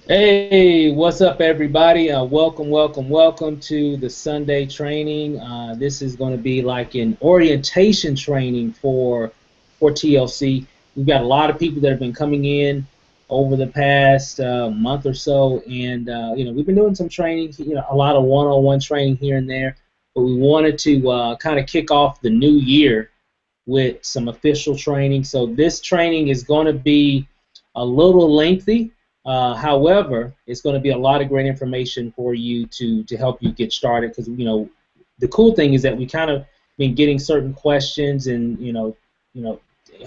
Hey, what's up, everybody? Welcome to the Sunday training. This is going to be like an orientation training for TLC. We've got a lot of people that have been coming in over the past month or so, and we've been doing some training. A lot of one-on-one training here and there, but we wanted to kind of kick off the new year with some official training. So this training is going to be a little lengthy. However, it's going to be a lot of great information for you to help you get started because the cool thing is that we kind of been getting certain questions and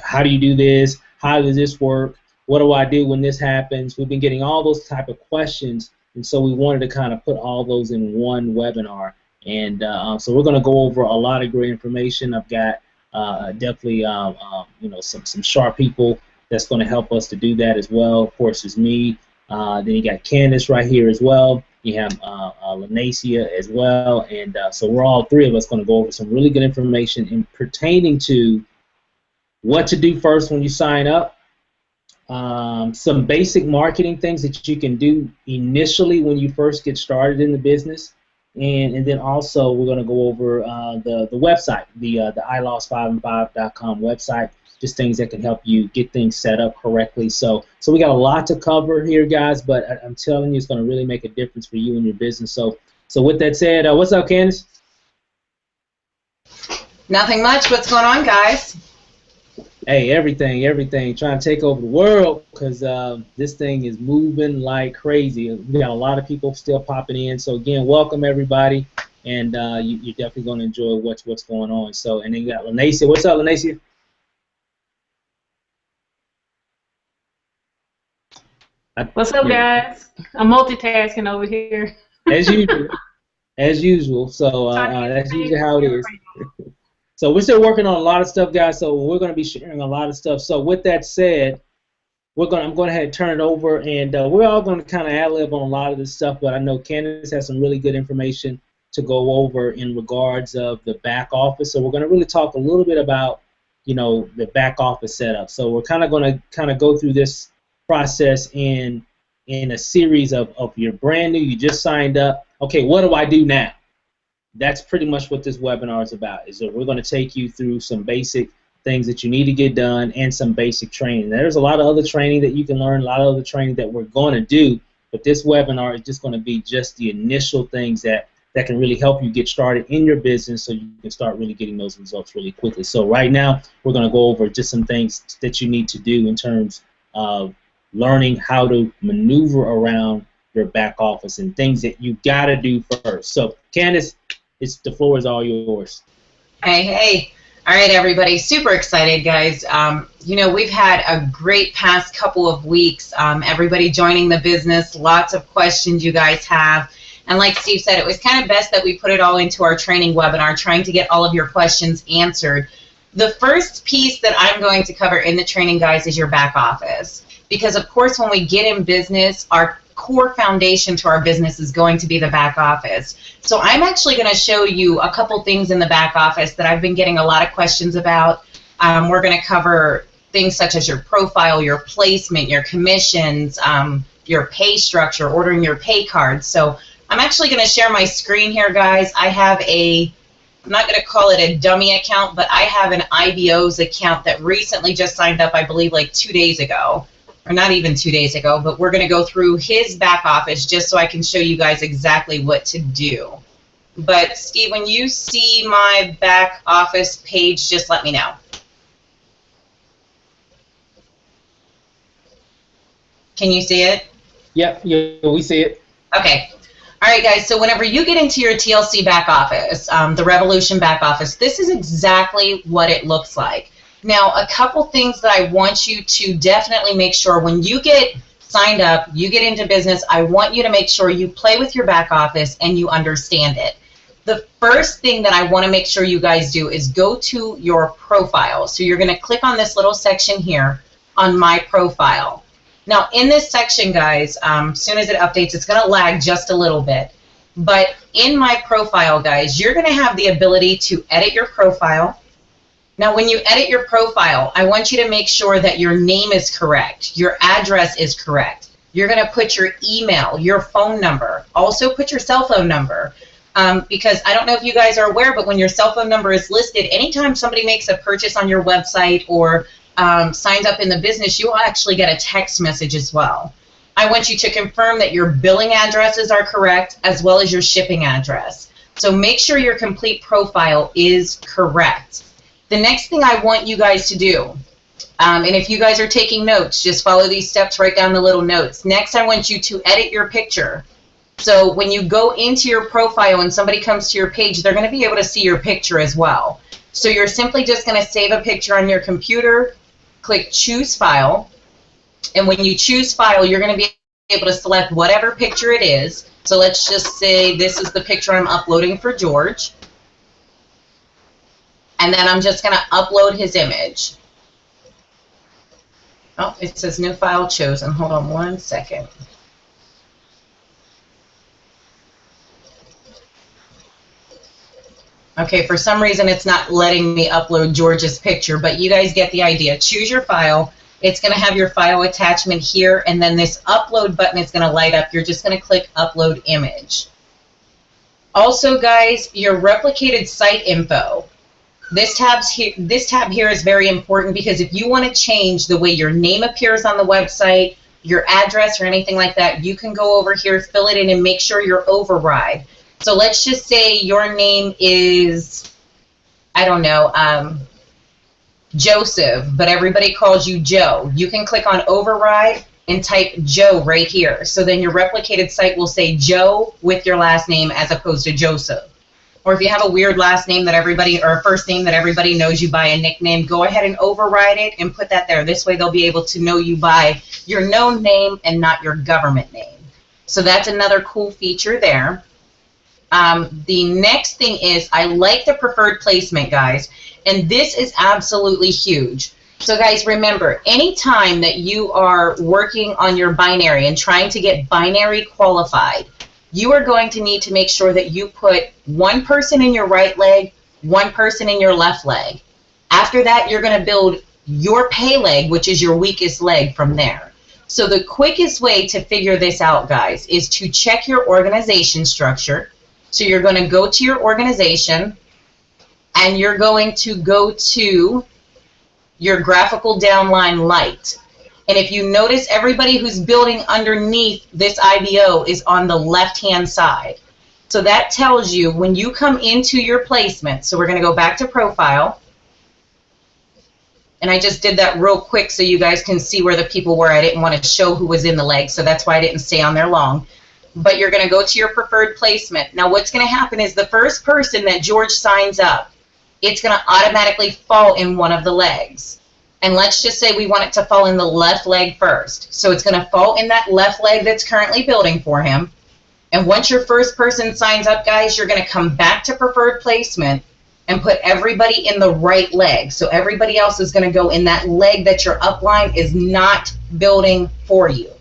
how do you do this? How does this work? What do I do when this happens? We've been getting all those type of questions, and so we wanted to kind of put all those in one webinar. And so we're going to go over a lot of great information. I've got definitely some sharp people that's going to help us to do that as well. Of course, it's me. Then you got Candace right here as well. You have Lanacia as well. And so we're all three of us going to go over some really good information in pertaining to what to do first when you sign up, some basic marketing things that you can do initially when you first get started in the business. And then also we're going to go over the website, the ilost5and5.com website, just things that can help you get things set up correctly. So we got a lot to cover here, guys, but I'm telling you it's going to really make a difference for you and your business. So with that said, what's up, Candace? Nothing much. What's going on, guys? Hey, everything. Trying to take over the world because this thing is moving like crazy. We got a lot of people still popping in. So again, welcome everybody, and you're definitely going to enjoy what's going on. So, and then you got Lanacia. What's up, Lanacia? What's up, guys? I'm multitasking over here. As usual. So that's usually how it is. So we're still working on a lot of stuff, guys. So we're going to be sharing a lot of stuff. So with that said, I'm going to ahead and turn it over, and we're all going to kind of ad-lib on a lot of this stuff. But I know Candace has some really good information to go over in regards of the back office. So we're going to really talk a little bit about, the back office setup. So we're kind of going to go through this process in a series of you're brand new, you just signed up. Okay, what do I do now? That's pretty much what this webinar is about. Is that we're going to take you through some basic things that you need to get done and some basic training. There's a lot of other training that you can learn, a lot of other training that we're going to do, but this webinar is just going to be just the initial things that can really help you get started in your business so you can start really getting those results really quickly. So right now, we're going to go over just some things that you need to do in terms of learning how to maneuver around your back office and things that you got to do first. So, Candace, the floor is all yours. Hey. All right, everybody. Super excited, guys. We've had a great past couple of weeks. Everybody joining the business, lots of questions you guys have. And like Steve said, it was kind of best that we put it all into our training webinar, trying to get all of your questions answered. The first piece that I'm going to cover in the training, guys, is your back office. Because, of course, when we get in business, our core foundation to our business is going to be the back office. So I'm actually going to show you a couple things in the back office that I've been getting a lot of questions about. We're going to cover things such as your profile, your placement, your commissions, your pay structure, ordering your pay cards. So I'm actually going to share my screen here, guys. I have I'm not going to call it a dummy account, but I have an IBO's account that recently just signed up, I believe, like 2 days ago. Or not even 2 days ago, but we're going to go through his back office just so I can show you guys exactly what to do. But Steve, when you see my back office page, just let me know. Can you see it? Yep, yeah, we see it. Okay. All right, guys, so whenever you get into your TLC back office, the Revolution back office, this is exactly what it looks like. Now, a couple things that I want you to definitely make sure when you get signed up, you get into business, I want you to make sure you play with your back office and you understand it. The first thing that I want to make sure you guys do is go to your profile. So you're going to click on this little section here on My Profile. Now, in this section, guys, as soon as it updates, it's going to lag just a little bit. But in My Profile, guys, you're going to have the ability to edit your profile. Now, when you edit your profile, I want you to make sure that your name is correct, your address is correct. You're going to put your email, your phone number. Also put your cell phone number. Because I don't know if you guys are aware, but when your cell phone number is listed, anytime somebody makes a purchase on your website or signs up in the business, you will actually get a text message as well. I want you to confirm that your billing addresses are correct as well as your shipping address. So make sure your complete profile is correct. The next thing I want you guys to do, and if you guys are taking notes, just follow these steps, write down the little notes. Next, I want you to edit your picture. So when you go into your profile and somebody comes to your page, they're going to be able to see your picture as well. So you're simply just going to save a picture on your computer, click Choose File, and when you choose File, you're going to be able to select whatever picture it is. So let's just say this is the picture I'm uploading for George. And then I'm just going to upload his image. Oh, it says New File Chosen. Hold on one second. Okay, for some reason it's not letting me upload George's picture, but you guys get the idea. Choose your file. It's going to have your file attachment here, and then this upload button is going to light up. You're just going to click Upload Image. Also, guys, your replicated site info. This tab here is very important because if you want to change the way your name appears on the website, your address, or anything like that, you can go over here, fill it in, and make sure your override. So let's just say your name is, I don't know, Joseph, but everybody calls you Joe. You can click on Override and type Joe right here. So then your replicated site will say Joe with your last name as opposed to Joseph. Or if you have a weird last name that everybody, or a first name that everybody knows you by a nickname, go ahead and override it and put that there. This way they'll be able to know you by your known name and not your government name. So that's another cool feature there. The next thing is, I like the preferred placement, guys, and this is absolutely huge. So guys, remember, anytime that you are working on your binary and trying to get binary qualified, you are going to need to make sure that you put one person in your right leg, one person in your left leg. After that, you're going to build your pay leg, which is your weakest leg, from there. So the quickest way to figure this out, guys, is to check your organization structure. So you're going to go to your organization, and you're going to go to your graphical downline light. And if you notice, everybody who's building underneath this IBO is on the left-hand side. So that tells you when you come into your placement, so we're going to go back to profile. And I just did that real quick so you guys can see where the people were. I didn't want to show who was in the leg, so that's why I didn't stay on there long. But you're going to go to your preferred placement. Now what's going to happen is the first person that George signs up, it's going to automatically fall in one of the legs. And let's just say we want it to fall in the left leg first. So it's going to fall in that left leg that's currently building for him. And once your first person signs up, guys, you're going to come back to preferred placement and put everybody in the right leg. So everybody else is going to go in that leg that your upline is not building for you.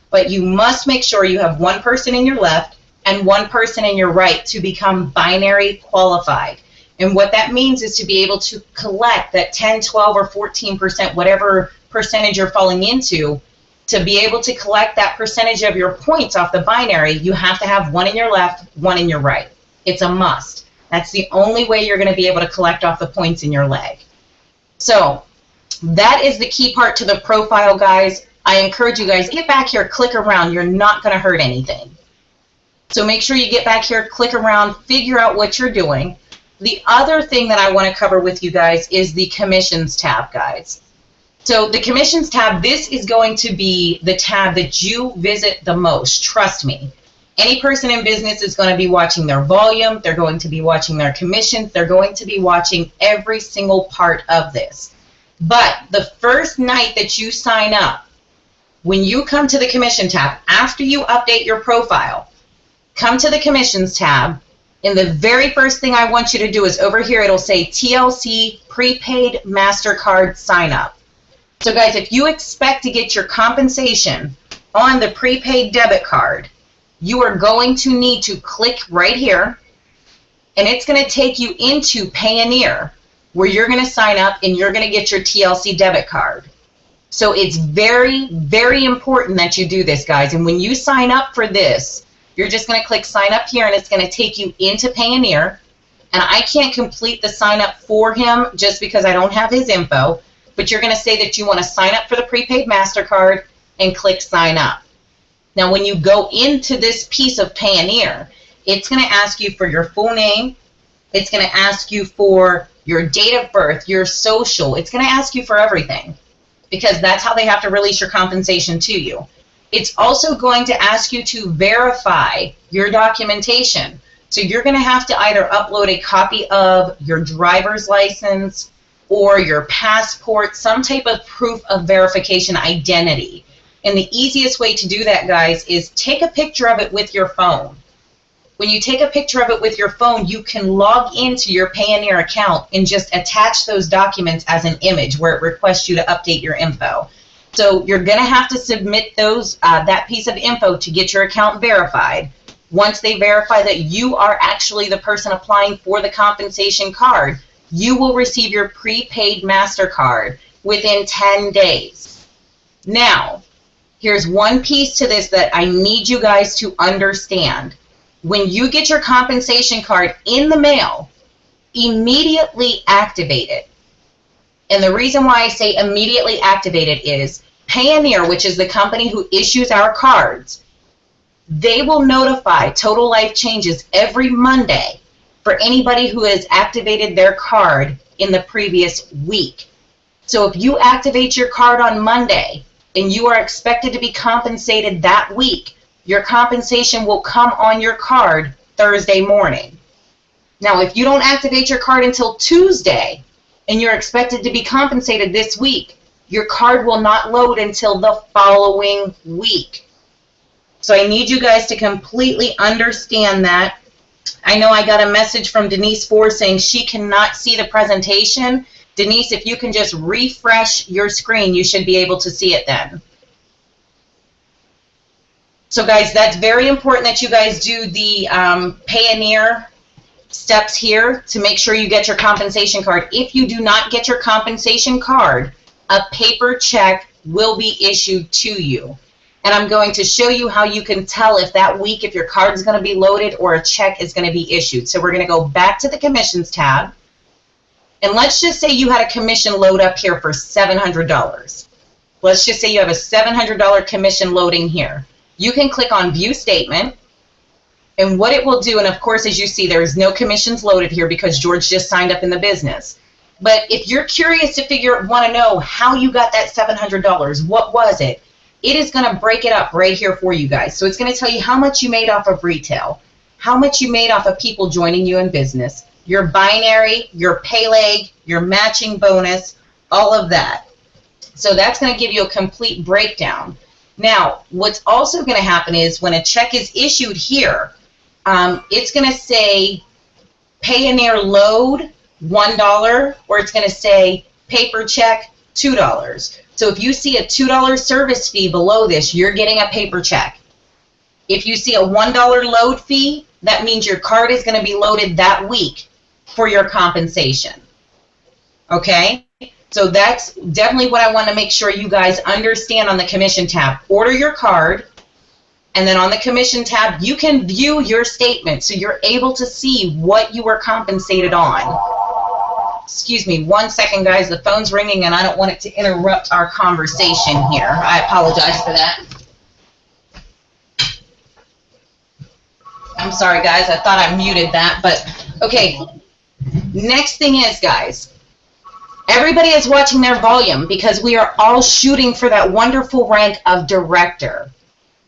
But you must make sure you have one person in your left and one person in your right to become binary qualified. And what that means is to be able to collect that 10, 12, or 14%, whatever percentage you're falling into, to be able to collect that percentage of your points off the binary, you have to have one in your left, one in your right. It's a must. That's the only way you're going to be able to collect off the points in your leg. So that is the key part to the profile, guys. I encourage you guys, get back here, click around. You're not going to hurt anything. So make sure you get back here, click around, figure out what you're doing. The other thing that I want to cover with you guys is the commissions tab, guys. So the commissions tab, this is going to be the tab that you visit the most. Trust me. Any person in business is going to be watching their volume. They're going to be watching their commissions. They're going to be watching every single part of this. But the first night that you sign up, when you come to the commission tab, after you update your profile, come to the commissions tab, and the very first thing I want you to do is over here, it'll say TLC Prepaid MasterCard Sign Up. So guys, if you expect to get your compensation on the prepaid debit card, you are going to need to click right here, and it's going to take you into Payoneer, where you're going to sign up and you're going to get your TLC debit card. So it's very, very important that you do this, guys. And when you sign up for this, you're just going to click sign up here, and it's going to take you into Payoneer. And I can't complete the sign up for him just because I don't have his info. But you're going to say that you want to sign up for the prepaid MasterCard and click sign up. Now, when you go into this piece of Payoneer, it's going to ask you for your full name. It's going to ask you for your date of birth, your social. It's going to ask you for everything, because that's how they have to release your compensation to you. It's also going to ask you to verify your documentation. So you're going to have to either upload a copy of your driver's license or your passport, some type of proof of verification identity. And the easiest way to do that, guys, is take a picture of it with your phone. When you take a picture of it with your phone, you can log into your Payoneer account and just attach those documents as an image where it requests you to update your info. So you're going to have to submit those that piece of info to get your account verified. Once they verify that you are actually the person applying for the compensation card, you will receive your prepaid MasterCard within 10 days. Now, here's one piece to this that I need you guys to understand. When you get your compensation card in the mail, immediately activate it. And the reason why I say immediately activate it is Payoneer, which is the company who issues our cards, they will notify Total Life Changes every Monday for anybody who has activated their card in the previous week. So if you activate your card on Monday and you are expected to be compensated that week, your compensation will come on your card Thursday morning. Now, if you don't activate your card until Tuesday and you're expected to be compensated this week, your card will not load until the following week. So I need you guys to completely understand that. I know I got a message from Denise Ford saying she cannot see the presentation. Denise, if you can just refresh your screen, you should be able to see it then. So guys, that's very important that you guys do the Payoneer steps here to make sure you get your compensation card. If you do not get your compensation card, a paper check will be issued to you. And I'm going to show you how you can tell if that week, if your card is going to be loaded or a check is going to be issued. So we're going to go back to the commissions tab. And let's just say you had a commission load up here for $700. Let's just say you have a $700 commission loading here. You can click on View Statement, and what it will do, and of course, as you see, there is no commissions loaded here because George just signed up in the business. But if you're curious to want to know how you got that $700, what was it? It is going to break it up right here for you guys. So it's going to tell you how much you made off of retail, how much you made off of people joining you in business, your binary, your pay leg, your matching bonus, all of that. So that's going to give you a complete breakdown. Now, what's also going to happen is when a check is issued here, it's going to say Payoneer load $1, or it's going to say paper check $2. So if you see a $2 service fee below this, you're getting a paper check. If you see a $1 load fee, that means your card is going to be loaded that week for your compensation. Okay? So that's definitely what I want to make sure you guys understand on the commission tab. Order your card, and then on the commission tab, you can view your statement so you're able to see what you were compensated on. Excuse me, 1 second, guys. The phone's ringing, and I don't want it to interrupt our conversation here. I apologize for that. I'm sorry, guys. I thought I muted that, but okay. Next thing is, guys, everybody is watching their volume because we are all shooting for that wonderful rank of director.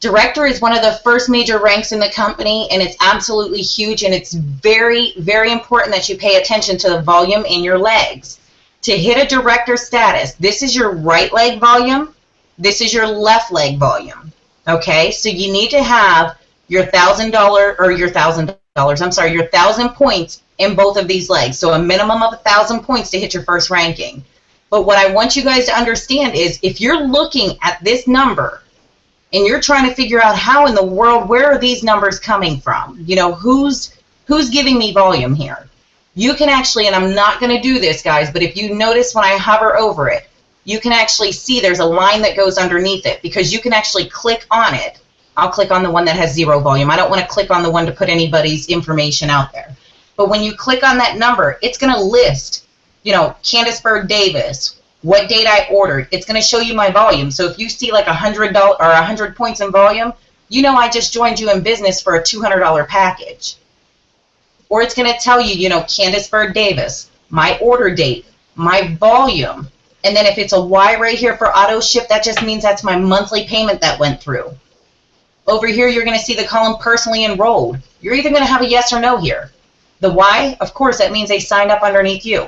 Director is one of the first major ranks in the company, and it's absolutely huge, and it's very, very important that you pay attention to the volume in your legs. To hit a director status, this is your right leg volume, this is your left leg volume. Okay, so you need to have your $1,000 or your your 1,000 points in both of these legs. So a minimum of 1,000 points to hit your first ranking. But what I want you guys to understand is if you're looking at this number and you're trying to figure out how in the world, where are these numbers coming from? You know, who's giving me volume here? You can actually, and I'm not going to do this, guys, but if you notice when I hover over it, you can actually see there's a line that goes underneath it, because you can actually click on it. I'll click on the one that has 0 volume. I don't want to click on the one to put anybody's information out there. But when you click on that number, it's going to list, you know, Candace Bird Davis, what date I ordered. It's going to show you my volume. So if you see like $100 or 100 points in volume, you know I just joined you in business for a $200 package. Or it's going to tell you, you know, Candace Bird Davis, my order date, my volume. And then if it's a Y right here for auto ship, that just means that's my monthly payment that went through. Over here, you're going to see the column personally enrolled. You're either going to have a yes or no here. The Y, of course, that means they signed up underneath you.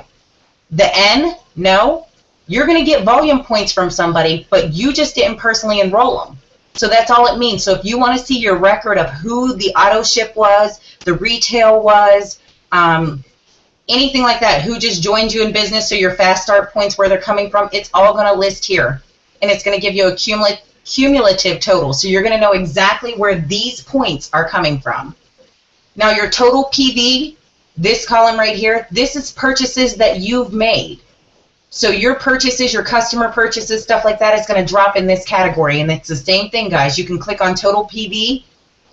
The N, no. You're going to get volume points from somebody, but you just didn't personally enroll them. So that's all it means. So if you want to see your record of who the auto ship was, the retail was, anything like that, who just joined you in business, so your fast start points, where they're coming from, it's all going to list here. And it's going to give you a cumulative total. So you're going to know exactly where these points are coming from. Now your total PV, this column right here, this is purchases that you've made. So your purchases, your customer purchases, stuff like that is going to drop in this category. And it's the same thing, guys. You can click on total PV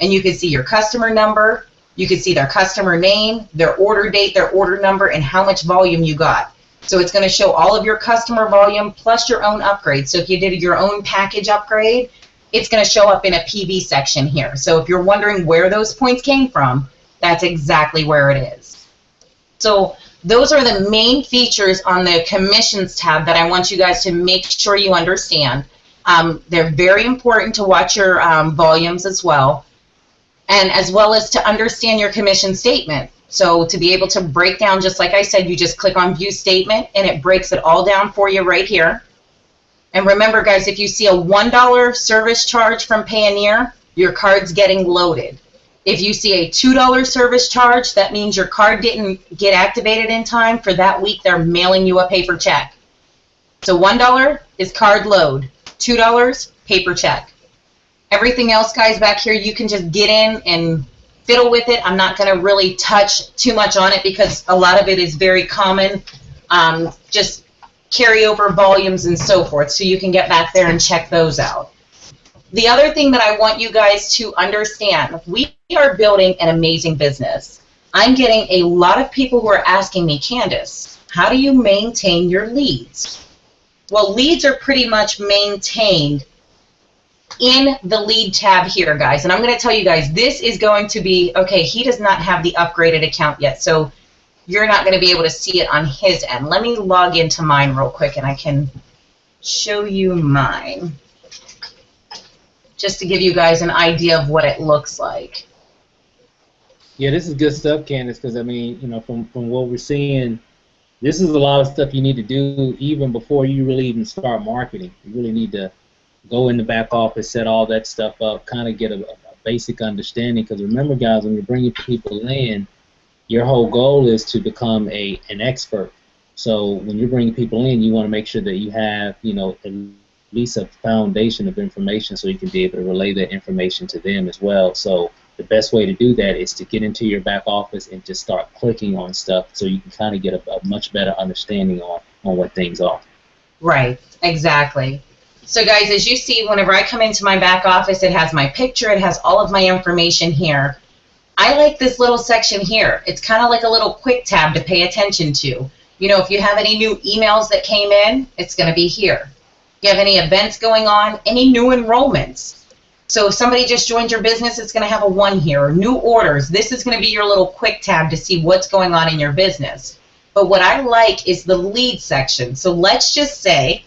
and you can see your customer number. You can see their customer name, their order date, their order number, and how much volume you got. So it's going to show all of your customer volume plus your own upgrade. So if you did your own package upgrade, it's going to show up in a PV section here. So if you're wondering where those points came from, that's exactly where it is. So those are the main features on the commissions tab that I want you guys to make sure you understand. They're very important to watch your volumes as well. And as well as to understand your commission statement. So to be able to break down, just like I said, you just click on view statement and it breaks it all down for you right here. And remember, guys, if you see a $1 service charge from Payoneer, your card's getting loaded. If you see a $2 service charge, that means your card didn't get activated in time. For that week, they're mailing you a paper check. So $1 is card load, $2 paper check. Everything else, guys, back here, you can just get in and fiddle with it. I'm not going to really touch too much on it because a lot of it is very common. Just carry over volumes and so forth, so you can get back there and check those out. The other thing that I want you guys to understand, we are building an amazing business. I'm getting a lot of people who are asking me, Candace, how do you maintain your leads? Well, leads are pretty much maintained in the lead tab here, guys. And I'm going to tell you guys, this is going to be, okay, he does not have the upgraded account yet, so you're not going to be able to see it on his end. Let me log into mine real quick and I can show you mine, just to give you guys an idea of what it looks like. Yeah, this is good stuff, Candace, because I mean, you know, from what we're seeing, this is a lot of stuff you need to do even before you really even start marketing. You really need to go in the back office, set all that stuff up, kind of get a basic understanding. Because remember, guys, when you're bringing people in, your whole goal is to become an expert. So when you're bringing people in, you want to make sure that you have, you know, at least a foundation of information so you can be able to relay that information to them as well. So the best way to do that is to get into your back office and just start clicking on stuff so you can kind of get a much better understanding on what things are. Right, exactly. So guys, as you see, whenever I come into my back office, it has my picture, it has all of my information here. I like this little section here. It's kind of like a little quick tab to pay attention to. You know, if you have any new emails that came in, it's going to be here. If you have any events going on, any new enrollments. So if somebody just joined your business, it's going to have a 1 here. New orders, this is going to be your little quick tab to see what's going on in your business. But what I like is the lead section. So let's just say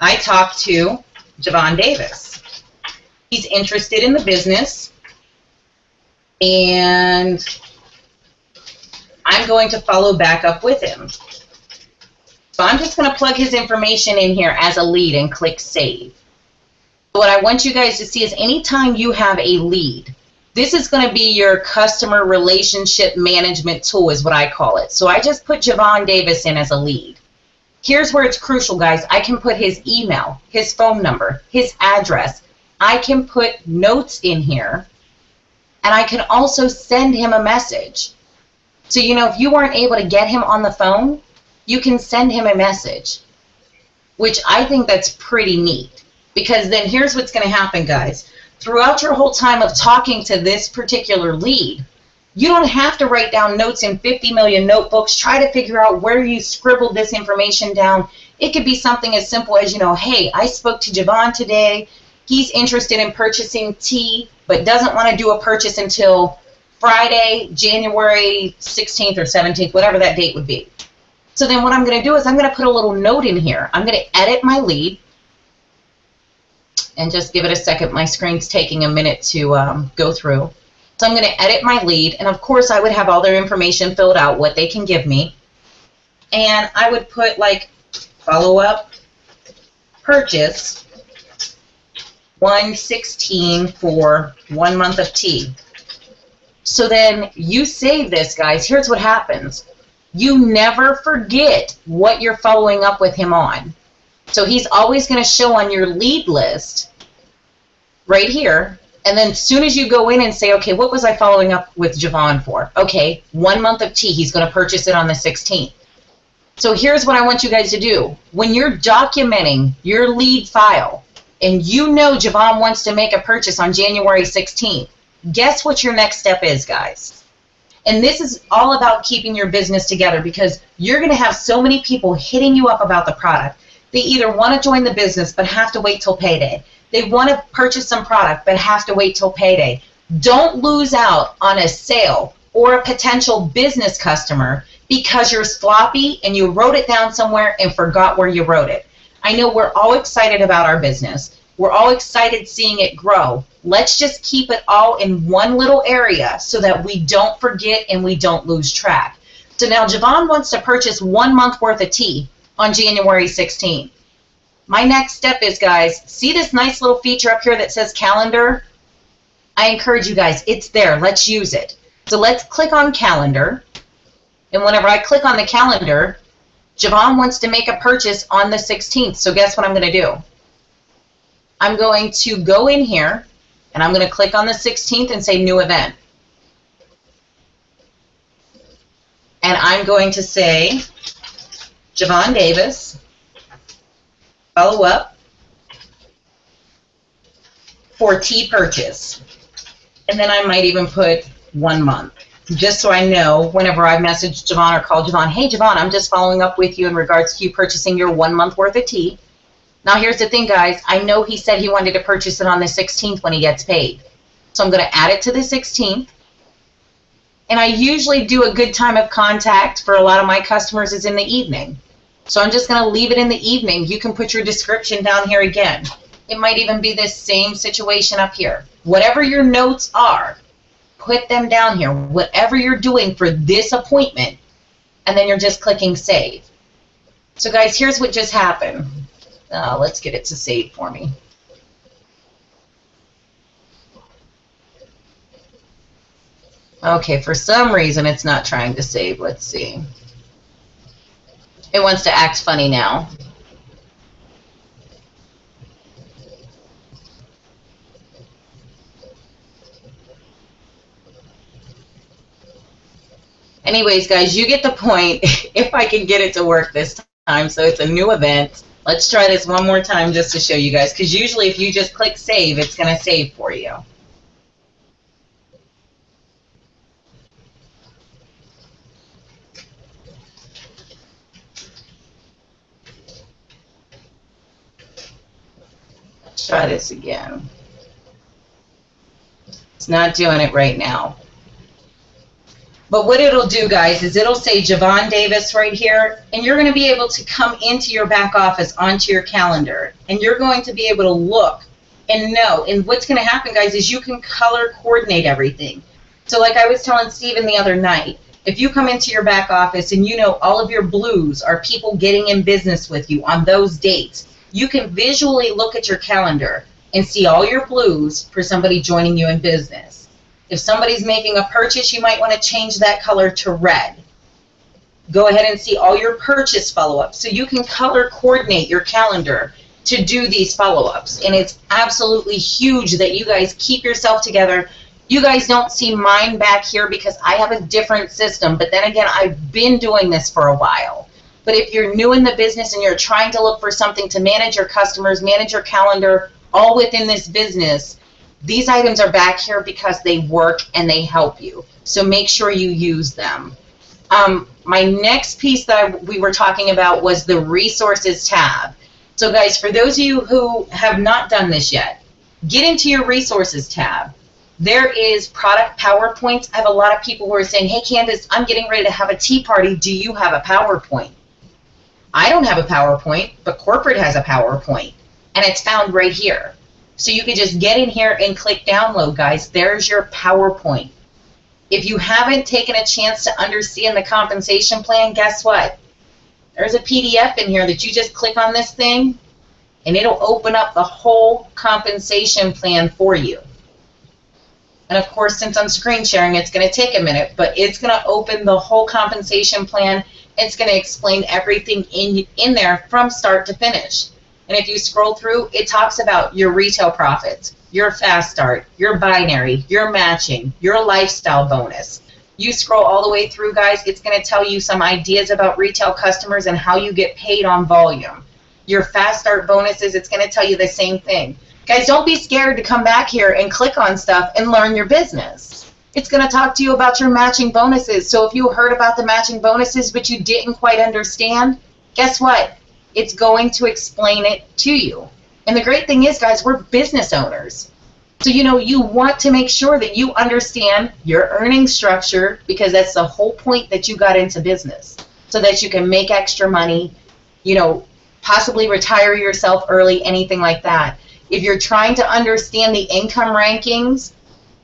I talked to Javon Davis. He's interested in the business, and I'm going to follow back up with him. So I'm just going to plug his information in here as a lead and click Save. What I want you guys to see is anytime you have a lead, this is going to be your customer relationship management tool is what I call it. So I just put Javon Davis in as a lead. Here's where it's crucial, guys. I can put his email, his phone number, his address. I can put notes in here, and I can also send him a message. So, you know, if you weren't able to get him on the phone, you can send him a message. which I think that's pretty neat. Because then here's what's going to happen, guys. Throughout your whole time of talking to this particular lead, you don't have to write down notes in 50 million notebooks, try to figure out where you scribbled this information down. It could be something as simple as, hey, I spoke to Javon today. He's interested in purchasing tea, but doesn't want to do a purchase until Friday, January 16th or 17th, whatever that date would be. So then what I'm going to do is I'm going to put a little note in here. I'm going to edit my lead. And just give it a second. My screen's taking a minute to go through. So I'm going to edit my lead. And, of course, I would have all their information filled out, what they can give me. And I would put, like, follow-up purchase 116 for 1 month of tea. So then you save this, guys. Here's what happens. You never forget what you're following up with him on. So he's always going to show on your lead list right here. And then as soon as you go in and say, okay, what was I following up with Javon for? Okay, 1 month of tea. He's going to purchase it on the 16th. So here's what I want you guys to do. When you're documenting your lead file and you know Javon wants to make a purchase on January 16th, guess what your next step is, guys? And this is all about keeping your business together because you're going to have so many people hitting you up about the product. They either want to join the business but have to wait till payday. They want to purchase some product but have to wait till payday. Don't lose out on a sale or a potential business customer because you're sloppy and you wrote it down somewhere and forgot where you wrote it. I know we're all excited about our business. We're all excited seeing it grow. Let's just keep it all in one little area so that we don't forget and we don't lose track. So now Javon wants to purchase 1 month worth of tea on January 16th. My next step is, guys, see this nice little feature up here that says calendar? I encourage you guys, it's there. Let's use it. So let's click on calendar. And whenever I click on the calendar, Javon wants to make a purchase on the 16th. So guess what I'm going to do? I'm going to go in here, and I'm going to click on the 16th and say new event. And I'm going to say Javon Davis, follow up for tea purchase. And then I might even put 1 month, just so I know whenever I message Javon or call Javon, hey Javon, I'm just following up with you in regards to you purchasing your 1 month worth of tea. Now here's the thing, guys. I know he said he wanted to purchase it on the 16th when he gets paid. So I'm going to add it to the 16th. And I usually do a good time of contact for a lot of my customers is in the evening. So I'm just going to leave it in the evening. You can put your description down here again. It might even be this same situation up here. Whatever your notes are, put them down here. Whatever you're doing for this appointment, and then you're just clicking save. So guys, here's what just happened. Let's get it to save for me. Okay, for some reason it's not trying to save. Let's see. It wants to act funny now. Anyways, guys, you get the point. If I can get it to work this time, so it's a new event. Let's try this one more time just to show you guys, because usually if you just click save, it's going to save for you. Let's try this again. It's not doing it right now. But what it'll do, guys, is it'll say Javon Davis right here, and you're going to be able to come into your back office onto your calendar, and you're going to be able to look and know. And what's going to happen, guys, is you can color coordinate everything. So like I was telling Steven the other night, if you come into your back office and you know all of your blues are people getting in business with you on those dates, you can visually look at your calendar and see all your blues for somebody joining you in business. If somebody's making a purchase, you might want to change that color to red. Go ahead and see all your purchase follow-ups. So you can color coordinate your calendar to do these follow-ups. And it's absolutely huge that you guys keep yourself together. You guys don't see mine back here because I have a different system. But then again, I've been doing this for a while. But if you're new in the business and you're trying to look for something to manage your customers, manage your calendar, all within this business, these items are back here because they work and they help you. So make sure you use them. My next piece that we were talking about was the resources tab. So guys, for those of you who have not done this yet, get into your resources tab. There is product PowerPoints. I have a lot of people who are saying, hey Candace, I'm getting ready to have a tea party. Do you have a PowerPoint? I don't have a PowerPoint, but corporate has a PowerPoint, and it's found right here. So you can just get in here and click download, guys. There's your PowerPoint. If you haven't taken a chance to understand the compensation plan, guess what? There's a PDF in here that you just click on this thing, and it'll open up the whole compensation plan for you. And of course, since I'm screen sharing, it's going to take a minute, but it's going to open the whole compensation plan. It's going to explain everything in there from start to finish. And if you scroll through, it talks about your retail profits, your fast start, your binary, your matching, your lifestyle bonus. You scroll all the way through, guys, it's going to tell you some ideas about retail customers and how you get paid on volume. Your fast start bonuses, it's going to tell you the same thing. Guys, don't be scared to come back here and click on stuff and learn your business. It's going to talk to you about your matching bonuses. So if you heard about the matching bonuses but you didn't quite understand, guess what? It's going to explain it to you. And the great thing is, guys, we're business owners. So, you want to make sure that you understand your earning structure, because that's the whole point that you got into business, so that you can make extra money, possibly retire yourself early, anything like that. If you're trying to understand the income rankings,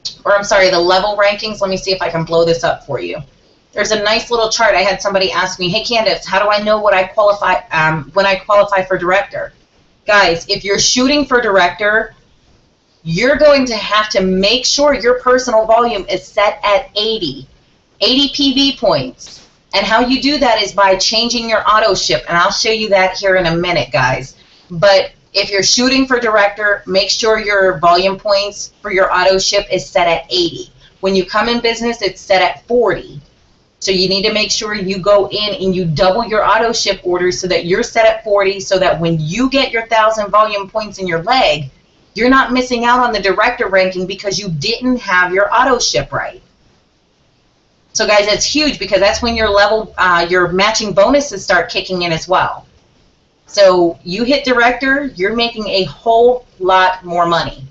the level rankings, let me see if I can blow this up for you. There's a nice little chart. I had somebody ask me, hey Candace, how do I know what I qualify when I qualify for director? Guys, if you're shooting for director, you're going to have to make sure your personal volume is set at 80 PV points. And how you do that is by changing your auto ship, and I'll show you that here in a minute, guys. But if you're shooting for director, make sure your volume points for your auto ship is set at 80. When you come in business, it's set at 40. So you need to make sure you go in and you double your auto ship orders so that you're set at 40, so that when you get your 1,000 volume points in your leg, you're not missing out on the director ranking because you didn't have your auto ship right. So guys, that's huge, because that's when your matching bonuses start kicking in as well. So you hit director, you're making a whole lot more money,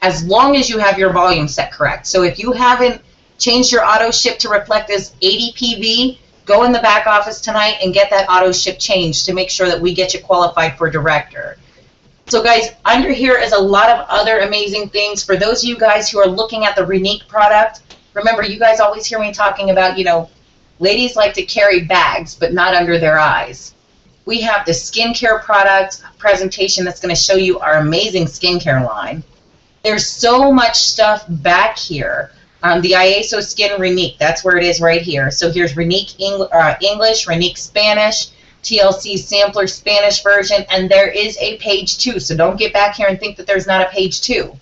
as long as you have your volume set correct. So if you haven't changed your auto ship to reflect as 80 PV, go in the back office tonight and get that auto ship changed to make sure that we get you qualified for director. So guys, under here is a lot of other amazing things. For those of you guys who are looking at the Renique product, remember, you guys always hear me talking about, ladies like to carry bags, but not under their eyes. We have the skincare product presentation that's going to show you our amazing skincare line. There's so much stuff back here. The IASO Skin Renique, that's where it is right here. So here's Renique English, Renique Spanish, TLC Sampler Spanish version, and there is a page 2. So don't get back here and think that there's not a page 2.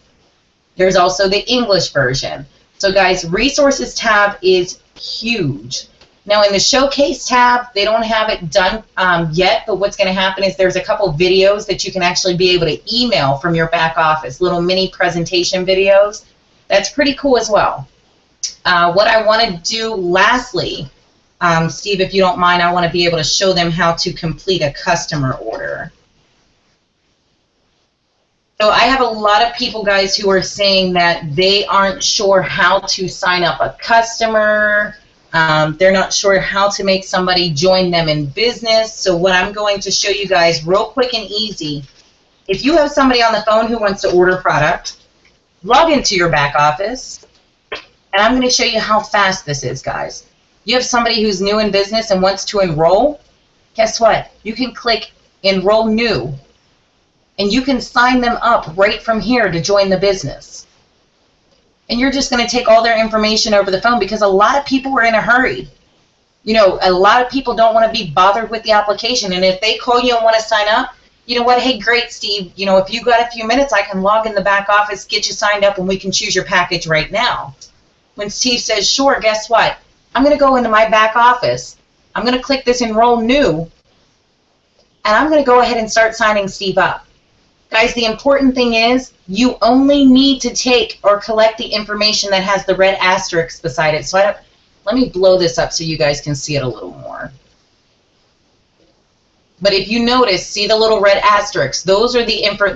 There's also the English version. So guys, resources tab is huge. Now in the showcase tab, they don't have it done yet, but what's going to happen is there's a couple videos that you can actually be able to email from your back office, little mini presentation videos. That's pretty cool as well. What I want to do lastly, Steve, if you don't mind, I want to be able to show them how to complete a customer order. So I have a lot of people, guys, who are saying that they aren't sure how to sign up a customer. They're not sure how to make somebody join them in business. So what I'm going to show you guys real quick and easy, if you have somebody on the phone who wants to order product, log into your back office, and I'm going to show you how fast this is, guys. You have somebody who's new in business and wants to enroll. Guess what? You can click Enroll New, and you can sign them up right from here to join the business. And you're just going to take all their information over the phone, because a lot of people are in a hurry. A lot of people don't want to be bothered with the application, and if they call you and want to sign up, you know what, hey, great, Steve, if you got a few minutes, I can log in the back office, get you signed up, and we can choose your package right now. When Steve says, sure, guess what? I'm going to go into my back office. I'm going to click this Enroll New, and I'm going to go ahead and start signing Steve up. Guys, the important thing is you only need to take or collect the information that has the red asterisk beside it. So let me blow this up so you guys can see it a little more. But if you notice, see the little red asterisks, those are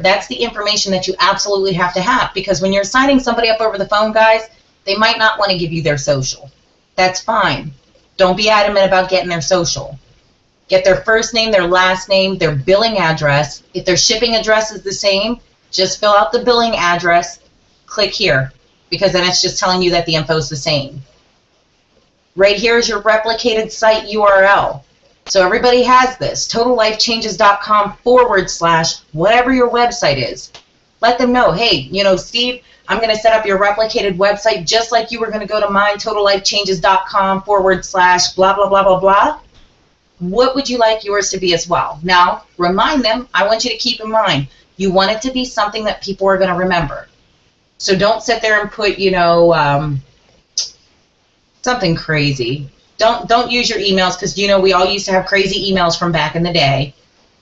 that's the information that you absolutely have to have, because when you're signing somebody up over the phone, guys, they might not want to give you their social. That's fine. Don't be adamant about getting their social. Get their first name, their last name, their billing address. If their shipping address is the same, just fill out the billing address, click here, because then it's just telling you that the info is the same. Right here is your replicated site URL. So everybody has this, totallifechanges.com/whatever your website is. Let them know, hey, you know, Steve, I'm going to set up your replicated website just like you were going to go to mine, totallifechanges.com/blah, blah, blah, blah, blah. What would you like yours to be as well? Now, remind them, I want you to keep in mind, you want it to be something that people are going to remember. So don't sit there and put, you know, something crazy. Don't use your emails, because, you know, we all used to have crazy emails from back in the day.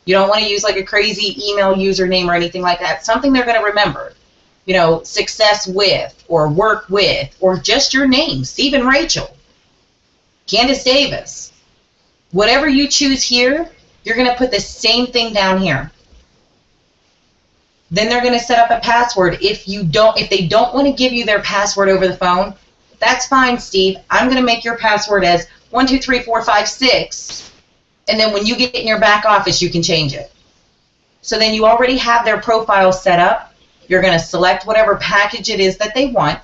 You don't want to use like a crazy email username or anything like that. Something they're going to remember. You know, success with, or work with, or just your name, Steve and Rachel, Candace Davis. Whatever you choose here, you're going to put the same thing down here. Then they're going to set up a password. If they don't want to give you their password over the phone, that's fine, Steve. I'm going to make your password as 123456, and then when you get in your back office, you can change it. So then you already have their profile set up. You're going to select whatever package it is that they want.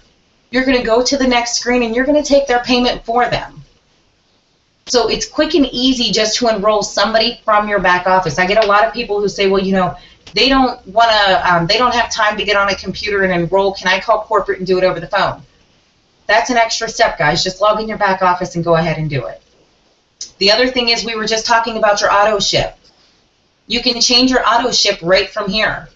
You're going to go to the next screen, and you're going to take their payment for them. So it's quick and easy just to enroll somebody from your back office. I get a lot of people who say, well, you know, they don't want to, they don't have time to get on a computer and enroll. Can I call corporate and do it over the phone? That's an extra step, guys. Just log in your back office and go ahead and do it. The other thing is, we were just talking about your auto ship. You can change your auto ship right from here.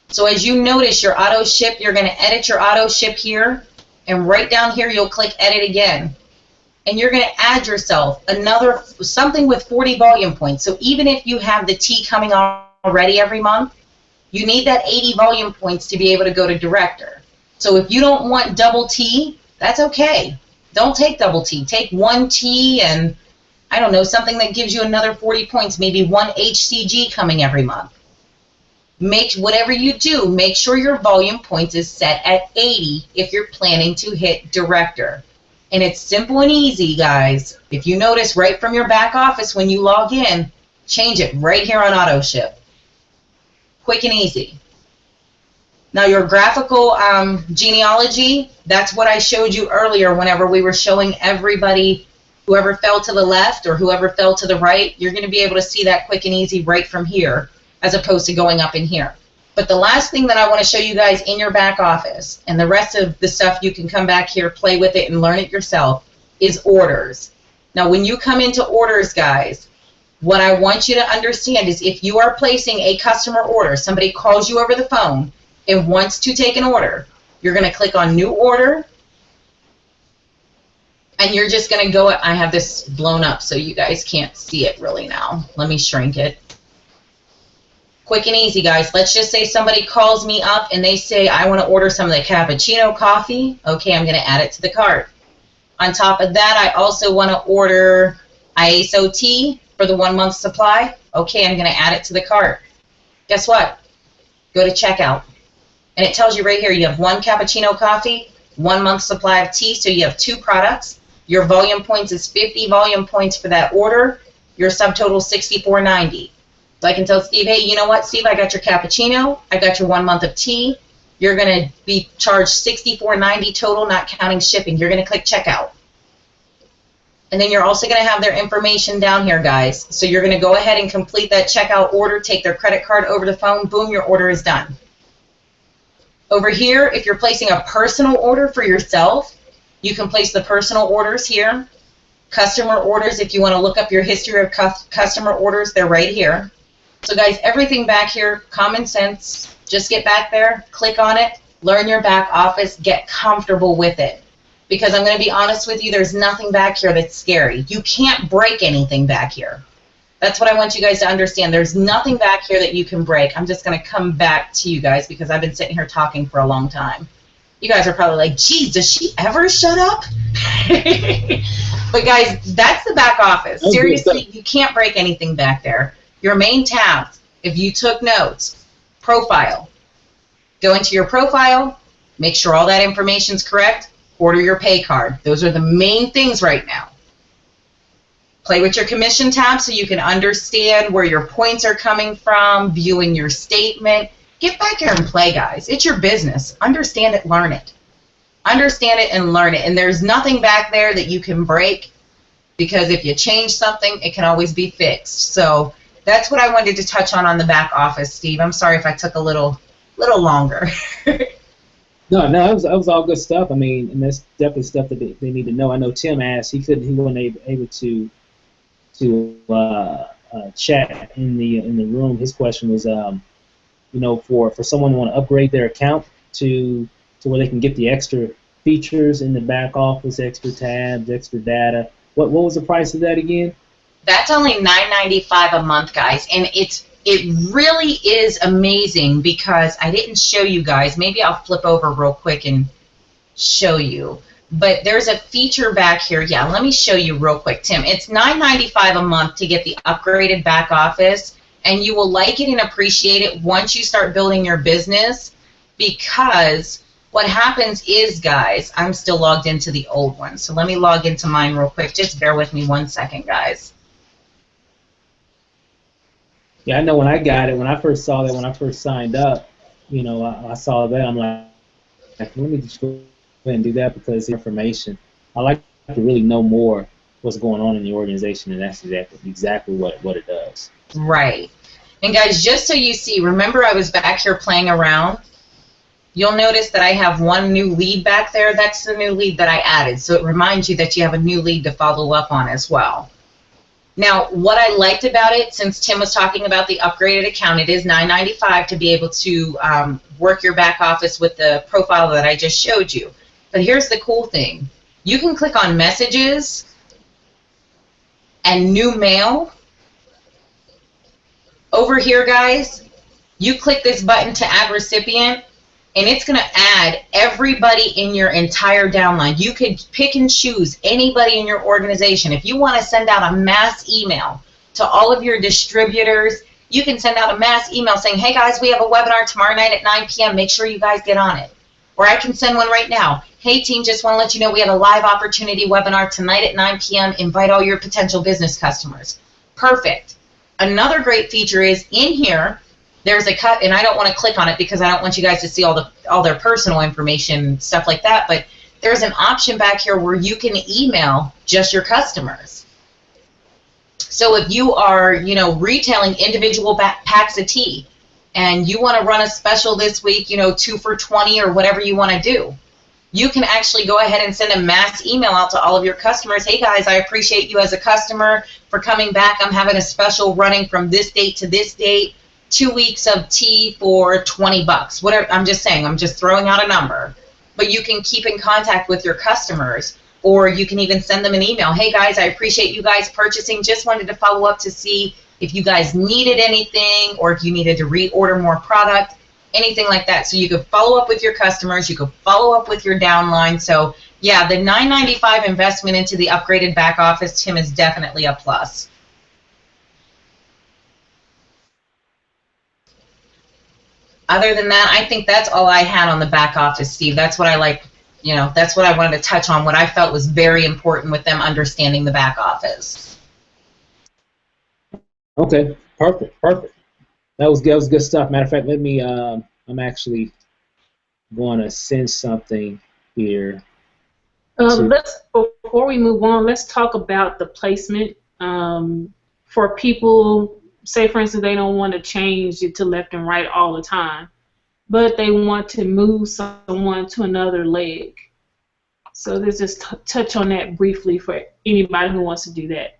So as you notice your auto ship, you're going to edit your auto ship here, and right down here you'll click edit again. And you're going to add yourself something with 40 volume points. So even if you have the T coming already every month, you need that 80 volume points to be able to go to director. So if you don't want double T, that's okay. Don't take double T. Take one T and, I don't know, something that gives you another 40 points, maybe one HCG coming every month. Whatever you do, make sure your volume points is set at 80 if you're planning to hit director. And it's simple and easy, guys. If you notice right from your back office when you log in, change it right here on auto ship. Quick and easy. Now your graphical genealogy, that's what I showed you earlier whenever we were showing everybody, whoever fell to the left or whoever fell to the right, you're going to be able to see that quick and easy right from here, as opposed to going up in here. But the last thing that I want to show you guys in your back office, and the rest of the stuff you can come back here, play with it, and learn it yourself, is orders. Now when you come into orders, guys, what I want you to understand is if you are placing a customer order, somebody calls you over the phone and wants to take an order, you're going to click on new order, and you're just going to go, I have this blown up so you guys can't see it really now. Let me shrink it. Quick and easy, guys. Let's just say somebody calls me up and they say, I want to order some of the cappuccino coffee. Okay, I'm going to add it to the cart. On top of that, I also want to order ISO tea for the 1 month supply. Okay, I'm going to add it to the cart. Guess what? Go to checkout. And it tells you right here, you have 1 cappuccino coffee, 1 month supply of tea, so you have 2 products. Your volume points is 50 volume points for that order. Your subtotal is $64.90. So I can tell Steve, hey, you know what, Steve, I got your cappuccino, I got your 1 month of tea. You're going to be charged $64.90 total, not counting shipping. You're going to click checkout. And then you're also going to have their information down here, guys. So you're going to go ahead and complete that checkout order, take their credit card over the phone, boom, your order is done. Over here, if you're placing a personal order for yourself, you can place the personal orders here. Customer orders, if you want to look up your history of customer orders, they're right here. So guys, everything back here, common sense. Just get back there, click on it, learn your back office, get comfortable with it. Because I'm going to be honest with you, there's nothing back here that's scary. You can't break anything back here. That's what I want you guys to understand. There's nothing back here that you can break. I'm just going to come back to you guys because I've been sitting here talking for a long time. You guys are probably like, geez, does she ever shut up? But guys, that's the back office. Seriously, you can't break anything back there. Your main tabs, if you took notes, profile. Go into your profile, make sure all that information's correct, order your pay card. Those are the main things right now. Play with your commission tab so you can understand where your points are coming from, viewing your statement. Get back here and play, guys. It's your business. Understand it, learn it. Understand it and learn it. And there's nothing back there that you can break because if you change something, it can always be fixed. So that's what I wanted to touch on the back office, Steve. I'm sorry if I took a little longer. No, that was all good stuff. I mean, and that's definitely stuff that they need to know. I know Tim asked, he wasn't able to chat in the room. His question was, for someone who want to upgrade their account to where they can get the extra features in the back office, extra tabs, extra data. What was the price of that again? That's only $9.95 a month, guys, and it really is amazing because I didn't show you guys. Maybe I'll flip over real quick and show you. But there's a feature back here. Yeah, let me show you real quick, Tim. It's $9.95 a month to get the upgraded back office, and you will like it and appreciate it once you start building your business because what happens is, guys, I'm still logged into the old one. So let me log into mine real quick. Just bear with me 1 second, guys. Yeah, I know when I got it, when I first saw that, when I first signed up, I saw that. I'm like, let me just go ahead and do that because the information. I like to really know more what's going on in the organization, and that's exactly what it does. Right. And guys, just so you see, remember I was back here playing around? You'll notice that I have one new lead back there. That's the new lead that I added. So it reminds you that you have a new lead to follow up on as well. Now, what I liked about it, since Tim was talking about the upgraded account, it is $9.95 to be able to work your back office with the profile that I just showed you. But here's the cool thing. You can click on Messages and New Mail. Over here, guys, you click this button to add recipient, and it's going to add everybody in your entire downline. You could pick and choose anybody in your organization. If you want to send out a mass email to all of your distributors, you can send out a mass email saying, hey guys, we have a webinar tomorrow night at 9 p.m. Make sure you guys get on it. Or I can send one right now. Hey team, just want to let you know we have a live opportunity webinar tonight at 9 p.m. Invite all your potential business customers. Perfect. Another great feature is in here, there's a cut, and I don't want to click on it because I don't want you guys to see all their personal information, stuff like that, but there's an option back here where you can email just your customers. So if you are, retailing individual packs of tea and you want to run a special this week, 2 for $20 or whatever you want to do, you can actually go ahead and send a mass email out to all of your customers. Hey guys, I appreciate you as a customer for coming back. I'm having a special running from this date to this date. 2 weeks of tea for $20. Whatever. I'm just saying. I'm just throwing out a number. But you can keep in contact with your customers, or you can even send them an email. Hey guys, I appreciate you guys purchasing. Just wanted to follow up to see if you guys needed anything, or if you needed to reorder more product, anything like that. So you could follow up with your customers. You could follow up with your downline. So yeah, the $9.95 investment into the upgraded back office, Tim, is definitely a plus. Other than that, I think that's all I had on the back office, Steve. That's what I like, that's what I wanted to touch on, what I felt was very important with them understanding the back office. Okay, perfect. That was good stuff. Matter of fact, let me, I'm actually going to send something here. Before we move on, let's talk about the placement for people. Say, for instance, they don't want to change it to left and right all the time, but they want to move someone to another leg. So let's just touch on that briefly for anybody who wants to do that.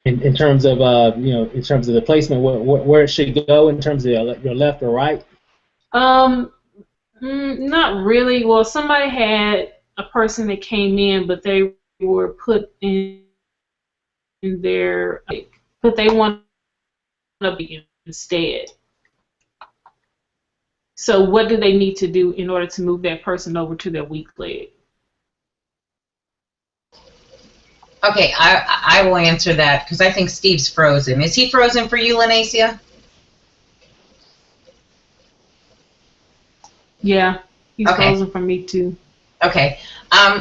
In terms of in terms of the placement, where it should go in terms of your left or right? Not really. Well, somebody had a person that came in, but they were put in their, but they want to be instead. So what do they need to do in order to move that person over to their weak leg? Okay, I will answer that because I think Steve's frozen. Is he frozen for you, Lenacia? Yeah, he's Okay. frozen for me too. Okay.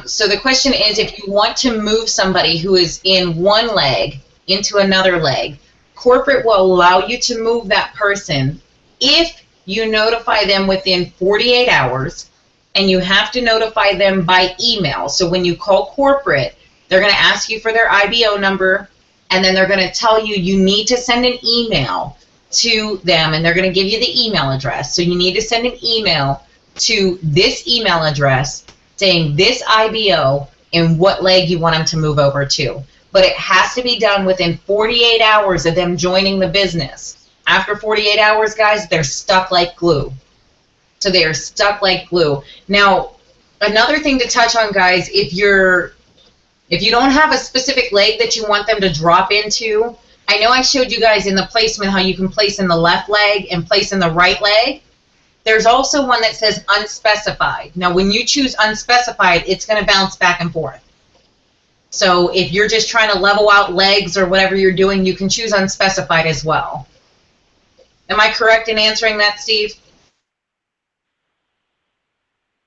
So the question is, if you want to move somebody who is in one leg into another leg, corporate will allow you to move that person if you notify them within 48 hours, and you have to notify them by email. So when you call corporate, they're going to ask you for their IBO number, and then they're going to tell you you need to send an email to them, and they're going to give you the email address. So you need to send an email to this email address saying this IBO and what leg you want them to move over to. But it has to be done within 48 hours of them joining the business. After 48 hours, guys, they're stuck like glue. So they are stuck like glue. Now, another thing to touch on, guys, if you don't have a specific leg that you want them to drop into, I know I showed you guys in the placement how you can place in the left leg and place in the right leg. There's also one that says unspecified. Now, when you choose unspecified, it's going to bounce back and forth. So if you're just trying to level out legs or whatever you're doing, you can choose unspecified as well. Am I correct in answering that, Steve?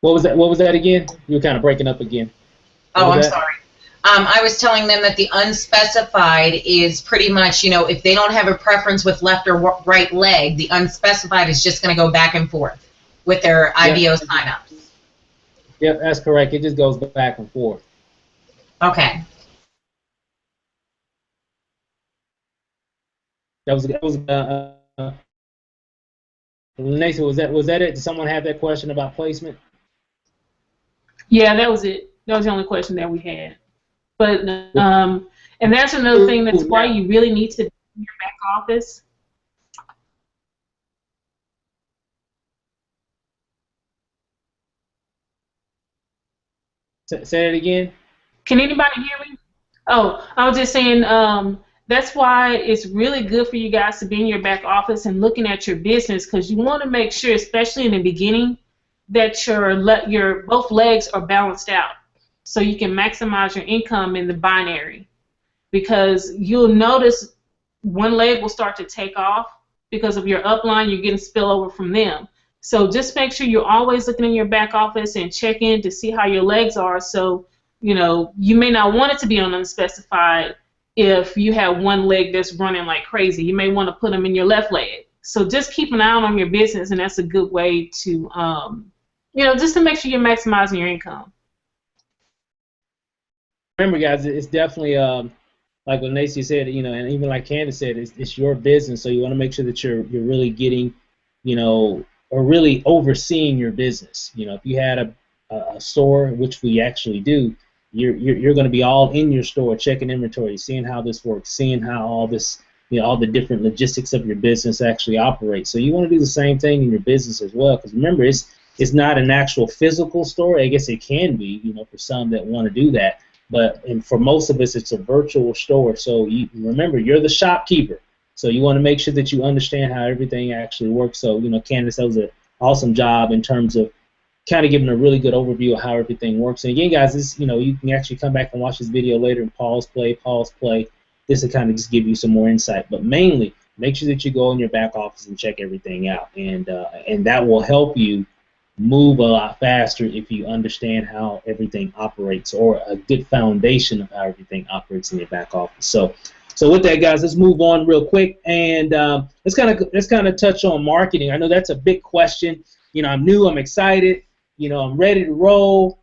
What was that? What was that again? You were kind of breaking up again. Oh, I'm sorry. I was telling them that the unspecified is pretty much, if they don't have a preference with left or right leg, the unspecified is just going to go back and forth with their IBO sign-ups. Yep, that's correct. It just goes back and forth. Okay. That was Nathan, was that it? Did someone have that question about placement? Yeah, that was it. That was the only question that we had. But and that's another thing. That's why you really need to be in your back office. Say it again. Can anybody hear me? Oh, I was just saying. That's why it's really good for you guys to be in your back office and looking at your business, because you want to make sure, especially in the beginning, that your both legs are balanced out, so you can maximize your income in the binary. Because you'll notice one leg will start to take off because of your upline. You're getting spillover from them. So just make sure you're always looking in your back office and check in to see how your legs are. So you may not want it to be on unspecified. If you have one leg that's running like crazy, you may want to put them in your left leg. So just keep an eye on your business, and that's a good way to, just to make sure you're maximizing your income. Remember, guys, it's definitely like what Nancy said, and even like Candace said, it's your business, so you want to make sure that you're really getting, or really overseeing your business. If you had a store, which we actually do, you're going to be all in your store, checking inventory, seeing how this works, seeing how all this, all the different logistics of your business actually operate. So you want to do the same thing in your business as well, because remember, it's not an actual physical store. I guess it can be, for some that want to do that, but for most of us, it's a virtual store. So remember, you're the shopkeeper. So you want to make sure that you understand how everything actually works. So, Candace, that was an awesome job in terms of kind of giving a really good overview of how everything works. And again, guys, this, you can actually come back and watch this video later and pause, play. This will kind of just give you some more insight. But mainly, make sure that you go in your back office and check everything out. And that will help you move a lot faster if you understand how everything operates, or a good foundation of how everything operates in your back office. So with that, guys, let's move on real quick, and let's kind of touch on marketing. I know that's a big question. I'm new, I'm excited, I'm ready to roll.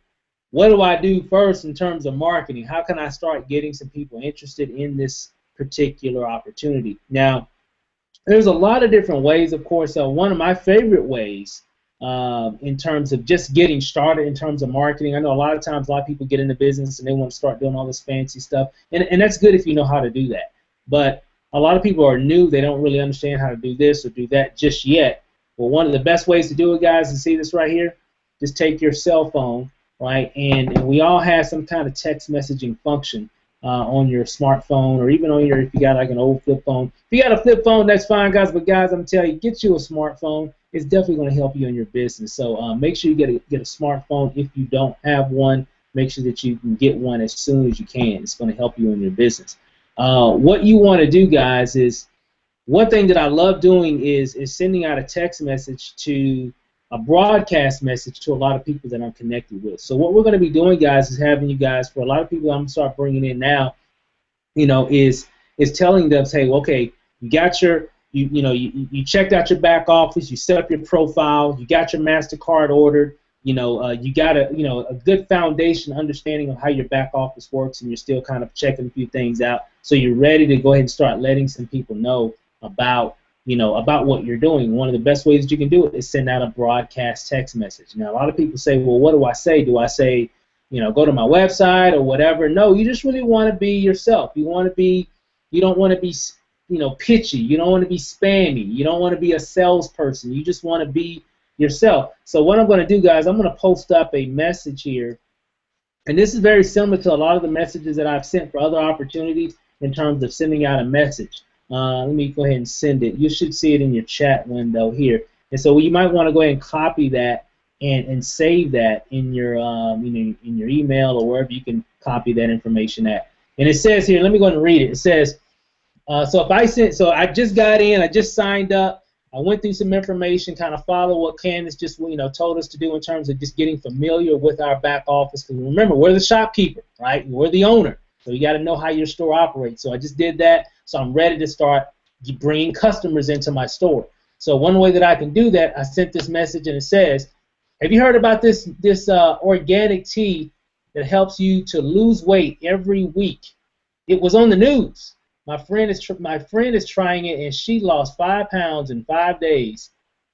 What do I do first in terms of marketing? How can I start getting some people interested in this particular opportunity? Now, there's a lot of different ways, of course. One of my favorite ways in terms of just getting started in terms of marketing, I know a lot of times a lot of people get into business and they want to start doing all this fancy stuff, and that's good if you know how to do that. But a lot of people are new, they don't really understand how to do this or do that just yet. Well, one of the best ways to do it, guys, is see this right here. Just take your cell phone, right, and we all have some kind of text messaging function on your smartphone, or even on your, if you got like an old flip phone. If you got a flip phone, that's fine, guys. But guys, I'm telling you, get you a smartphone. It's definitely going to help you in your business. So make sure you get a smartphone. If you don't have one, make sure that you can get one as soon as you can. It's going to help you in your business. What you want to do, guys, is one thing that I love doing is sending out a text message to a broadcast message to a lot of people that I'm connected with. So what we're going to be doing, guys, is having you guys, for a lot of people I'm going to start bringing in now, is telling them, say, okay, you got your, you checked out your back office, you set up your profile, you got your MasterCard ordered, you got a good foundation understanding of how your back office works, and you're still kind of checking a few things out. So you're ready to go ahead and start letting some people know about what you're doing. One of the best ways that you can do it is send out a broadcast text message. Now, a lot of people say, well, what do I say? Do I say, go to my website or whatever? No, you just really want to be yourself. You don't want to be, pitchy. You don't want to be spammy. You don't want to be a salesperson. You just want to be yourself. So what I'm going to do, guys, I'm going to post up a message here. And this is very similar to a lot of the messages that I've sent for other opportunities in terms of sending out a message. Let me go ahead and send it. You should see it in your chat window here. And so you might want to go ahead and copy that and save that in your in your email or wherever you can copy that information at. And it says here, let me go ahead and read it. It says, so I just got in, I just signed up, I went through some information, kind of follow what Candace just told us to do in terms of just getting familiar with our back office. Because remember, we're the shopkeeper, right? We're the owner. So you got to know how your store operates. So I just did that. So I'm ready to start bringing customers into my store. So one way that I can do that, I sent this message, and it says, have you heard about this organic tea that helps you to lose weight every week? It was on the news. My friend is trying it, and she lost 5 pounds in 5 days.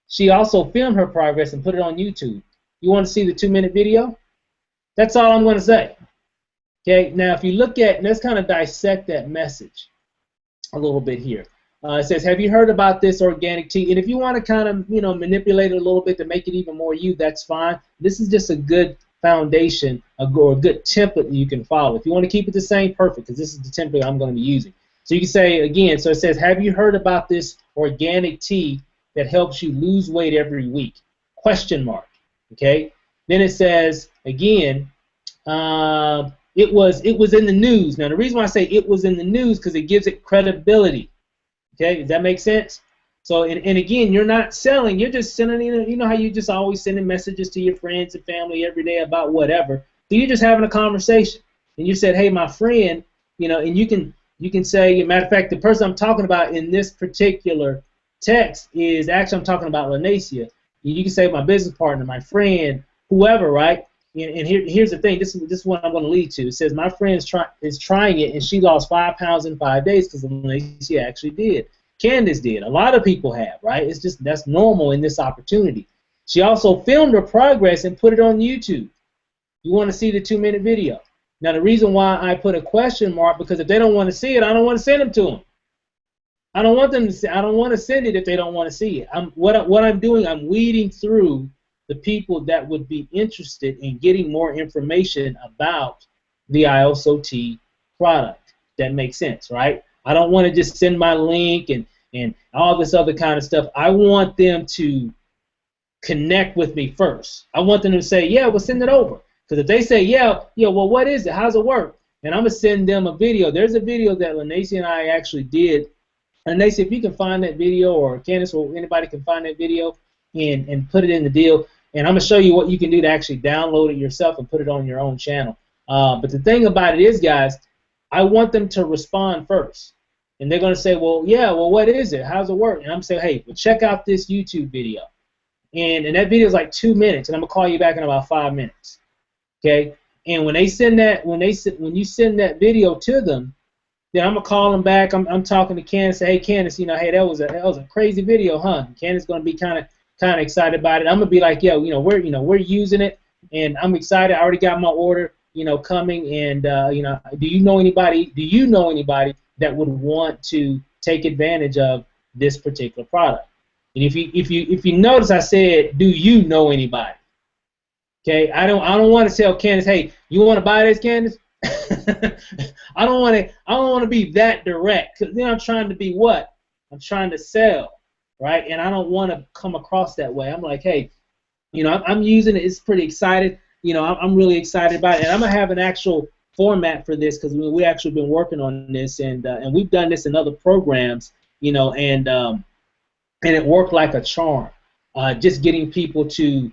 She also filmed her progress and put it on YouTube. You want to see the 2-minute video? That's all I'm going to say. Okay, now if you look at, let's kind of dissect that message a little bit here. It says, have you heard about this organic tea? And if you want to kind of, manipulate it a little bit to make it even more you, that's fine. This is just a good foundation or a good template that you can follow. If you want to keep it the same, perfect, because this is the template I'm going to be using. So you can say, again, so it says, have you heard about this organic tea that helps you lose weight every week? Question mark. Okay? Then it says, again, it was in the news. Now, the reason why I say it was in the news because it gives it credibility. Okay, does that make sense? So, and again, you're not selling. You're just sending, you know how you just always sending messages to your friends and family every day about whatever. So you're just having a conversation. And you said, hey, my friend, and you can say, matter of fact, the person I'm talking about in this particular text is actually I'm talking about Lanacia. You can say my business partner, my friend, whoever, right? And here's the thing. This is what I'm going to lead to. It says my friend is trying it, and she lost 5 pounds in 5 days because she actually did. Candace did. A lot of people have, right? It's just that's normal in this opportunity. She also filmed her progress and put it on YouTube. You want to see the 2-minute video. Now the reason why I put a question mark because if they don't want to see it, I don't want to send them to them. I don't want them to see. I don't want to send it if they don't want to see it. What I'm doing, I'm weeding through the people that would be interested in getting more information about the IOSOT product. That makes sense, right? I don't want to just send my link and all this other kind of stuff. I want them to connect with me first. I want them to say, yeah, we'll send it over. Because if they say, yeah, well, what is it? How's it work? And I'm going to send them a video. There's a video that Lanacia and I actually did. And Lanacia, if you can find that video, or Candace or anybody can find that video and put it in the deal. And I'm going to show you what you can do to actually download it yourself and put it on your own channel. But the thing about it is, guys, I want them to respond first. And they're going to say, well, yeah, well, what is it? How's it work? And I'm saying, hey, well, check out this YouTube video. And that video is like 2 minutes, and I'm going to call you back in about 5 minutes. Okay? And when you send that video to them, then I'm going to call them back. I'm talking to Candace, say, hey, Candace, hey, that was a crazy video, huh? And Candace is going to be kind of excited about it. I'm going to be like, yo, we're using it, and I'm excited. I already got my order, coming, and do you know anybody that would want to take advantage of this particular product? And if you notice, I said, do you know anybody? Okay, I don't want to tell Candace, hey, you want to buy this, Candace? I don't want to be that direct, because then I'm trying to be what? I'm trying to sell, right? And I don't want to come across that way. I'm like, hey, I'm using it. It's pretty excited. I'm really excited about it, and I'm gonna have an actual format for this, because we actually been working on this, and we've done this in other programs, and it worked like a charm. Just getting people to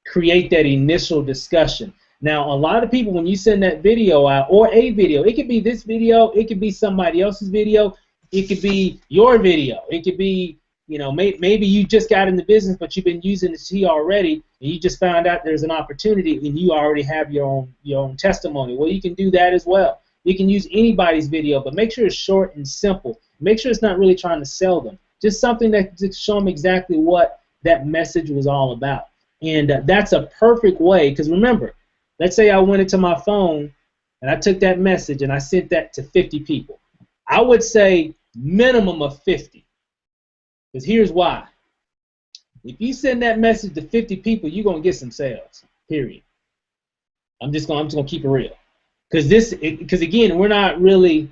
create that initial discussion. Now, a lot of people, when you send that video out, or a video, it could be this video, it could be somebody else's video, it could be your video, it could be, maybe you just got in the business, but you've been using the T already, and you just found out there's an opportunity, and you already have your own testimony. Well, you can do that as well. You can use anybody's video, but make sure it's short and simple. Make sure it's not really trying to sell them. Just something that to show them exactly what that message was all about. And that's a perfect way, because remember, let's say I went into my phone and I took that message and I sent that to 50 people. I would say minimum of 50. Because here's why. If you send that message to 50 people, you're going to get some sales, period. I'm just going to keep it real. Because again, we're not really,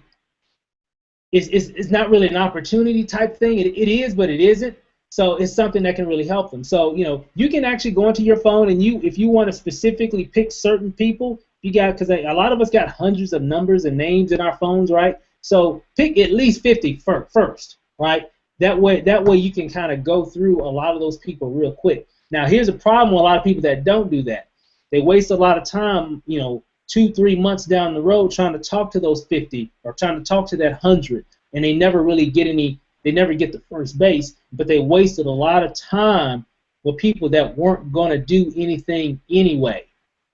it's not really an opportunity type thing. It is, but it isn't. So it's something that can really help them. So, you can actually go into your phone, and if you want to specifically pick certain people, because a lot of us got hundreds of numbers and names in our phones, right? So pick at least 50 first, right? That way you can kind of go through a lot of those people real quick. Now, here's a problem with a lot of people that don't do that. They waste a lot of time, 2-3 months down the road trying to talk to those 50 or trying to talk to that 100, and they never really get they never get the first base, but they wasted a lot of time with people that weren't going to do anything anyway.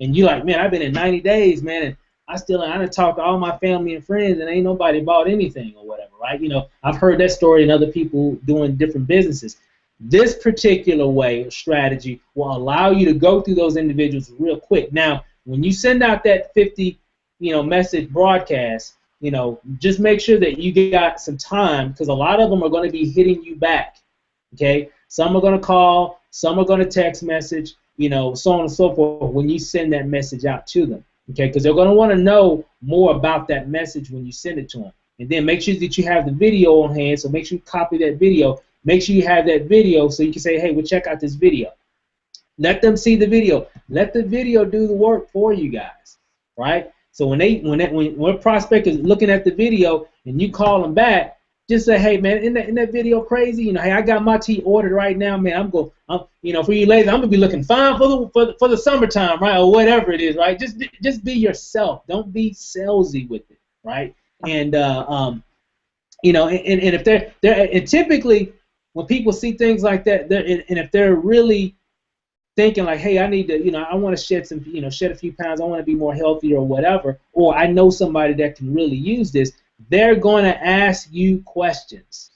And you're like, man, I've been in 90 days, man, and I done talked to all my family and friends, and ain't nobody bought anything or whatever, right? I've heard that story in other people doing different businesses. This particular way of strategy will allow you to go through those individuals real quick. Now, when you send out that 50, message broadcast, just make sure that you got some time, because a lot of them are going to be hitting you back, okay? Some are going to call, some are going to text message, so on and so forth when you send that message out to them, okay? Because they're going to want to know more about that message when you send it to them. And then make sure that you have the video on hand, so make sure you copy that video. Make sure you have that video so you can say, hey, well, check out this video. Let them see the video. Let the video do the work for you guys, right? So when a prospect is looking at the video and you call them back, just say, hey man, in that video crazy, hey, I got my tea ordered right now, man. For you ladies, I'm gonna be looking fine for the summertime, right, or whatever it is, right? Just be yourself. Don't be salesy with it, right? And and if they're and typically when people see things like that, and if they're really thinking like, hey, I need to, I want to shed a few pounds, I want to be more healthy or whatever, or I know somebody that can really use this, they're going to ask you questions,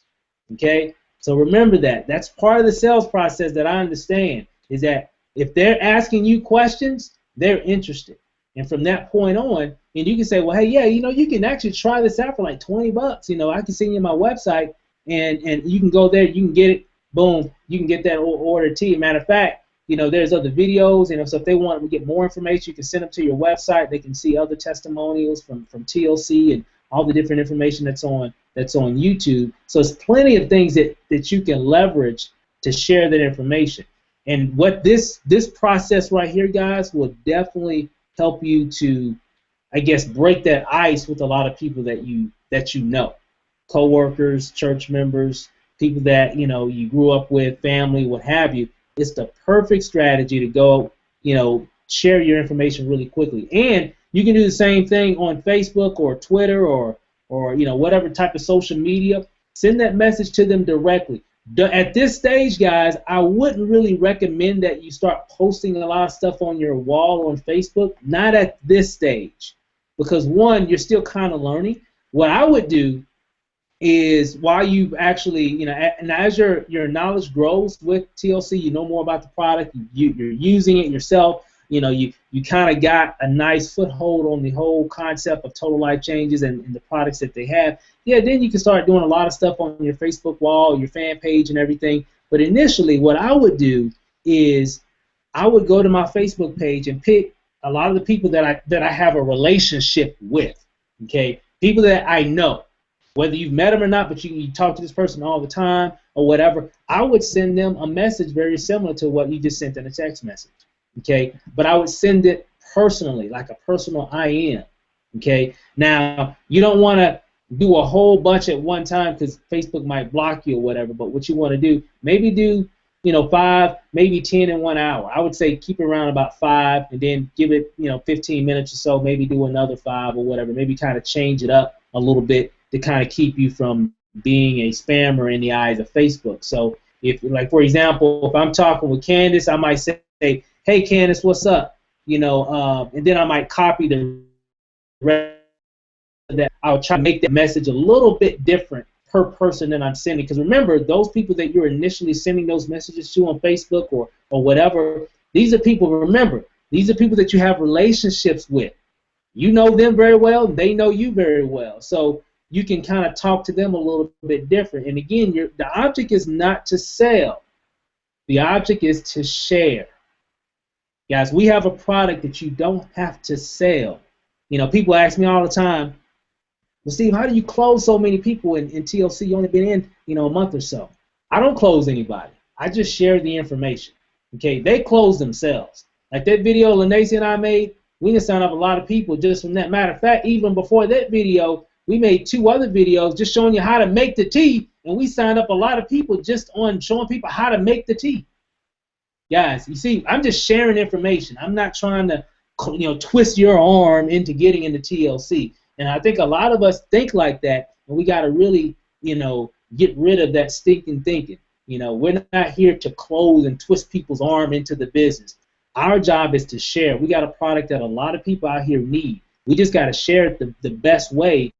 okay? So remember that. That's part of the sales process that I understand, is that if they're asking you questions, they're interested. And from that point on, and you can say, well, hey, yeah, you can actually try this out for like $20. I can send you my website, and you can go there, you can get it, boom, you can get that order tea. Matter of fact, there's other videos, so if they want to get more information, you can send them to your website. They can see other testimonials from TLC and all the different information that's on YouTube. So there's plenty of things that you can leverage to share that information. And what this process right here, guys, will definitely help you to, I guess, break that ice with a lot of people that you know, coworkers, church members, people that you grew up with, family, what have you. It's the perfect strategy to go, share your information really quickly. And you can do the same thing on Facebook or Twitter or whatever type of social media. Send that message to them directly. At this stage, guys, I wouldn't really recommend that you start posting a lot of stuff on your wall on Facebook. Not at this stage, because one, you're still kind of learning. What I would do is, while you actually, and as your knowledge grows with TLC, you know more about the product, you're using it yourself, you kind of got a nice foothold on the whole concept of total life changes and the products that they have. Yeah, then you can start doing a lot of stuff on your Facebook wall, your fan page and everything. But initially, what I would do is I would go to my Facebook page and pick a lot of the people that I have a relationship with, okay, people that I know, whether you've met them or not, but you talk to this person all the time or whatever, I would send them a message very similar to what you just sent in a text message, okay? But I would send it personally, like a personal IM, okay? Now, you don't want to do a whole bunch at one time because Facebook might block you or whatever, but what you want to do, maybe do, 5, maybe 10 in 1 hour. I would say keep it around about 5 and then give it, 15 minutes or so, maybe do another 5 or whatever, maybe kind of change it up a little bit to kind of keep you from being a spammer in the eyes of Facebook. So if, like, for example, if I'm talking with Candace, I might say, hey, Candace, what's up? And then I might copy the rest of that. I'll try to make that message a little bit different per person that I'm sending. Because remember, those people that you're initially sending those messages to on Facebook or whatever, these are people, remember, these are people that you have relationships with. You know them very well, they know you very well. So you can kind of talk to them a little bit different. And again, the object is not to sell. The object is to share. Guys, we have a product that you don't have to sell. People ask me all the time, well, Steve, how do you close so many people in TLC? You only been in, a month or so. I don't close anybody. I just share the information. Okay, they close themselves. Like that video Lanacy and I made, we didn't sign up a lot of people just from that. Matter of fact, even before that video, we made 2 other videos just showing you how to make the tea, and we signed up a lot of people just on showing people how to make the tea. Guys, you see, I'm just sharing information. I'm not trying to, twist your arm into getting into TLC. And I think a lot of us think like that, and we got to really, get rid of that stinking thinking. We're not here to close and twist people's arm into the business. Our job is to share. We got a product that a lot of people out here need. We just got to share it the best way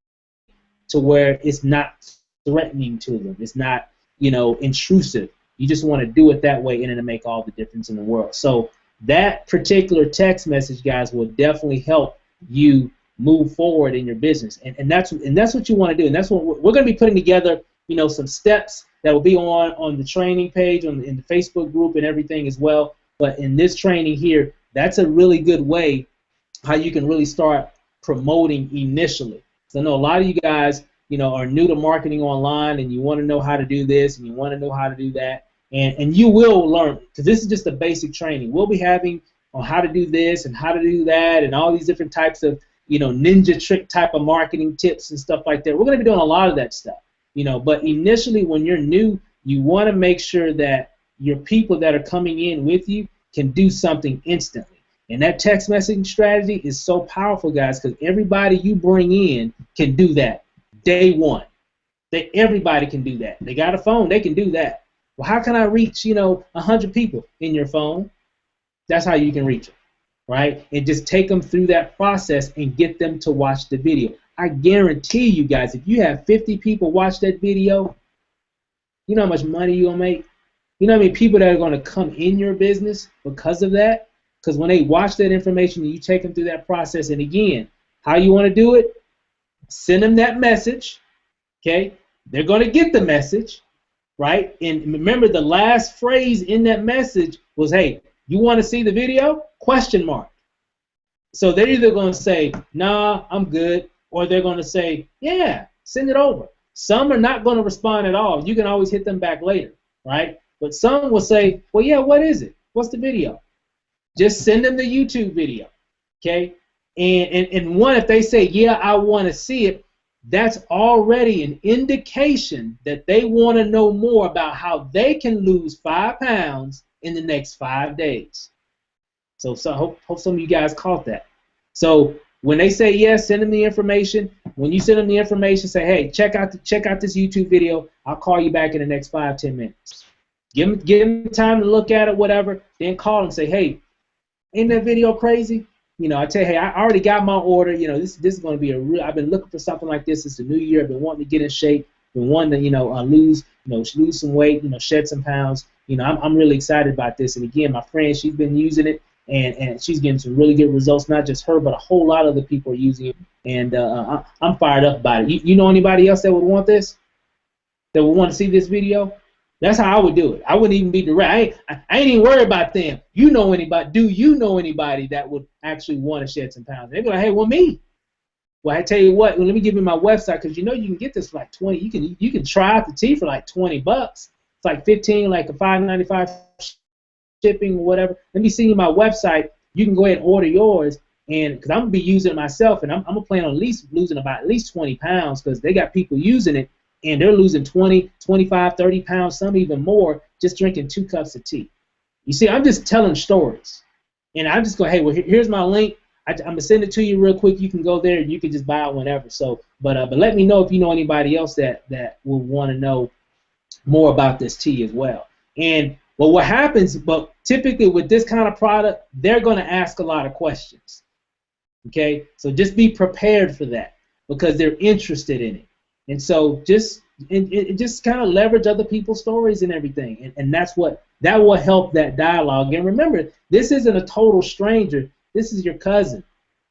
to where it's not threatening to them. It's not, intrusive. You just want to do it that way, and it'll make all the difference in the world. So that particular text message, guys, will definitely help you move forward in your business, and that's what you want to do. And that's what we're going to be putting together. Some steps that will be on the training page, in the Facebook group and everything as well. But in this training here, that's a really good way how you can really start promoting initially. So I know a lot of you guys, are new to marketing online, and you want to know how to do this, and you want to know how to do that, and you will learn, because this is just a basic training. We'll be having on how to do this and how to do that, and all these different types of, ninja trick type of marketing tips and stuff like that. We're going to be doing a lot of that stuff, But initially, when you're new, you want to make sure that your people that are coming in with you can do something instantly. And that text messaging strategy is so powerful, guys, because everybody you bring in can do that day one. Everybody can do that. They got a phone, they can do that. Well, how can I reach, 100 people in your phone? That's how you can reach them, right? And just take them through that process and get them to watch the video. I guarantee you guys, if you have 50 people watch that video, you know how much money you're going to make? You know how many people that are going to come in your business because of that? Because when they watch that information and you take them through that process, and again, how you want to do it? Send them that message, okay? They're going to get the message, right? And remember, the last phrase in that message was, hey, you want to see the video? Question mark. So they're either going to say, nah, I'm good, or they're going to say, yeah, send it over. Some are not going to respond at all. You can always hit them back later, right? But some will say, well, yeah, what is it? What's the video? Just send them the YouTube video, okay? And one, if they say, yeah, I want to see it, that's already an indication that they want to know more about how they can lose 5 pounds in the next 5 days. So hope some of you guys caught that. So when they say yes, send them the information. When you send them the information, say, hey, check out this YouTube video. I'll call you back in the next 5-10 minutes. Give them time to look at it, whatever. Then call and say, hey, ain't that video crazy? I tell you, hey, I already got my order. This is going to be a real. I've been looking for something like this. It's the new year. I've been wanting to get in shape. Been wanting to, lose some weight. Shed some pounds. I'm really excited about this. And again, my friend, she's been using it, and she's getting some really good results. Not just her, but a whole lot of other people are using it. And I'm fired up about it. You know anybody else that would want this? That would want to see this video? That's how I would do it. I wouldn't even be direct. I ain't even worried about them. You know anybody? Do you know anybody that would actually want to shed some pounds? They'd be like, hey, well, me. Well, I tell you what. Well, let me give you my website because you know you can get this for like 20. You can try out the tea for like $20. It's like 15, like a $5.95 shipping or whatever. Let me send you my website. You can go ahead and order yours, and because I'm gonna be using it myself, and I'm gonna plan on at least losing about at least 20 pounds because they got people using it. And they're losing 20, 25, 30 pounds, some even more, just drinking 2 cups of tea. You see, I'm just telling stories. And I'm just going, hey, well, here's my link. I'm going to send it to you real quick. You can go there and you can just buy it whenever. So, but let me know if you know anybody else that will want to know more about this tea as well. And well, what happens, but typically with this kind of product, they're going to ask a lot of questions. Okay? So just be prepared for that because they're interested in it. And so just kind of leverage other people's stories and everything. And that will help that dialogue. And remember, this isn't a total stranger. This is your cousin.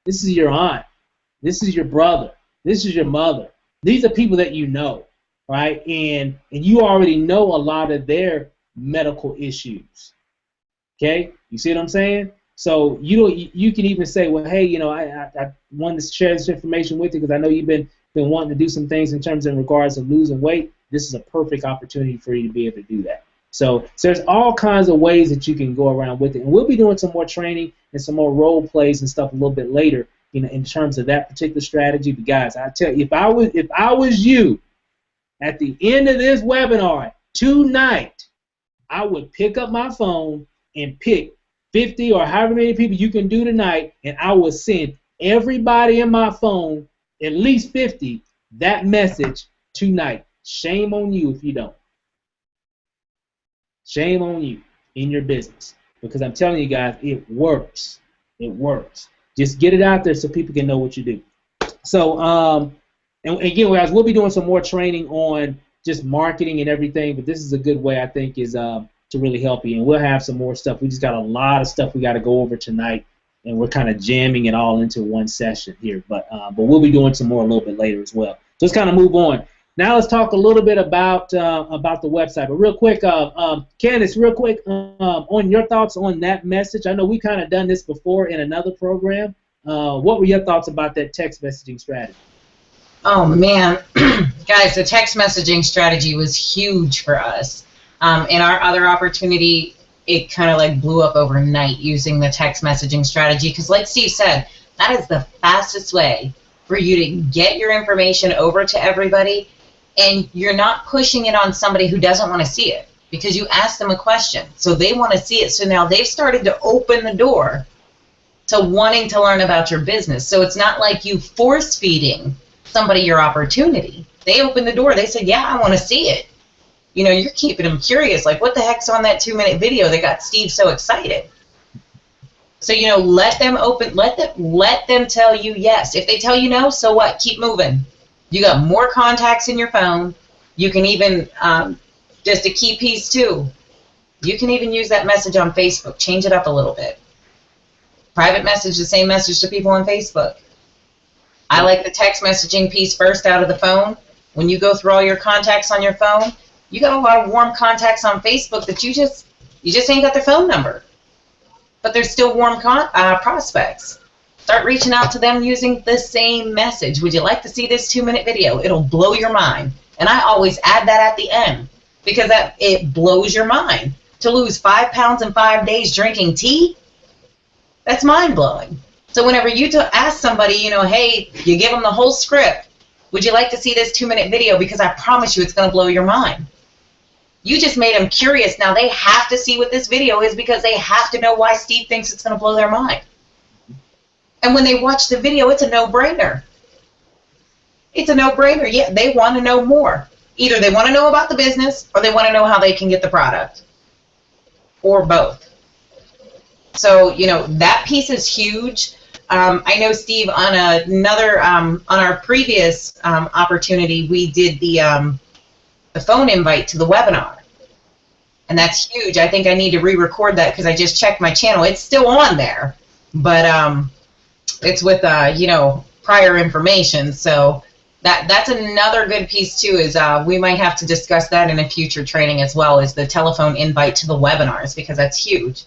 This is your aunt. This is your brother. This is your mother. These are people that you know, right? And you already know a lot of their medical issues. Okay? You see what I'm saying? So you can even say, well, hey, you know, I wanted to share this information with you because I know you've been wanting to do some things in terms in regards of losing weight. This is a perfect opportunity for you to be able to do that. So there's all kinds of ways that you can go around with it. And we'll be doing some more training and some more role plays and stuff a little bit later, you know, in terms of that particular strategy. But guys, I tell you, if I was you at the end of this webinar tonight, I would pick up my phone and pick 50 or however many people you can do tonight, and I will send everybody in my phone, at least 50, that message tonight. Shame on you if you don't. Shame on you in your business. Because I'm telling you guys, it works. It works. Just get it out there so people can know what you do. So, and again, guys, we'll be doing some more training on just marketing and everything, but this is a good way, I think, is to really help you. And we'll have some more stuff. We just got a lot of stuff we got to go over tonight. And we're kind of jamming it all into one session here, but we'll be doing some more a little bit later as well. So let's kind of move on. Now let's talk a little bit about the website. But real quick, Candace, real quick, on your thoughts on that message. I know we kind of done this before in another program. What were your thoughts about that text messaging strategy? Oh man, guys, the text messaging strategy was huge for us. In our other opportunity, it kind of like blew up overnight using the text messaging strategy because like Steve said, that is the fastest way for you to get your information over to everybody, and you're not pushing it on somebody who doesn't want to see it because you asked them a question. So they want to see it. So now they've started to open the door to wanting to learn about your business. So it's not like you force feeding somebody your opportunity. They opened the door. They said, yeah, I want to see it. You know, you're keeping them curious. Like, what the heck's on that 2-minute video that got Steve so excited? So, you know, let them tell you yes. If they tell you no, so what? Keep moving. You got more contacts in your phone. You can even, just a key piece too, you can even use that message on Facebook. Change it up a little bit. Private message, the same message to people on Facebook. I like the text messaging piece first out of the phone. When you go through all your contacts on your phone, you got a lot of warm contacts on Facebook that you just ain't got their phone number. But they're still warm prospects. Start reaching out to them using the same message. Would you like to see this 2-minute video? It'll blow your mind. And I always add that at the end because it blows your mind. To lose 5 pounds in 5 days drinking tea, that's mind-blowing. So whenever you ask somebody, you know, hey, you give them the whole script, would you like to see this 2-minute video? Because I promise you it's going to blow your mind. You just made them curious. Now they have to see what this video is because they have to know why Steve thinks it's going to blow their mind. And when they watch the video, it's a no-brainer. It's a no-brainer. Yeah, they want to know more. Either they want to know about the business or they want to know how they can get the product. Or both. So, you know, that piece is huge. I know, Steve, on another, on our previous opportunity, we did the phone invite to the webinar. And that's huge. I think I need to re-record that because I just checked my channel. It's still on there, but it's with, you know, prior information. So That's another good piece too. Is we might have to discuss that in a future training as well. Is the telephone invite to the webinars, because that's huge.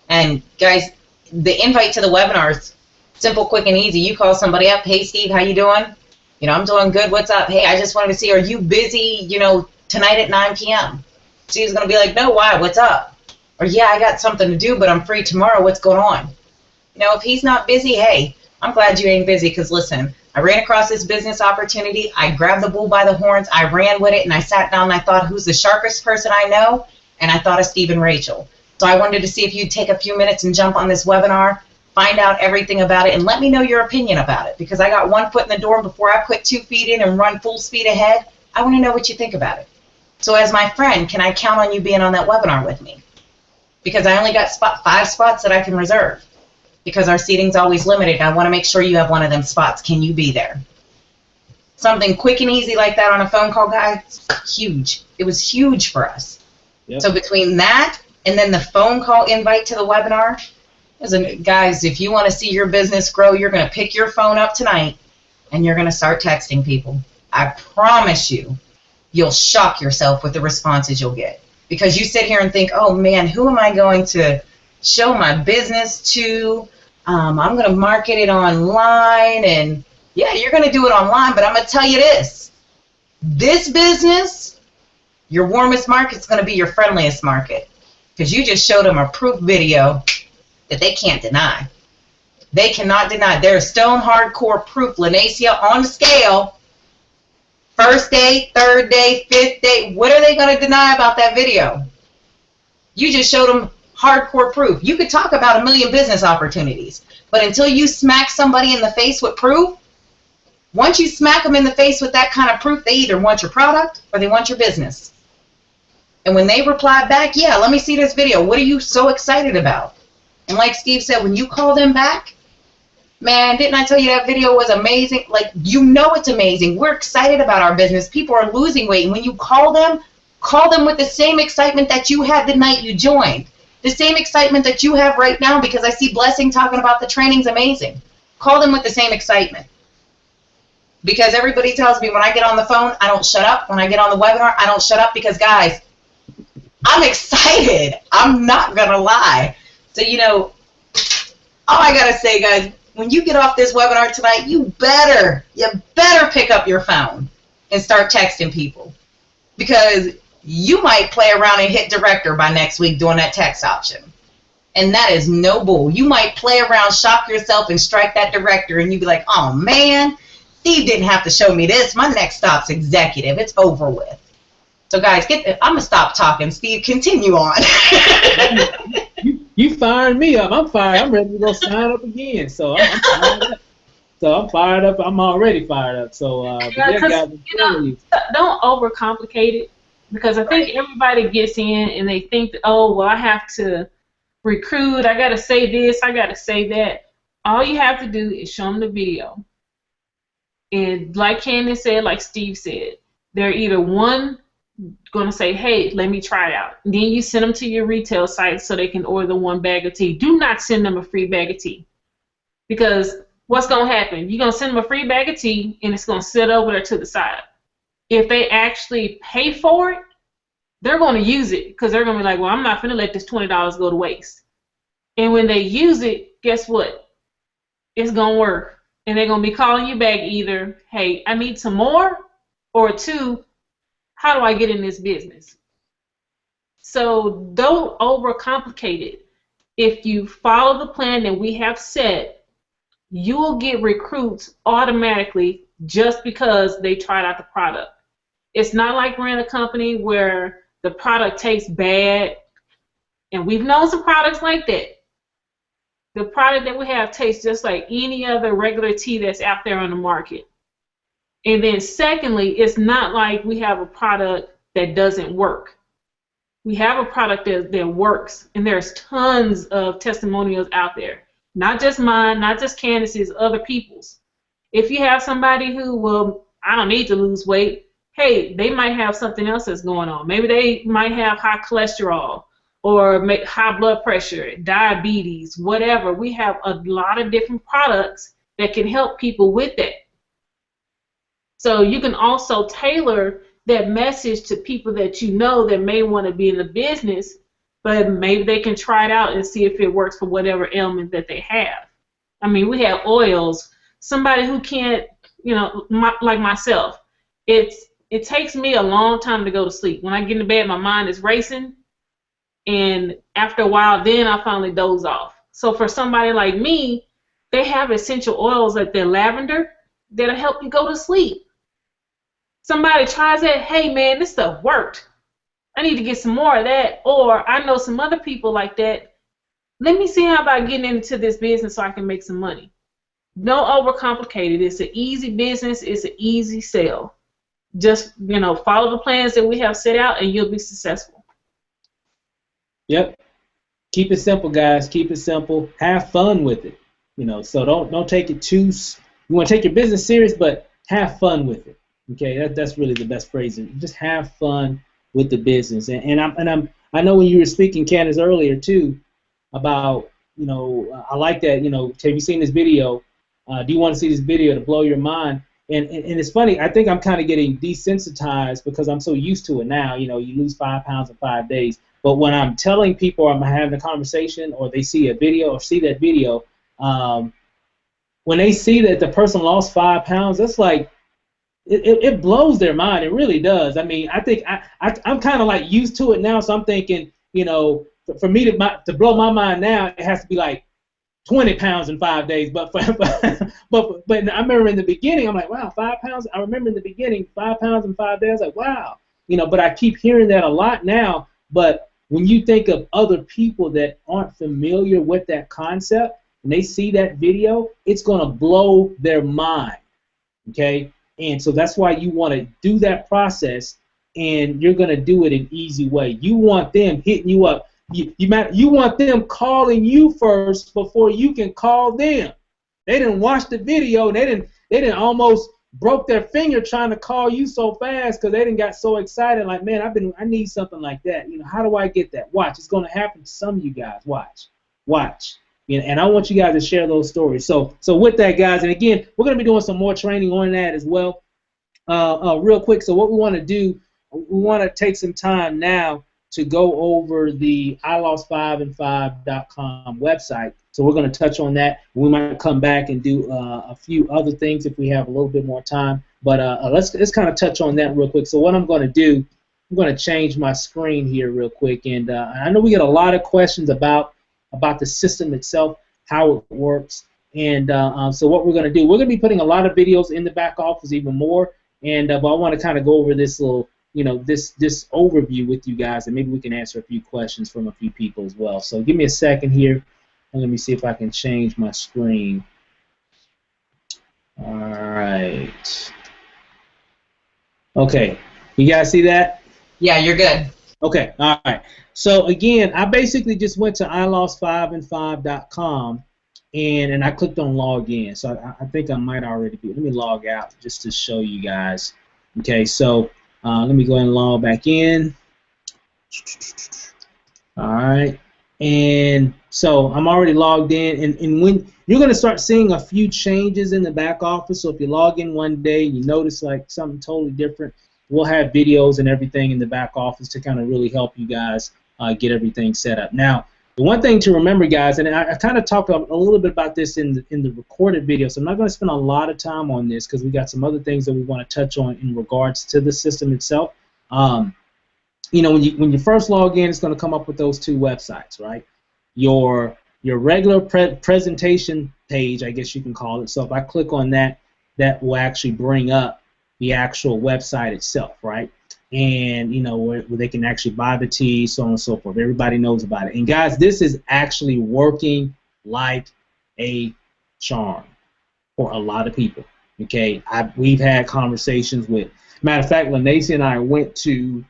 And guys, the invite to the webinars, simple, quick, and easy. You call somebody up. Hey, Steve, how you doing? You know, I'm doing good. What's up? Hey, I just wanted to see, are you busy? You know, tonight at 9 p.m. Steve's gonna be like, no, why? What's up? Or yeah, I got something to do, but I'm free tomorrow. What's going on? You know, if he's not busy, hey, I'm glad you ain't busy, because listen, I ran across this business opportunity. I grabbed the bull by the horns. I ran with it, and I sat down and I thought, who's the sharpest person I know? And I thought of Steve and Rachel. So I wanted to see if you'd take a few minutes and jump on this webinar, find out everything about it, and let me know your opinion about it, because I got 1 foot in the door, and before I put 2 feet in and run full speed ahead, I want to know what you think about it. So as my friend, can I count on you being on that webinar with me? Because I only got 5 spots that I can reserve, because our seating's always limited. I want to make sure you have one of them spots. Can you be there? Something quick and easy like that on a phone call, guys, huge. It was huge for us. Yep. So between that and then the phone call invite to the webinar, guys, if you want to see your business grow, you're going to pick your phone up tonight and you're going to start texting people. I promise you, you'll shock yourself with the responses you'll get. Because you sit here and think, oh man, who am I going to show my business to? I'm going to market it online, and yeah, you're going to do it online, but I'm going to tell you this. This business, your warmest market is going to be your friendliest market, because you just showed them a proof video that they can't deny. They cannot deny. There's stone hardcore proof, Lanacia, on the scale. First day, third day, fifth day, what are they going to deny about that video? You just showed them hardcore proof. You could talk about a million business opportunities, but until you smack somebody in the face with proof, once you smack them in the face with that kind of proof, they either want your product or they want your business. And when they reply back, yeah, let me see this video. What are you so excited about? And like Steve said, when you call them back, man, didn't I tell you that video was amazing? Like, you know it's amazing. We're excited about our business. People are losing weight. And when you call them with the same excitement that you had the night you joined. The same excitement that you have right now, because I see Blessing talking about the training's amazing. Call them with the same excitement. Because everybody tells me when I get on the phone, I don't shut up. When I get on the webinar, I don't shut up, because, guys, I'm excited. I'm not going to lie. So, you know, all I got to say, guys, when you get off this webinar tonight, you better pick up your phone and start texting people, because you might play around and hit director by next week doing that text option. And that is no bull. You might play around, shock yourself, and strike that director, and you'd be like, oh, man, Steve didn't have to show me this. My next stop's executive. It's over with. So, guys, I'm going to stop talking. Steve, continue on. You firing me up. I'm fired. I'm ready to go sign up again. So I'm fired up. I'm fired up. I'm already fired up. So don't overcomplicate it, because I think everybody gets in and they think that, oh, well, I have to recruit. I got to say this. I got to say that. All you have to do is show them the video. And like Candace said, like Steve said, they're either one going to say, hey, let me try it out. And then you send them to your retail site so they can order the 1 bag of tea. Do not send them a free bag of tea, because what's going to happen? You're going to send them a free bag of tea, and it's going to sit over there to the side. If they actually pay for it, they're going to use it, because they're going to be like, well, I'm not going to let this $20 go to waste. And when they use it, guess what? It's going to work. And they're going to be calling you back either, hey, I need some more, or 2, how do I get in this business? So don't overcomplicate it. If you follow the plan that we have set, you will get recruits automatically just because they tried out the product. It's not like we're in a company where the product tastes bad, and we've known some products like that. The product that we have tastes just like any other regular tea that's out there on the market. And then secondly, it's not like we have a product that doesn't work. We have a product that works, and there's tons of testimonials out there. Not just mine, not just Candace's, other people's. If you have somebody who, well, I don't need to lose weight, hey, they might have something else that's going on. Maybe they might have high cholesterol or high blood pressure, diabetes, whatever. We have a lot of different products that can help people with that. So you can also tailor that message to people that you know that may want to be in the business, but maybe they can try it out and see if it works for whatever ailment that they have. I mean, we have oils. Somebody who can't, like myself, it takes me a long time to go to sleep. When I get into bed, my mind is racing, and after a while, then I finally doze off. So for somebody like me, they have essential oils like their lavender that'll help you go to sleep. Somebody tries it, hey man, this stuff worked. I need to get some more of that. Or I know some other people like that. Let me see how about getting into this business so I can make some money. Don't overcomplicate it. It's an easy business. It's an easy sell. Just, follow the plans that we have set out and you'll be successful. Yep. Keep it simple, guys. Keep it simple. Have fun with it. So don't take it too. You want to take your business serious, but have fun with it. Okay, that's really the best phrase. Just have fun with the business. And I know when you were speaking, Candace, earlier too, about I like that. Have you seen this video? Do you want to see this video to blow your mind? And it's funny. I think I'm kind of getting desensitized because I'm so used to it now. You lose 5 pounds in 5 days. But when I'm telling people I'm having a conversation, or they see a video or see that video, when they see that the person lost 5 pounds, it's like it blows their mind. It really does. I mean, I think I'm kind of like used to it now, so I'm thinking, for me to blow my mind now, it has to be like 20 pounds in 5 days. But but I remember in the beginning, I'm like, wow, 5 pounds. I remember in the beginning, 5 pounds in 5 days. Like, wow, But I keep hearing that a lot now. But when you think of other people that aren't familiar with that concept, and they see that video, it's gonna blow their mind. Okay. And so that's why you want to do that process, and you're going to do it an easy way. You want them hitting you up. You want them calling you first before you can call them. They didn't watch the video, and they didn't almost broke their finger trying to call you so fast because they didn't got so excited. Like, man, I need something like that. How do I get that? Watch, it's going to happen to some of you guys. Watch. And I want you guys to share those stories. So with that, guys, and again, we're going to be doing some more training on that as well. Real quick, so what we want to do, we want to take some time now to go over the ilost5and5.com website. So we're going to touch on that. We might come back and do a few other things if we have a little bit more time. But let's kind of touch on that real quick. So what I'm going to do, I'm going to change my screen here real quick. And I know we get a lot of questions about the system itself, how it works. And so what we're going to do, we're going to be putting a lot of videos in the back office, even more. And but I want to kind of go over this little, this overview with you guys, and maybe we can answer a few questions from a few people as well. So give me a second here, and let me see if I can change my screen. All right. Okay. You guys see that? Yeah, you're good. Okay. All right. So again, I basically just went to ilost5and5.com, and I clicked on log in. So I think I might already be. Let me log out just to show you guys. Okay. So let me go ahead and log back in. All right. And so I'm already logged in, and when you're going to start seeing a few changes in the back office. So if you log in one day, you notice like something totally different. We'll have videos and everything in the back office to kind of really help you guys get everything set up. Now, the one thing to remember, guys, and I kind of talked a little bit about this in the recorded video, so I'm not going to spend a lot of time on this because we got some other things that we want to touch on in regards to the system itself. When you first log in, it's going to come up with those two websites, right? Your regular presentation page, I guess you can call it. So if I click on that, that will actually bring up the actual website itself, right? And where they can actually buy the tea, so on and so forth. Everybody knows about it. And guys, this is actually working like a charm for a lot of people. Okay, we've had conversations with. Matter of fact, Lanacy and I went to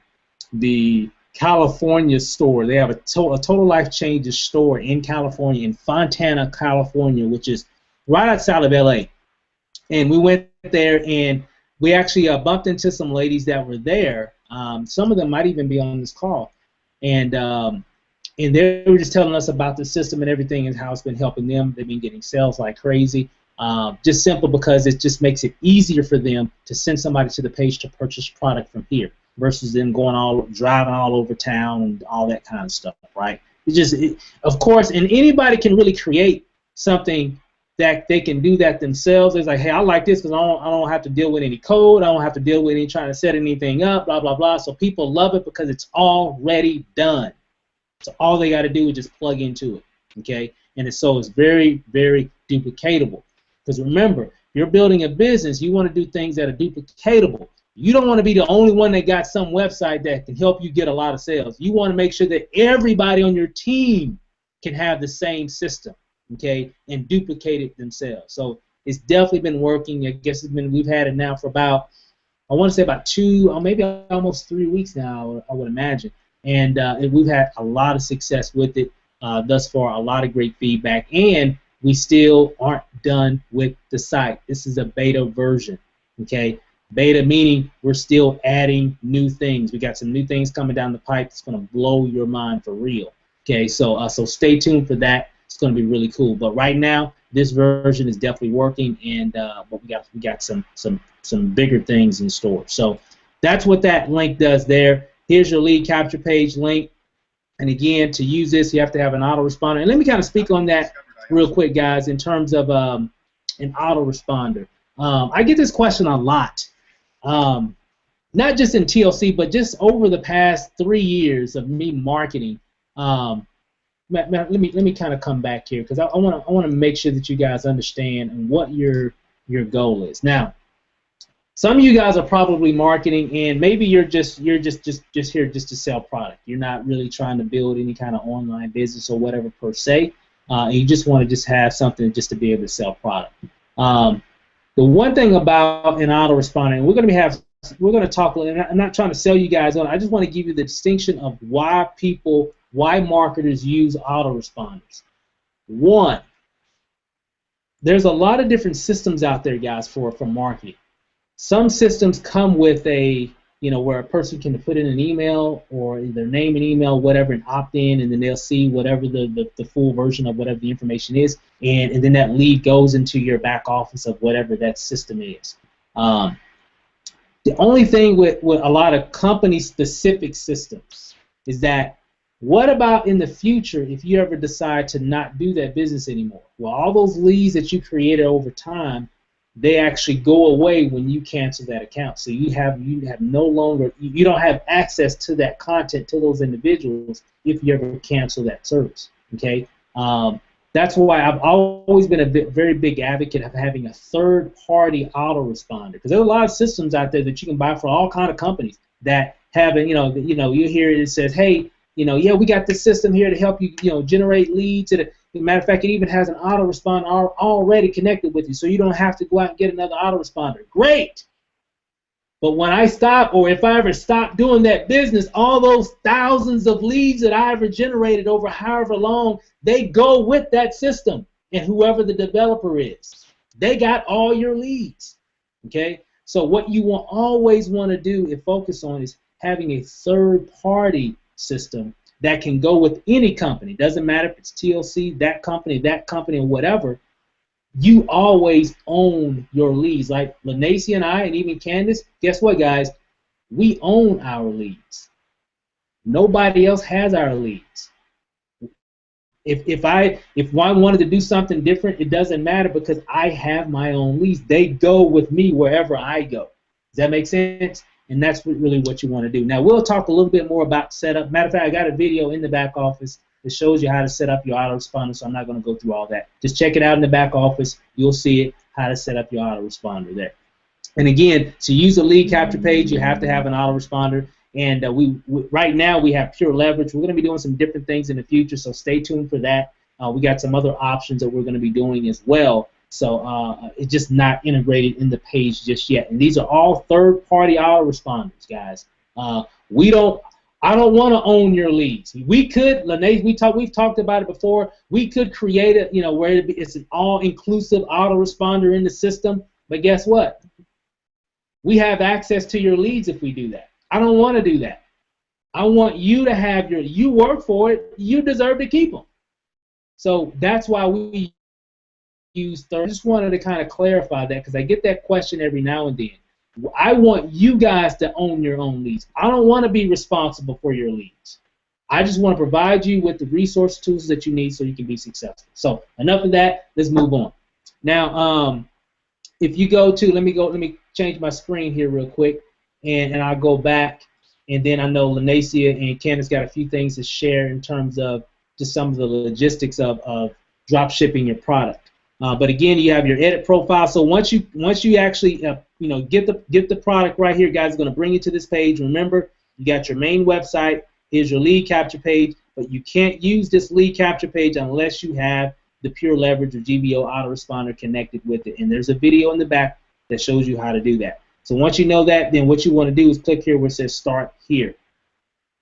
the California store. They have a Total Life Changes store in California, in Fontana, California, which is right outside of LA. And we went there, and we actually bumped into some ladies that were there. Some of them might even be on this call, and they were just telling us about the system and everything and how it's been helping them. They've been getting sales like crazy. Just simple because it just makes it easier for them to send somebody to the page to purchase product from here versus them driving all over town and all that kind of stuff, right? Of course, and anybody can really create something that they can do that themselves. It's like, hey, I like this because I don't have to deal with any code. I don't have to deal with any trying to set anything up, blah, blah, blah. So people love it because it's already done. So all they got to do is just plug into it, okay? And it's very, very duplicatable. Because remember, if you're building a business, you want to do things that are duplicatable. You don't want to be the only one that got some website that can help you get a lot of sales. You want to make sure that everybody on your team can have the same system, okay, and duplicate it themselves. So it's definitely been working. I guess we've had it now for about, I want to say about 2 or maybe almost 3 weeks now, I would imagine. And we've had a lot of success with it thus far, a lot of great feedback, and we still aren't done with the site. This is a beta version, okay? Beta meaning we're still adding new things. We got some new things coming down the pipe that's going to blow your mind for real, okay? So stay tuned for that. It's going to be really cool. But right now, this version is definitely working, and but we got some bigger things in store. So that's what that link does there. Here's your lead capture page link. And again, to use this, you have to have an autoresponder. And let me kind of speak on that real quick, guys, in terms of an autoresponder. I get this question a lot, not just in TLC, but just over the past 3 years of me marketing. Let me kind of come back here because I want to make sure that you guys understand what your goal is. Now, some of you guys are probably marketing, and maybe you're just here just to sell product. You're not really trying to build any kind of online business or whatever per se. And you just want to just have something just to be able to sell product. The one thing about an autoresponder, and we're going to talk. I'm not trying to sell you guys on. I just want to give you the distinction of why marketers use autoresponders. One, there's a lot of different systems out there, guys, for marketing. Some systems come with where a person can put in an email or their name and email, whatever, and opt in, and then they'll see whatever the full version of whatever the information is, and then that lead goes into your back office of whatever that system is. The only thing with a lot of company-specific systems is that what about in the future if you ever decide to not do that business anymore? Well, all those leads that you created over time, they actually go away when you cancel that account. So you have no longer, you don't have access to that content to those individuals if you ever cancel that service. Okay, that's why I've always been a very big advocate of having a third-party autoresponder, because there are a lot of systems out there that you can buy for all kind of companies that have a, you hear it says, hey, yeah, we got this system here to help you, generate leads. Matter of fact, it even has an autoresponder already connected with you, so you don't have to go out and get another autoresponder. Great! But when I stop, or if I ever stop doing that business, all those thousands of leads that I ever generated over however long, they go with that system and whoever the developer is. They got all your leads. Okay? So what you will always want to do and focus on is having a third-party system that can go with any company. Doesn't matter if it's TLC, that company, or whatever. You always own your leads. Like Lanacy and I, and even Candace, guess what, guys? We own our leads. Nobody else has our leads. If I wanted to do something different, it doesn't matter because I have my own leads. They go with me wherever I go. Does that make sense? And that's really what you want to do. Now, we'll talk a little bit more about setup. Matter of fact, I got a video in the back office that shows you how to set up your autoresponder, so I'm not going to go through all that. Just check it out in the back office. You'll see it, how to set up your autoresponder there. And again, to use a lead capture page, you have to have an autoresponder. And right now we have pure leverage. We're going to be doing some different things in the future, so stay tuned for that. We got some other options that we're going to be doing as well. So it's just not integrated in the page just yet. And these are all third-party autoresponders, guys. I don't want to own your leads. We could, Lanae, we've talked about it before. We could create a, where it's an all-inclusive autoresponder in the system. But guess what? We have access to your leads if we do that. I don't want to do that. I want you to have you work for it. You deserve to keep them. So that's why we use third. I just wanted to kind of clarify that because I get that question every now and then. I want you guys to own your own leads. I don't want to be responsible for your leads. I just want to provide you with the resource tools that you need so you can be successful. So enough of that. Let's move on. Now, if you go to, let me change my screen here real quick, and I'll go back, and then I know Lanacia and Candace got a few things to share in terms of just some of the logistics of drop shipping your product. But again, you have your edit profile. So once you actually get the product right here, guys, it's going to bring you to this page. Remember, you got your main website. Here's your lead capture page, but you can't use this lead capture page unless you have the Pure Leverage or GBO autoresponder connected with it. And there's a video in the back that shows you how to do that. So once you know that, then what you want to do is click here where it says Start Here.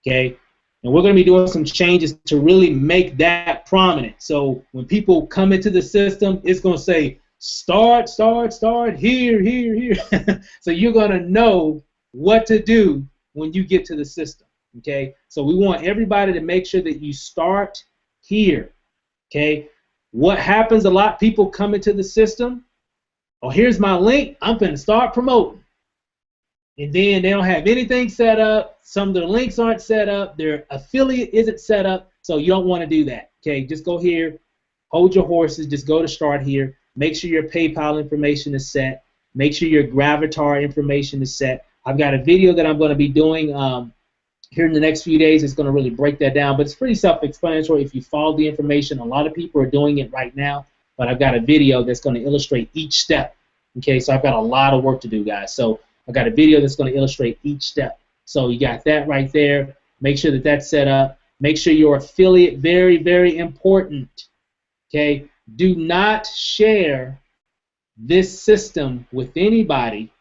Okay? And we're going to be doing some changes to really make that prominent. So when people come into the system, it's going to say start here, here, here. So you're going to know what to do when you get to the system. Okay? So we want everybody to make sure that you start here. Okay? What happens a lot, people come into the system, oh, here's my link, I'm going to start promoting. And then they don't have anything set up. Some of their links aren't set up. Their affiliate isn't set up. So you don't want to do that. Okay, just go here, hold your horses, just go to Start Here. Make sure your PayPal information is set. Make sure your Gravatar information is set. I've got a video that I'm going to be doing here in the next few days. It's going to really break that down, but it's pretty self-explanatory if you follow the information. A lot of people are doing it right now, but I've got a video that's going to illustrate each step. Okay, so I've got a lot of work to do, guys. So I've got a video that's going to illustrate each step. So you got that right there. Make sure that that's set up. Make sure your affiliate, very, very important. Okay, do not share this system with anybody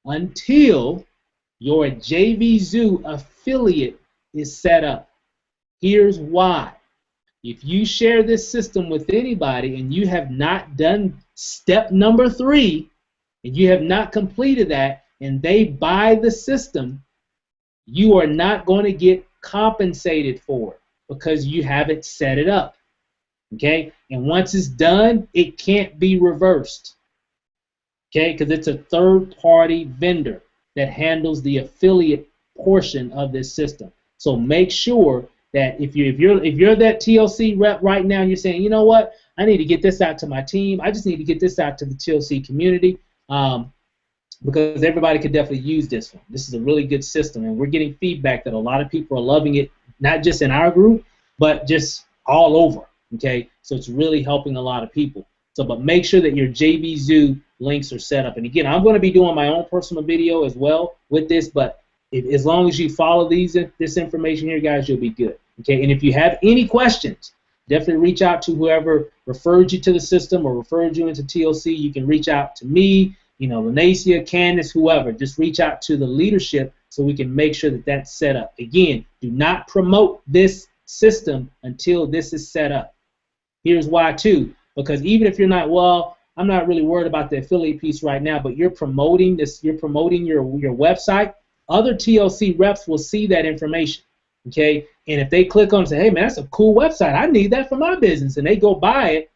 until your JVZoo affiliate is set up. Here's why. If you share this system with anybody and you have not done step number 3, and you have not completed that, and they buy the system, you are not going to get compensated for it because you haven't set it up. Okay? And once it's done, it can't be reversed. Okay? Because it's a third-party vendor that handles the affiliate portion of this system. So make sure that if you're that TLC rep right now and you're saying, you know what, I need to get this out to my team, I just need to get this out to the TLC community, because everybody could definitely use this one. This is a really good system, and we're getting feedback that a lot of people are loving it, not just in our group, but just all over. Okay, so it's really helping a lot of people. So, but make sure that your JVZoo links are set up. And again, I'm going to be doing my own personal video as well with this, but as long as you follow this information here, guys, you'll be good. Okay, and if you have any questions, definitely reach out to whoever referred you to the system or referred you into TLC. You can reach out to me, Lanacia, Candace, whoever. Just reach out to the leadership so we can make sure that that's set up. Again, do not promote this system until this is set up. Here's why, too. Because even if you're not, well, I'm not really worried about the affiliate piece right now, but you're promoting this, you're promoting your website, other TLC reps will see that information. Okay? And if they click on and say, hey, man, that's a cool website, I need that for my business, and they go buy it,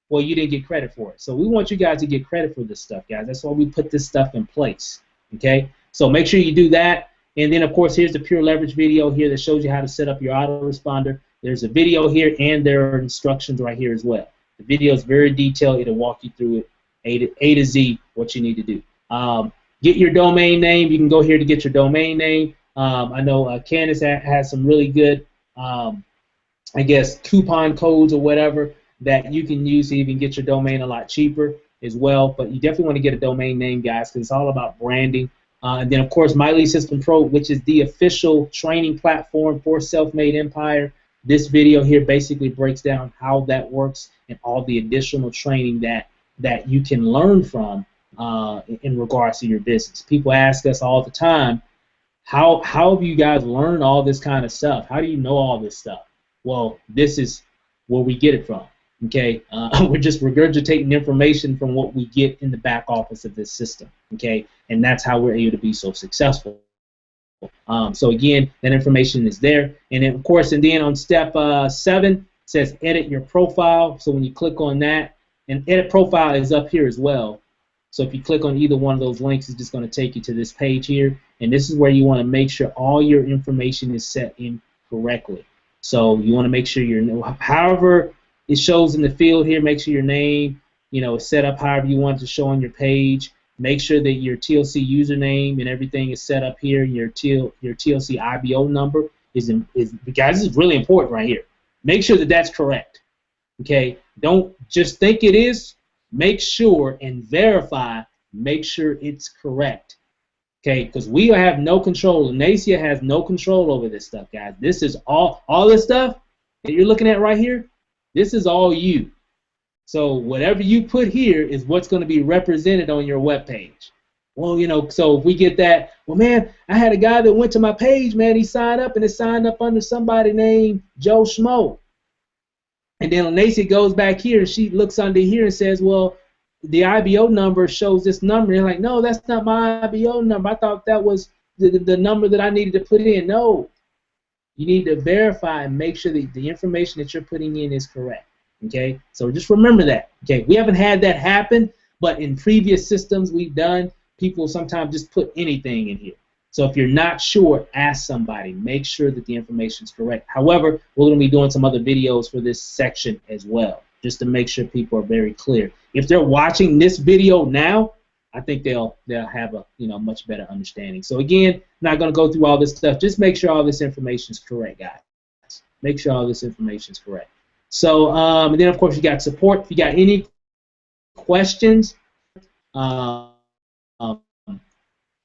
well, you didn't get credit for it. So we want you guys to get credit for this stuff, guys. That's why we put this stuff in place. Okay? So make sure you do that. And then, of course, here's the Pure Leverage video here that shows you how to set up your autoresponder. There's a video here, and there are instructions right here as well. The video is very detailed. It'll walk you through it, A to Z, what you need to do. Get your domain name. You can go here to get your domain name. I know Candace has some really good, I guess, coupon codes or whatever that you can use to even get your domain a lot cheaper as well. But you definitely want to get a domain name, guys, because it's all about branding. And then, of course, My Lead System Pro, which is the official training platform for Self-Made Empire. This video here basically breaks down how that works and all the additional training that you can learn from in regards to your business. People ask us all the time, how have you guys learned all this kind of stuff? How do you know all this stuff? Well, this is where we get it from. Okay, we're just regurgitating information from what we get in the back office of this system. Okay, and that's how we're able to be so successful. So again, that information is there, and then of course, and then on step 7 it says edit your profile. So when you click on that, And edit profile is up here as well. So if you click on either one of those links, it's just going to take you to this page here. And this is where you want to make sure all your information is set in correctly. So you want to make sure however it shows in the field here, make sure your name, is set up however you want it to show on your page. Make sure that your TLC username and everything is set up here. Your TLC IBO number is guys, this is really important right here. Make sure that that's correct. Okay, don't just think it is. Make sure and verify. Make sure it's correct. Okay, because we have no control. Lanacia has no control over this stuff, guys. This is all this stuff that you're looking at right here. This is all you. So whatever you put here is what's going to be represented on your web page. Well, so if we get that, well, man, I had a guy that went to my page, man. He signed up and it signed up under somebody named Joe Schmo. And then Lanacia goes back here and she looks under here and says, well, the IBO number shows this number. And they're like, no, that's not my IBO number. I thought that was the number that I needed to put in. No. You need to verify and make sure that the information that you're putting in is correct. Okay? So just remember that. Okay? We haven't had that happen, but in previous systems we've done, people sometimes just put anything in here. So if you're not sure, ask somebody. Make sure that the information is correct. However, we're going to be doing some other videos for this section as well, just to make sure people are very clear. If they're watching this video now, I think they'll have a much better understanding. So again, I'm not going to go through all this stuff. Just make sure all this information is correct, guys. Make sure all this information is correct. So and then of course you got support. If you got any questions,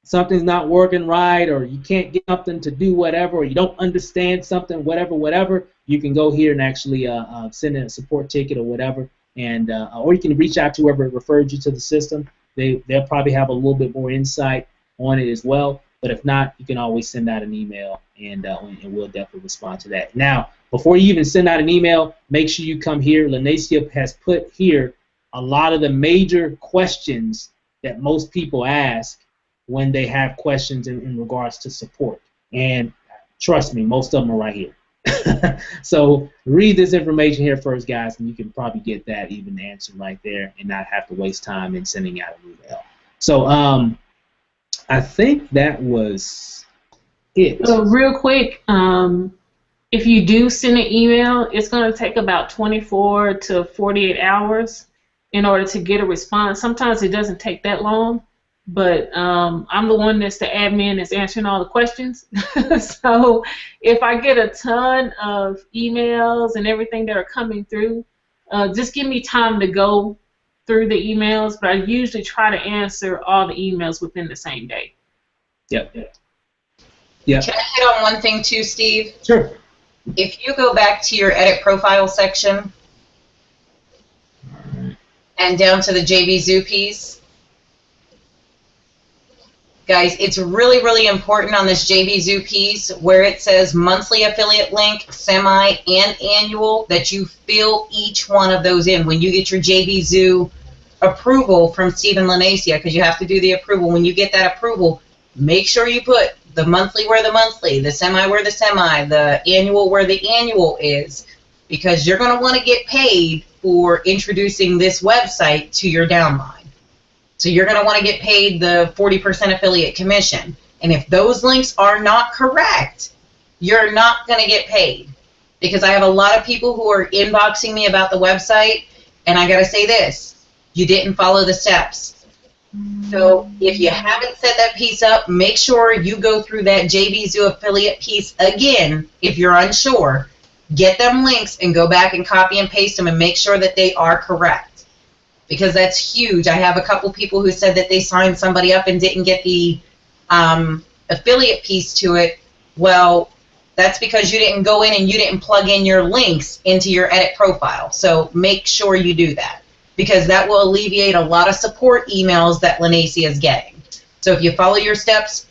something's not working right, or you can't get something to do whatever, or you don't understand something, whatever, you can go here and actually send in a support ticket or whatever, and or you can reach out to whoever referred you to the system. They'll probably have a little bit more insight on it as well. But if not, you can always send out an email, and we'll definitely respond to that. Now, before you even send out an email, make sure you come here. Lanacia has put here a lot of the major questions that most people ask when they have questions in regards to support. And trust me, most of them are right here. So read this information here first, guys, and you can probably get that even answer right there and not have to waste time in sending out an email. So I think that was it. So real quick, if you do send an email, it's going to take about 24 to 48 hours in order to get a response. Sometimes it doesn't take that long. But I'm the one that's the admin that's answering all the questions. So if I get a ton of emails and everything that are coming through, just give me time to go through the emails. But I usually try to answer all the emails within the same day. Yep. Can I hit on one thing too, Steve? Sure. If you go back to your edit profile section and down to the JV Zoo piece, guys, it's really, really important on this JV Zoo piece where it says monthly affiliate link, semi, and annual that you fill each one of those in. When you get your JV Zoo approval from Stephen Lanacia, because you have to do the approval, when you get that approval, make sure you put the monthly where the monthly, the semi where the semi, the annual where the annual is, because you're going to want to get paid for introducing this website to your downline. So you're going to want to get paid the 40% affiliate commission. And if those links are not correct, you're not going to get paid. Because I have a lot of people who are inboxing me about the website, and I got to say this, you didn't follow the steps. So if you haven't set that piece up, make sure you go through that JV Zoo affiliate piece again if you're unsure. Get them links and go back and copy and paste them and make sure that they are correct. Because that's huge. I have a couple people who said that they signed somebody up and didn't get the affiliate piece to it. Well, that's because you didn't go in and you didn't plug in your links into your edit profile. So make sure you do that, because that will alleviate a lot of support emails that Lanacia is getting. So if you follow your steps,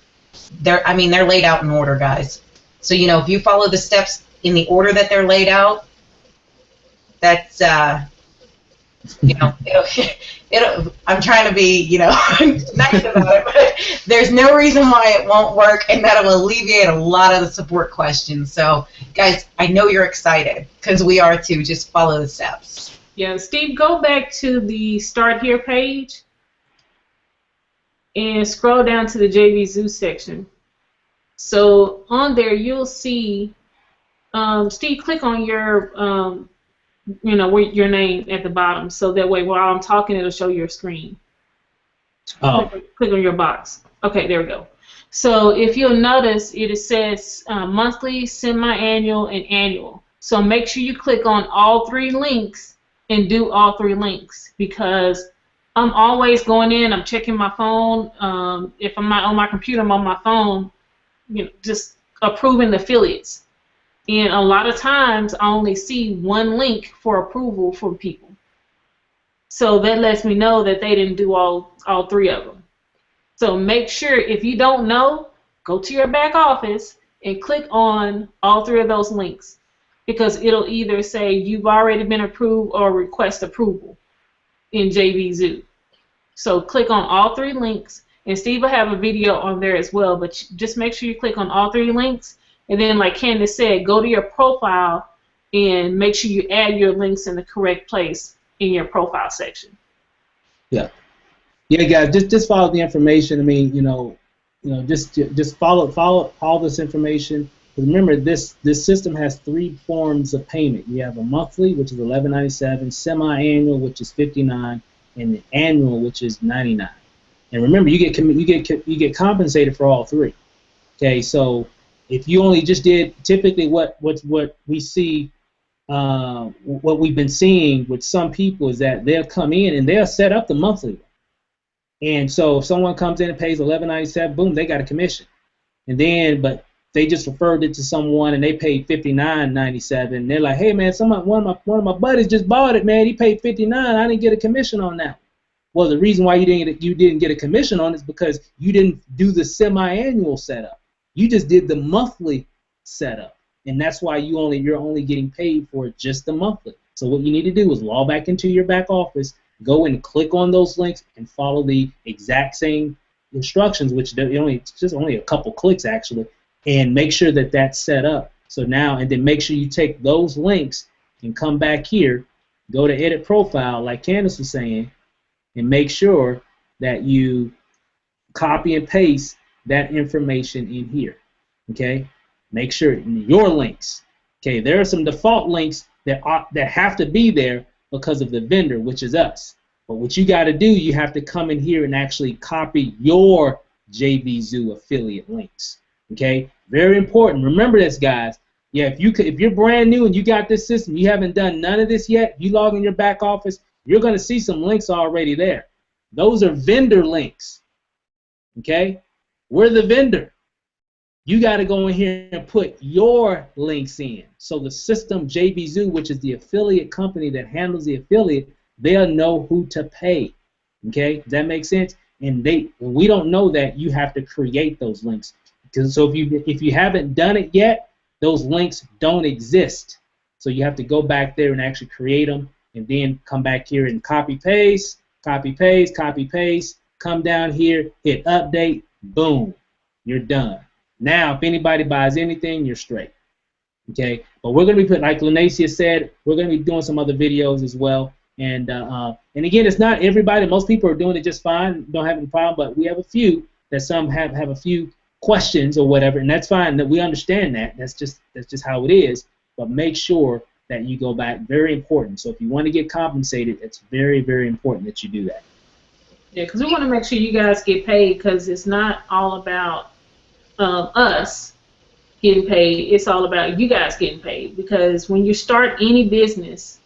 they're laid out in order, guys. So, if you follow the steps in the order that they're laid out, that's... I'm trying to be, nice about it, but there's no reason why it won't work, and that'll alleviate a lot of the support questions. So, guys, I know you're excited, because we are too. Just follow the steps. Yeah, Steve, go back to the Start Here page and scroll down to the JVZoo section. So on there, you'll see, Steve, click on your, your name at the bottom. So that way, while I'm talking, it'll show your screen. Oh. Click on your box. Okay, there we go. So if you'll notice, it says monthly, semi-annual, and annual. So make sure you click on all three links and do all three links, because I'm always going in, I'm checking my phone. If I'm not on my computer, I'm on my phone, just approving the affiliates. And a lot of times I only see one link for approval for people. So that lets me know that they didn't do all three of them. So make sure, if you don't know, go to your back office and click on all three of those links, because it'll either say you've already been approved or request approval in JVZoo. So click on all three links, and Steve will have a video on there as well, but just make sure you click on all three links, and then like Candace said, go to your profile and make sure you add your links in the correct place in your profile section. Yeah. Yeah, guys, just follow the information. I mean, just follow all this information. Remember, this system has three forms of payment. You have a monthly, which is $11.97, semi-annual, which is $59, and the annual, which is $99. And remember, you get compensated for all three. Okay, so if you only just did, typically what we see, what we've been seeing with some people is that they'll come in and they'll set up the monthly one. And so if someone comes in and pays $11.97, boom, they got a commission. And then, but they just referred it to someone and they paid $59.97. And they're like, hey man, one of my buddies just bought it, man. He paid $59. I didn't get a commission on that. Well, the reason why you didn't get a commission on it is because you didn't do the semi-annual setup. You just did the monthly setup, and that's why you're only getting paid for just the monthly. So what you need to do is log back into your back office, go and click on those links, and follow the exact same instructions, which it's just only a couple clicks actually, and make sure that that's set up. So now, and then make sure you take those links and come back here, go to edit profile, like Candace was saying, and make sure that you copy and paste that information in here. Okay, make sure your links. Okay, there are some default links that have to be there because of the vendor, which is us. But what you got to do, you have to come in here and actually copy your JVZoo affiliate links. Okay, very important. Remember this, guys. Yeah, if you're brand new and you got this system, you haven't done none of this yet, you log in your back office, you're going to see some links already there. Those are vendor links. Okay, we're the vendor. You got to go in here and put your links in. So the system JVZoo, which is the affiliate company that handles the affiliate, they'll know who to pay. Okay, does that make sense? And we don't know that, you have to create those links. So if you haven't done it yet, those links don't exist. So you have to go back there and actually create them, and then come back here and copy paste, copy paste, copy paste. Come down here, hit update, boom, you're done. Now, if anybody buys anything, you're straight. Okay, but we're going to be putting, like Lanacia said, we're going to be doing some other videos as well. And again, it's not everybody. Most people are doing it just fine, don't have any problem. But we have a few that some have a few questions or whatever, and that's fine. That we understand that. That's just how it is. But make sure that you go back. Very important. So if you want to get compensated, it's very, very important that you do that. Yeah, because we want to make sure you guys get paid, because it's not all about us getting paid. It's all about you guys getting paid, because when you start any business,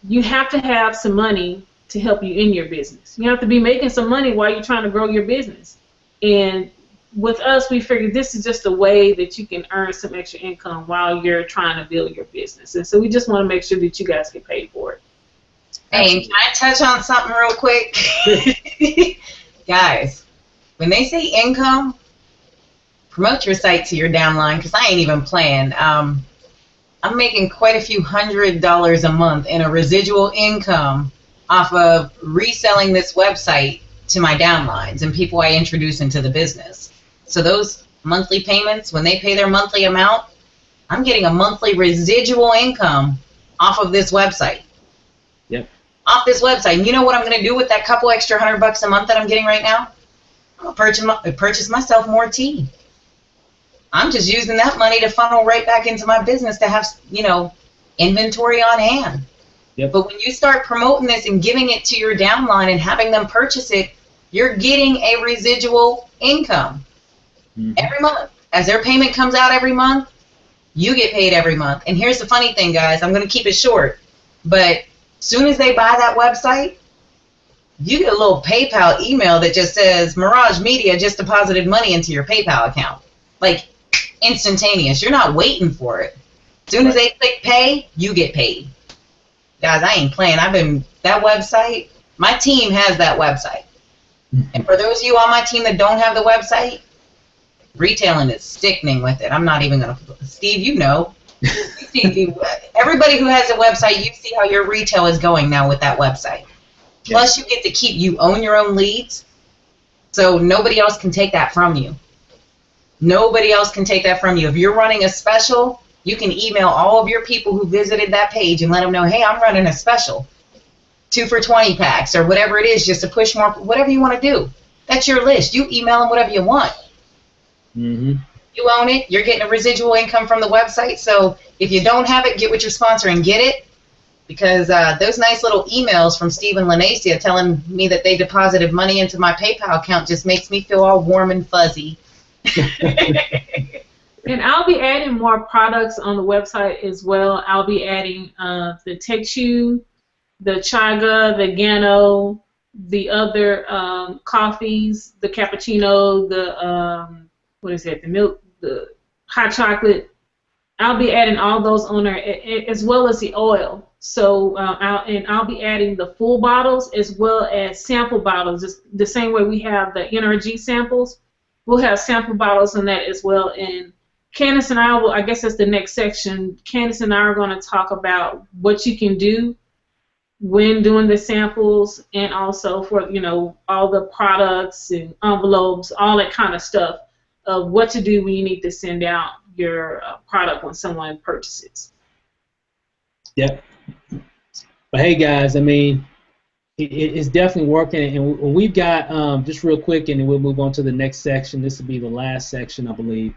you have to have some money to help you in your business. You have to be making some money while you're trying to grow your business. And with us, we figured this is just a way that you can earn some extra income while you're trying to build your business. And so we just want to make sure that you guys get paid for it. Hey, can I touch on something real quick? Guys, when they say income, promote your site to your downline, because I ain't even playing. I'm making quite a few $100s a month in a residual income off of reselling this website to my downlines and people I introduce into the business. So those monthly payments, when they pay their monthly amount, I'm getting a monthly residual income off of this website. off this website. And you know what I'm going to do with that couple extra $100 a month that I'm getting right now? I'm going to purchase myself more tea. I'm just using that money to funnel right back into my business to have, you know, inventory on hand. Yep. But when you start promoting this and giving it to your downline and having them purchase it, you're getting a residual income every month. As their payment comes out every month, you get paid every month. And here's the funny thing, guys. I'm going to keep it short. But as soon as they buy that website, you get a little PayPal email that just says, Mirage Media just deposited money into your PayPal account. Like, instantaneous. You're not waiting for it. As soon as they click pay, you get paid. Guys, I ain't playing. That website, my team has that website. And for those of you on my team that don't have the website, retailing is sickening with it. I'm not even going to, Steve, you know. Everybody who has a website, you see how your retail is going now with that website. Plus, you get to you own your own leads, so nobody else can take that from you. Nobody else can take that from you. If you're running a special, you can email all of your people who visited that page and let them know, hey, I'm running a special. 2 for 20 packs or whatever it is, just to push more, whatever you want to do. That's your list. You email them whatever you want. You own it. You're getting a residual income from the website. So if you don't have it, get with your sponsor and get it. Because those nice little emails from Steve and Lenacia telling me that they deposited money into my PayPal account just makes me feel all warm and fuzzy. And I'll be adding more products on the website as well. I'll be adding the Techu, the Chaga, the Gano, the other coffees, the cappuccino, the what is it? The milk, the hot chocolate. I'll be adding all those on there, as well as the oil. So I'll be adding the full bottles as well as sample bottles. Just the same way we have the NRG samples, we'll have sample bottles in that as well. And Candace and I will, I guess that's the next section. Candace and I are going to talk about what you can do when doing the samples, and also for, you know, all the products and envelopes, all that kind of stuff of what to do when you need to send out your product when someone purchases. Yep. But hey, guys, I mean, it's definitely working, and we've got just real quick, and then we'll move on to the next section. This will be the last section, I believe.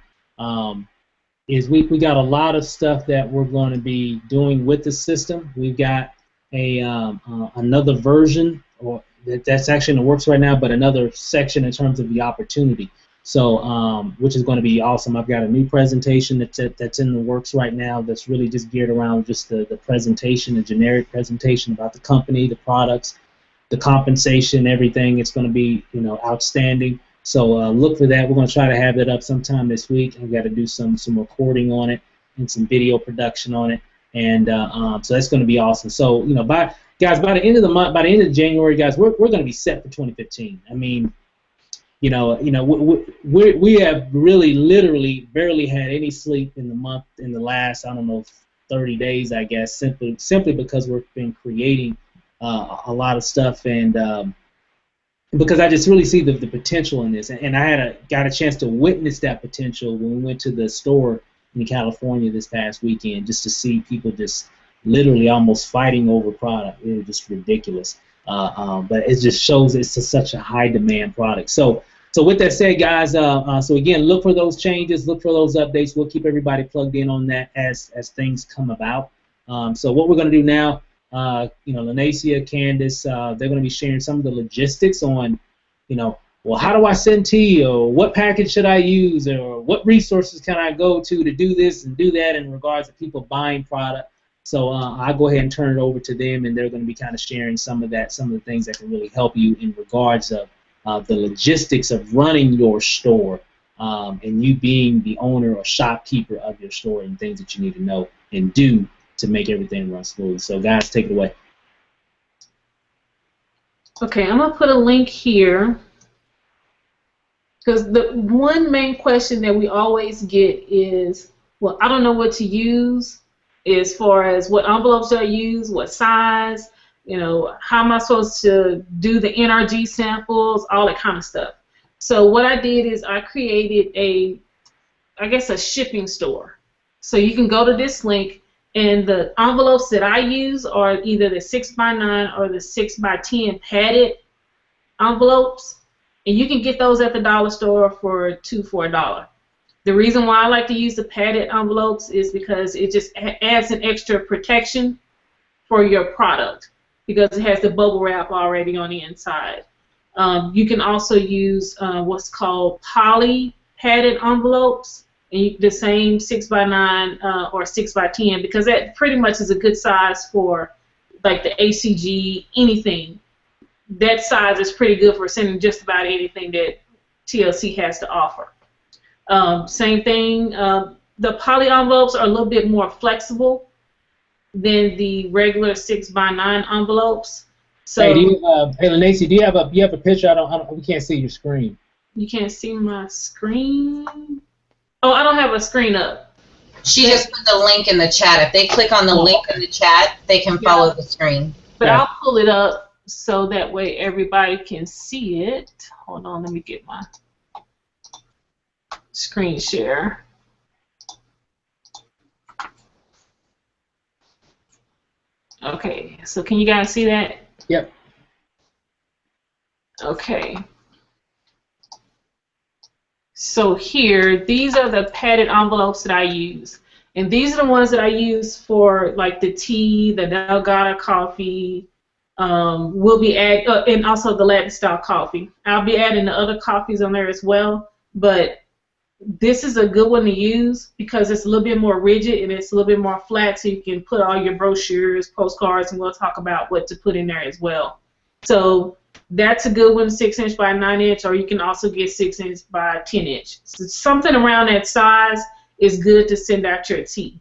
Is we got a lot of stuff that we're going to be doing with the system. We've got another version, or that's actually in the works right now, but another section in terms of the opportunity. So, which is going to be awesome. I've got a new presentation that's in the works right now that's really just geared around just the presentation, the generic presentation about the company, the products, the compensation, everything. It's going to be, you know, outstanding. So look for that. We're going to try to have that up sometime this week. I've got to do some recording on it and some video production on it, and so that's going to be awesome. So, you know, by the end of the month, by the end of January, guys, we're going to be set for 2015. I mean, we have really literally barely had any sleep in the last, I don't know, 30 days, I guess, simply because we've been creating a lot of stuff, and because I just really see the potential in this, and I got a chance to witness that potential when we went to the store in California this past weekend, just to see people just literally almost fighting over product. It was just ridiculous. But it just shows it's such a high demand product. So with that said, guys, so again, look for those changes, look for those updates. We'll keep everybody plugged in on that as things come about. So what we're going to do now, Lenacia, Candace, they're going to be sharing some of the logistics on, well, how do I send tea, or what package should I use, or what resources can I go to do this and do that in regards to people buying product. So I'll go ahead and turn it over to them, and they're going to be kind of sharing some of the things that can really help you in regards of the logistics of running your store, and you being the owner or shopkeeper of your store, and things that you need to know and do to make everything run smooth. So guys, take it away. Okay, I'm going to put a link here, because the one main question that we always get is, well, I don't know what to use as far as what envelopes should I use, what size, how am I supposed to do the NRG samples, all that kind of stuff. So what I did is I created a shipping store. So you can go to this link, And the envelopes that I use are either the 6x9 or the 6x10 padded envelopes. And you can get those at the dollar store for $2 for $1. The reason why I like to use the padded envelopes is because it just adds an extra protection for your product because it has the bubble wrap already on the inside. You can also use what's called poly padded envelopes, and the same 6x9 or 6x10, because that pretty much is a good size for like the ACG, anything. That size is pretty good for sending just about anything that TLC has to offer. Same thing, the poly envelopes are a little bit more flexible than the regular 6x9 envelopes. So, hey, Lacey, do you have a picture? We can't see your screen. You can't see my screen? Oh, I don't have a screen up. She just put the link in the chat. If they click on the link in the chat, they can follow the screen. But I'll pull it up so that way everybody can see it. Hold on, let me get my screen share. Okay, so can you guys see that? Yep. Okay. So here, these are the padded envelopes that I use. And these are the ones that I use for like the tea, the Delgado coffee, we'll be add, and also the Latin style coffee. I'll be adding the other coffees on there as well, but this is a good one to use because it's a little bit more rigid and it's a little bit more flat, so you can put all your brochures, postcards, and we'll talk about what to put in there as well. So that's a good one, 6" by 9", or you can also get 6" by 10". So something around that size is good to send out your tea.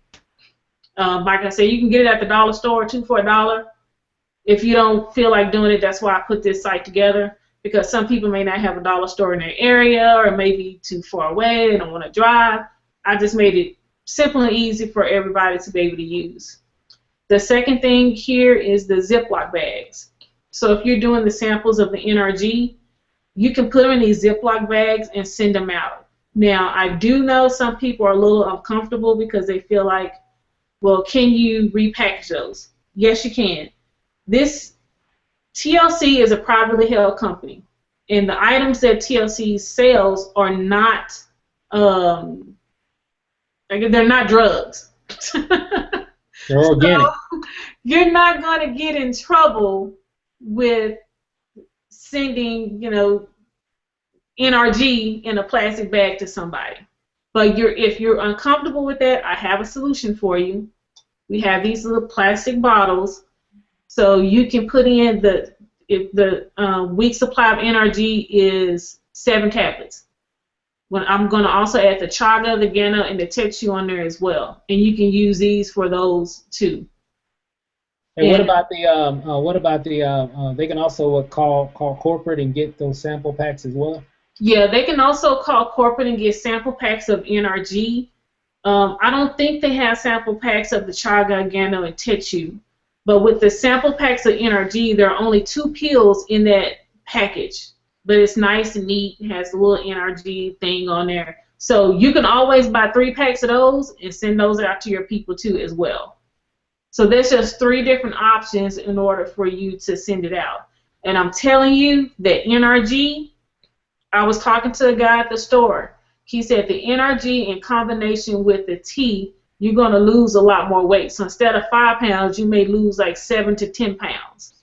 Like I said, you can get it at the dollar store, $2 for $1. If you don't feel like doing it, that's why I put this site together, because some people may not have a dollar store in their area or maybe too far away, they don't want to drive. I just made it simple and easy for everybody to be able to use. The second thing here is the Ziploc bags. So if you're doing the samples of the NRG, you can put them in these Ziploc bags and send them out. Now, I do know some people are a little uncomfortable because they feel like, well, can you repackage those? Yes, you can. This TLC is a privately held company, and the items that TLC sells are not, they're not drugs. They're organic. So you're not going to get in trouble with sending, NRG in a plastic bag to somebody. But if you're uncomfortable with that, I have a solution for you. We have these little plastic bottles, so you can put in if the week supply of NRG is 7 tablets. When I'm going to also add the chaga, the Gano, and the Tetsu on there as well, and you can use these for those too. And what about the they can also call corporate and get those sample packs as well? Yeah, they can also call corporate and get sample packs of NRG. I don't think they have sample packs of the chaga, Gano, and Tetsu. But with the sample packs of NRG, there are only 2 pills in that package. But it's nice and neat. It has a little NRG thing on there. So you can always buy 3 packs of those and send those out to your people too as well. So there's just 3 different options in order for you to send it out. And I'm telling you that NRG, I was talking to a guy at the store. He said the NRG in combination with the tea, you're going to lose a lot more weight. So instead of 5 pounds, you may lose like 7 to 10 pounds.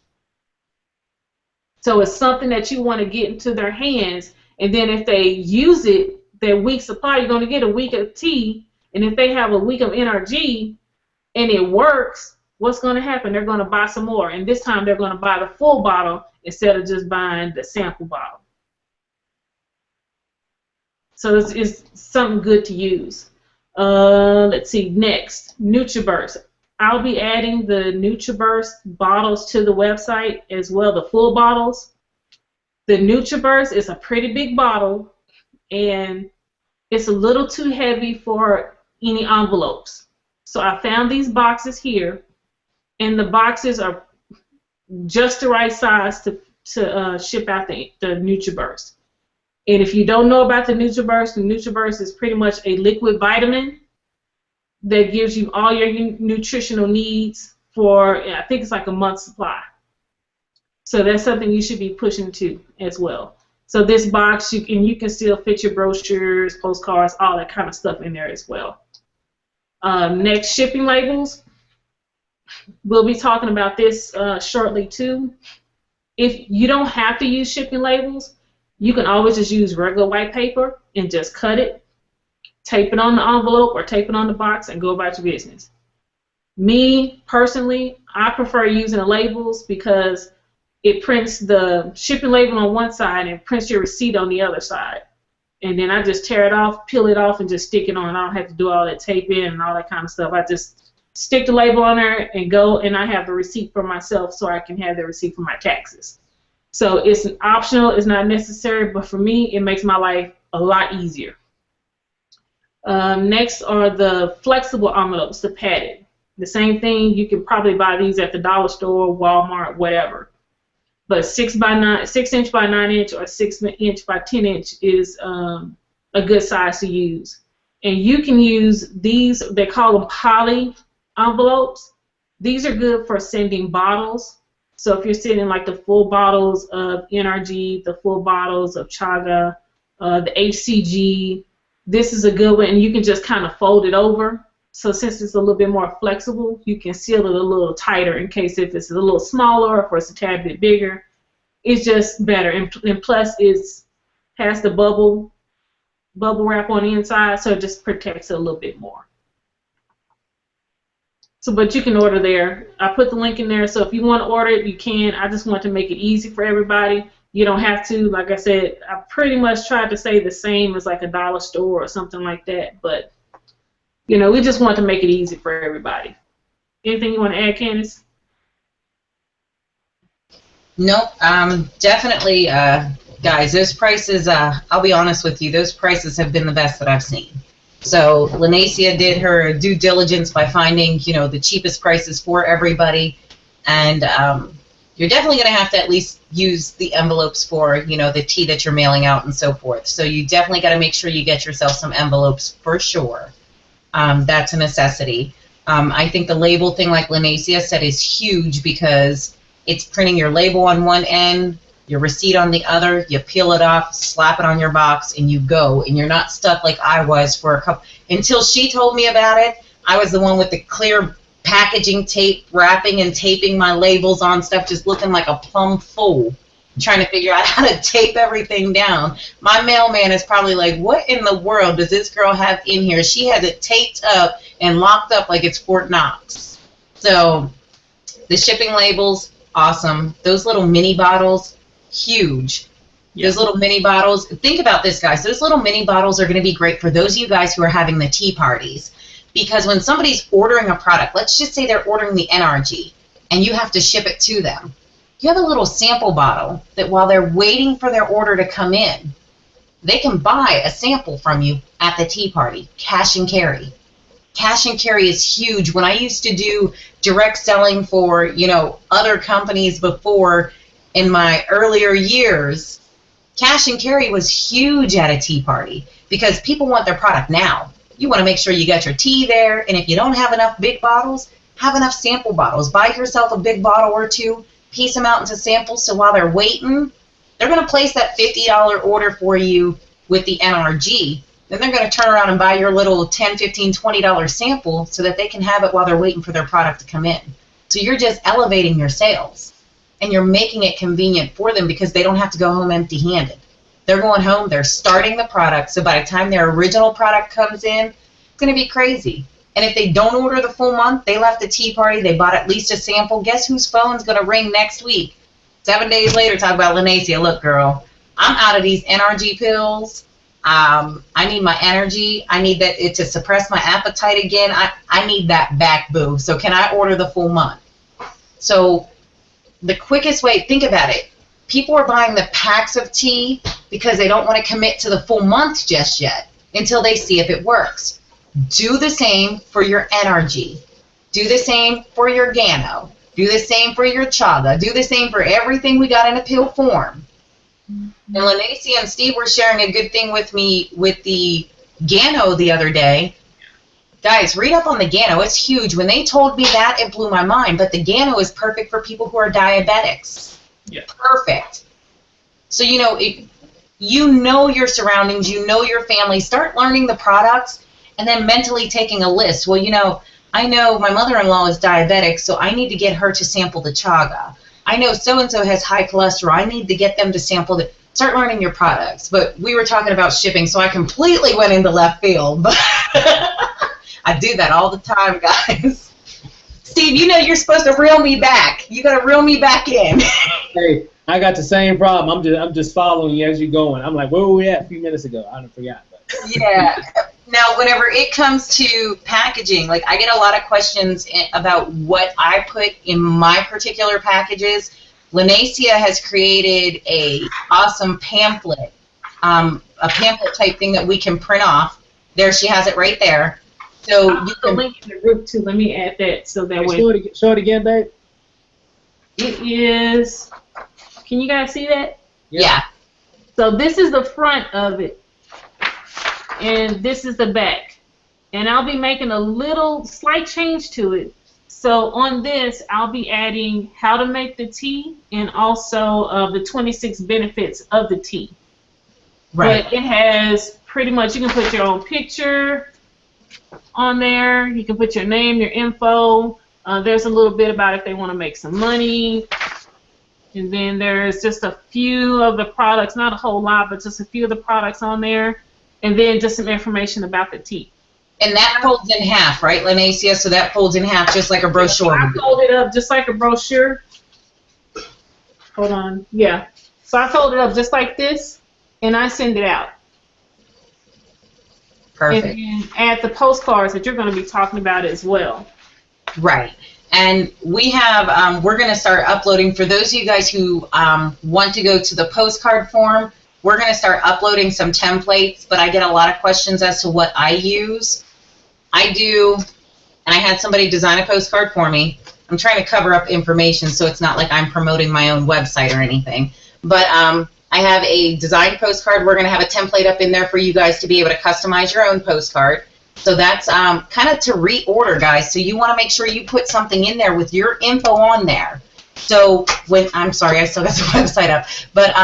So it's something that you want to get into their hands. And then if they use it, their week supply, you're going to get a week of tea. And if they have a week of NRG and it works, what's going to happen? They're going to buy some more. And this time they're going to buy the full bottle instead of just buying the sample bottle. So it's something good to use. Let's see, next, NutriBurst. I'll be adding the NutriBurst bottles to the website as well, the full bottles. The NutriBurst is a pretty big bottle, and it's a little too heavy for any envelopes. So I found these boxes here, and the boxes are just the right size to ship out the NutriBurst. And if you don't know about the NutriBurst is pretty much a liquid vitamin. that gives you all your nutritional needs for, I think it's like a month's supply. So that's something you should be pushing to as well. So this box, you can still fit your brochures, postcards, all that kind of stuff in there as well. Next, shipping labels. We'll be talking about this shortly too. If you don't have to use shipping labels, you can always just use regular white paper and just cut it, tape it on the envelope or tape it on the box, and go about your business. Me, personally, I prefer using the labels because it prints the shipping label on one side and prints your receipt on the other side. And then I just tear it off, peel it off, and just stick it on. I don't have to do all that tape in and all that kind of stuff. I just stick the label on there and go, and I have the receipt for myself so I can have the receipt for my taxes. So it's optional, it's not necessary, but for me, it makes my life a lot easier. Next are the flexible envelopes, the padded. The same thing, you can probably buy these at the dollar store, Walmart, whatever. But 6 inch by 9 inch or 6 inch by 10 inch is a good size to use. And you can use these, they call them poly envelopes. These are good for sending bottles. So if you're sending like the full bottles of NRG, the full bottles of Chaga, the HCG, this is a good one, and you can just kind of fold it over. So since it's a little bit more flexible, you can seal it a little tighter in case if it's a little smaller or if it's a tad bit bigger. It's just better, and plus it has the bubble wrap on the inside, so it just protects it a little bit more. So, but you can order there. I put the link in there, so if you want to order it, you can. I just want to make it easy for everybody. You don't have to. Like I said, I pretty much tried to say the same as like a dollar store or something like that, but you know, we just want to make it easy for everybody. Anything you want to add, Candace? Nope. Definitely, guys, those prices, I'll be honest with you, those prices have been the best that I've seen. So Lenacia did her due diligence by finding, you know, the cheapest prices for everybody, and you're definitely going to have to at least use the envelopes for, you know, the tea that you're mailing out and so forth. So you definitely got to make sure you get yourself some envelopes for sure. That's a necessity. I think the label thing, like Lenacia said, is huge because it's printing your label on one end, your receipt on the other, you peel it off, slap it on your box, and you go. And you're not stuck like I was for a couple. Until she told me about it, I was the one with the clear packaging tape, wrapping and taping my labels on stuff, just looking like a plumb fool, trying to figure out how to tape everything down. My mailman is probably like, what in the world does this girl have in here? She has it taped up and locked up like it's Fort Knox. So the shipping labels, awesome. Those little mini bottles, huge. Those little mini bottles, think about this, guys. Those little mini bottles are going to be great for those of you guys who are having the tea parties. Because when somebody's ordering a product, let's just say they're ordering the NRG, and you have to ship it to them. You have a little sample bottle that while they're waiting for their order to come in, they can buy a sample from you at the tea party, cash and carry. Cash and carry is huge. When I used to do direct selling for, you know, other companies before in my earlier years, cash and carry was huge at a tea party because people want their product now. You want to make sure you got your tea there, and if you don't have enough big bottles, have enough sample bottles. Buy yourself a big bottle or two, piece them out into samples, so while they're waiting, they're going to place that $50 order for you with the NRG. Then they're going to turn around and buy your little $10, $15, $20 sample so that they can have it while they're waiting for their product to come in. So you're just elevating your sales, and you're making it convenient for them because they don't have to go home empty-handed. They're going home, they're starting the product, so by the time their original product comes in, it's going to be crazy. And if they don't order the full month, they left the tea party, they bought at least a sample, guess whose phone's going to ring next week? 7 days later, talk about Lenacia, look, girl, I'm out of these NRG pills. I need my energy. I need it to suppress my appetite again. I need that back, boo. So can I order the full month? So the quickest way, think about it. People are buying the packs of tea because they don't want to commit to the full month just yet until they see if it works. Do the same for your NRG. Do the same for your Gano. Do the same for your Chaga. Do the same for everything we got in a pill form. And Lenacia and Steve were sharing a good thing with me with the Gano the other day. Guys, read up on the Gano. It's huge. When they told me that, it blew my mind. But the Gano is perfect for people who are diabetics. Yeah. Perfect. So, you know, you know your surroundings, you know your family. Start learning the products and then mentally taking a list. Well, you know, I know my mother-in-law is diabetic, so I need to get her to sample the chaga. I know so-and-so has high cholesterol. I need to get them to sample the... Start learning your products. But we were talking about shipping, so I completely went into left field. But I do that all the time, guys. Steve, you know you're supposed to reel me back. You got to reel me back in. Hey, I got the same problem. I'm just following you as you're going. I'm like, where were we at a few minutes ago? I forgot. But. Yeah. Now, whenever it comes to packaging, like I get a lot of questions about what I put in my particular packages. Lanacia has created a awesome pamphlet, a pamphlet type thing that we can print off. There, she has it right there. So I'll put the link in the group too. Let me add that so that way. Show it again, babe. It is. Can you guys see that? Yeah. So this is the front of it, and this is the back. And I'll be making a little slight change to it. So on this, I'll be adding how to make the tea and also the 26 benefits of the tea. Right. But it has pretty much, you can put your own picture on there. You can put your name, your info. There's a little bit about if they want to make some money. And then there's just a few of the products, not a whole lot, but just a few of the products on there. And then just some information about the tea. And that folds in half, right, Lanacia? So that folds in half just like a brochure. I fold it up just like a brochure. Hold on. Yeah. So I fold it up just like this, and I send it out. Perfect. And then add the postcards that you're going to be talking about as well. Right. And we have, we're going to start uploading, for those of you guys who want to go to the postcard form, we're going to start uploading some templates, but I get a lot of questions as to what I use. I do, and I had somebody design a postcard for me. I'm trying to cover up information so it's not like I'm promoting my own website or anything. But I have a design postcard. We're going to have a template up in there for you guys to be able to customize your own postcard. So that's kind of to reorder, guys. So you want to make sure you put something in there with your info on there. So when, I'm sorry, I still got the website up. But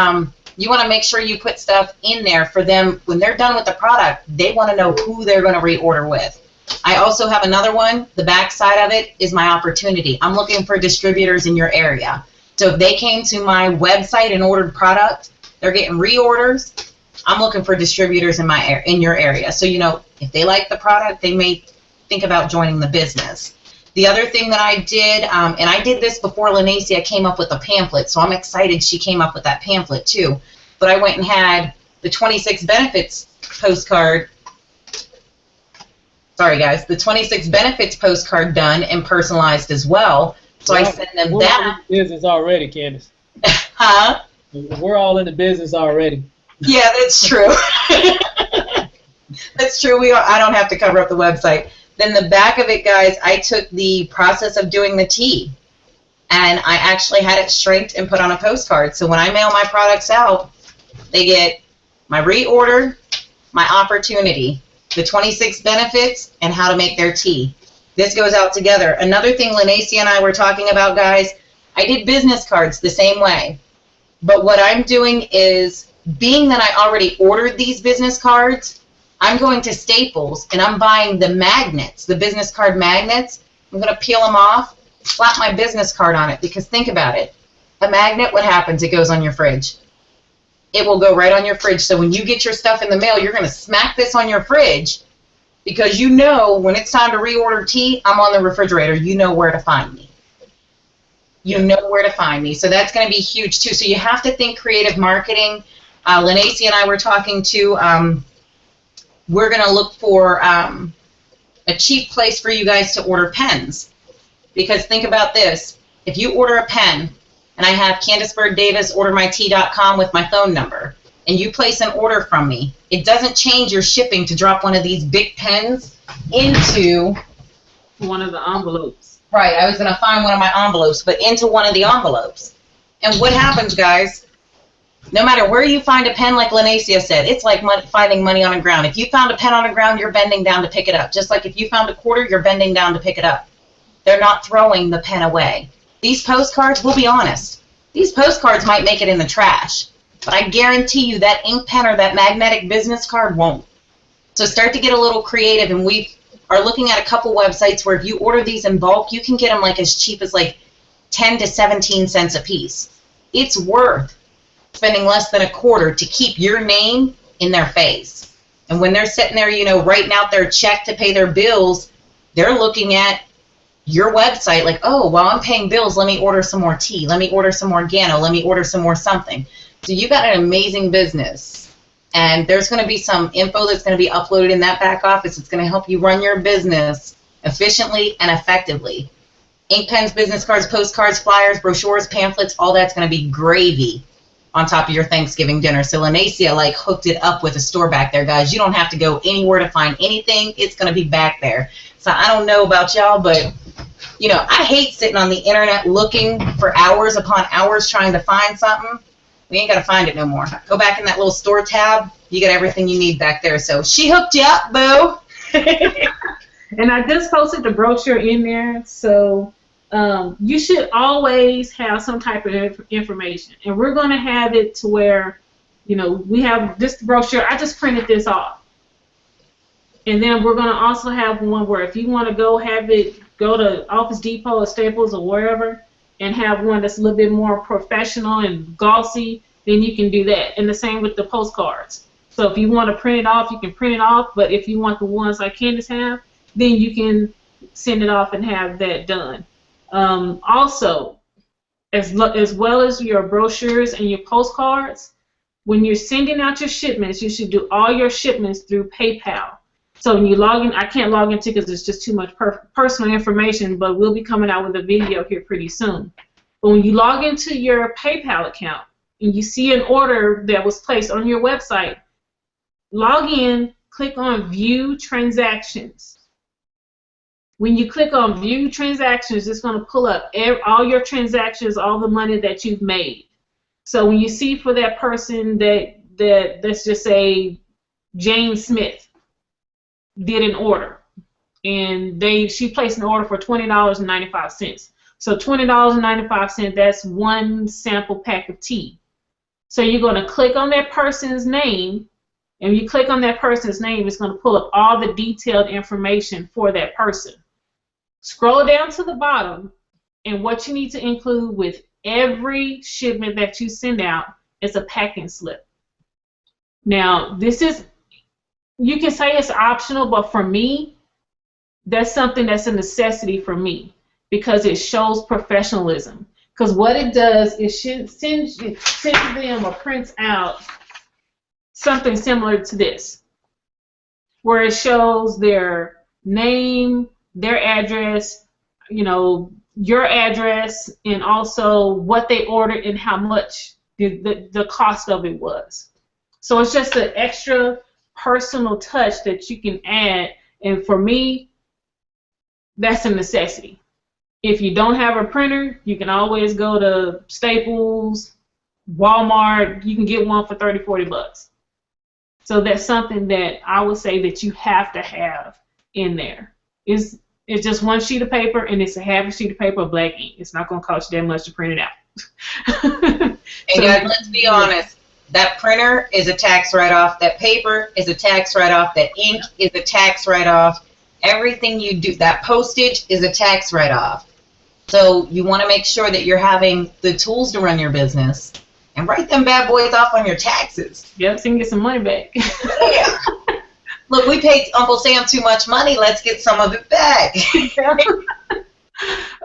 you want to make sure you put stuff in there for them. When they're done with the product, they want to know who they're going to reorder with. I also have another one. The back side of it is my opportunity. I'm looking for distributors in your area. So if they came to my website and ordered product, they're getting reorders. I'm looking for distributors in your area. So, you know, if they like the product, they may think about joining the business. The other thing that I did, and I did this before Lanacia came up with a pamphlet, so I'm excited she came up with that pamphlet too. But I went and had the 26 benefits postcard. Sorry, guys, the 26 benefits postcard done and personalized as well. So I send them that. We're in the business already, Candace. Huh? We're all in the business already. Yeah, that's true. That's true. I don't have to cover up the website. Then the back of it, guys, I took the process of doing the tea, and I actually had it straight and put on a postcard. So when I mail my products out, they get my reorder, my opportunity, the 26 benefits, and how to make their tea. This goes out together. Another thing Lanacia and I were talking about, guys, I did business cards the same way. But what I'm doing is, being that I already ordered these business cards, I'm going to Staples and I'm buying the magnets, the business card magnets. I'm going to peel them off, slap my business card on it, because think about it. A magnet, what happens? It goes on your fridge. It will go right on your fridge. So when you get your stuff in the mail, you're going to smack this on your fridge, because you know when it's time to reorder tea, I'm on the refrigerator. You know where to find me. You know where to find me. So that's going to be huge too. So you have to think creative marketing. Lanacia and I were talking to, we're going to look for a cheap place for you guys to order pens. Because think about this. If you order a pen, and I have CandiceBirdDavis.ordermytea.com with my phone number, and you place an order from me, it doesn't change your shipping to drop one of these big pens into one of the envelopes. Right, I was going to find one of my envelopes, but into one of the envelopes. And what happens, guys, No matter where you find a pen, like Lanacia said, it's like finding money on the ground. If you found a pen on the ground, you're bending down to pick it up. Just like if you found a quarter, you're bending down to pick it up. They're not throwing the pen away. These postcards, we'll be honest, these postcards might make it in the trash, but I guarantee you that ink pen or that magnetic business card won't. So start to get a little creative, and we are looking at a couple websites where if you order these in bulk, you can get them like as cheap as like 10 to 17 cents a piece. It's worth spending less than a quarter to keep your name in their face. And when they're sitting there, you know, writing out their check to pay their bills, they're looking at your website like, oh, while I'm paying bills, let me order some more tea, let me order some more Gano, let me order some more something. So you got an amazing business. And there's going to be some info that's going to be uploaded in that back office. It's going to help you run your business efficiently and effectively. Ink pens, business cards, postcards, flyers, brochures, pamphlets, all that's going to be gravy on top of your Thanksgiving dinner. So Lanacia like hooked it up with a store back there, guys. You don't have to go anywhere to find anything. It's going to be back there. So I don't know about y'all, but you know, I hate sitting on the internet looking for hours upon hours trying to find something. We ain't got to find it no more. Go back in that little store tab. You get everything you need back there. So she hooked you up, boo. And I just posted the brochure in there, so you should always have some type of information. And we're going to have it to where, you know, we have this brochure. I just printed this off. And then we're going to also have one where if you want to go have it, go to Office Depot or Staples or wherever and have one that's a little bit more professional and glossy, then you can do that. And the same with the postcards. So if you want to print it off, you can print it off. But if you want the ones like Candace have, then you can send it off and have that done. Also, as well as your brochures and your postcards, when you're sending out your shipments, you should do all your shipments through PayPal. So when you log in, I can't log into because it's just too much personal information, but we'll be coming out with a video here pretty soon. But when you log into your PayPal account and you see an order that was placed on your website, log in, click on View Transactions. When you click on View Transactions, it's going to pull up all your transactions, all the money that you've made. So when you see for that person that let's just say Jane Smith did an order, and she placed an order for $20.95. So $20.95, that's one sample pack of tea. So you're going to click on that person's name, and when you click on that person's name, it's going to pull up all the detailed information for that person. Scroll down to the bottom, and what you need to include with every shipment that you send out is a packing slip. Now, this is, you can say it's optional, but for me, that's something that's a necessity for me because it shows professionalism. Because what it does is sends them or prints out something similar to this, where it shows their name, their address, you know, your address, and also what they ordered and how much the cost of it was. So it's just an extra personal touch that you can add, and for me, that's a necessity. If you don't have a printer, you can always go to Staples, Walmart. You can get one for $30, $40. So that's something that I would say that you have to have in there. It's just one sheet of paper, and it's a half a sheet of paper of black ink. It's not going to cost you that much to print it out. And guys, let's be honest. That printer is a tax write-off. That paper is a tax write-off. That ink is a tax write-off. Everything you do, that postage is a tax write-off. So you want to make sure that you're having the tools to run your business and write them bad boys off on your taxes. Yep, so you can get some money back. Yeah. Look, we paid Uncle Sam too much money. Let's get some of it back.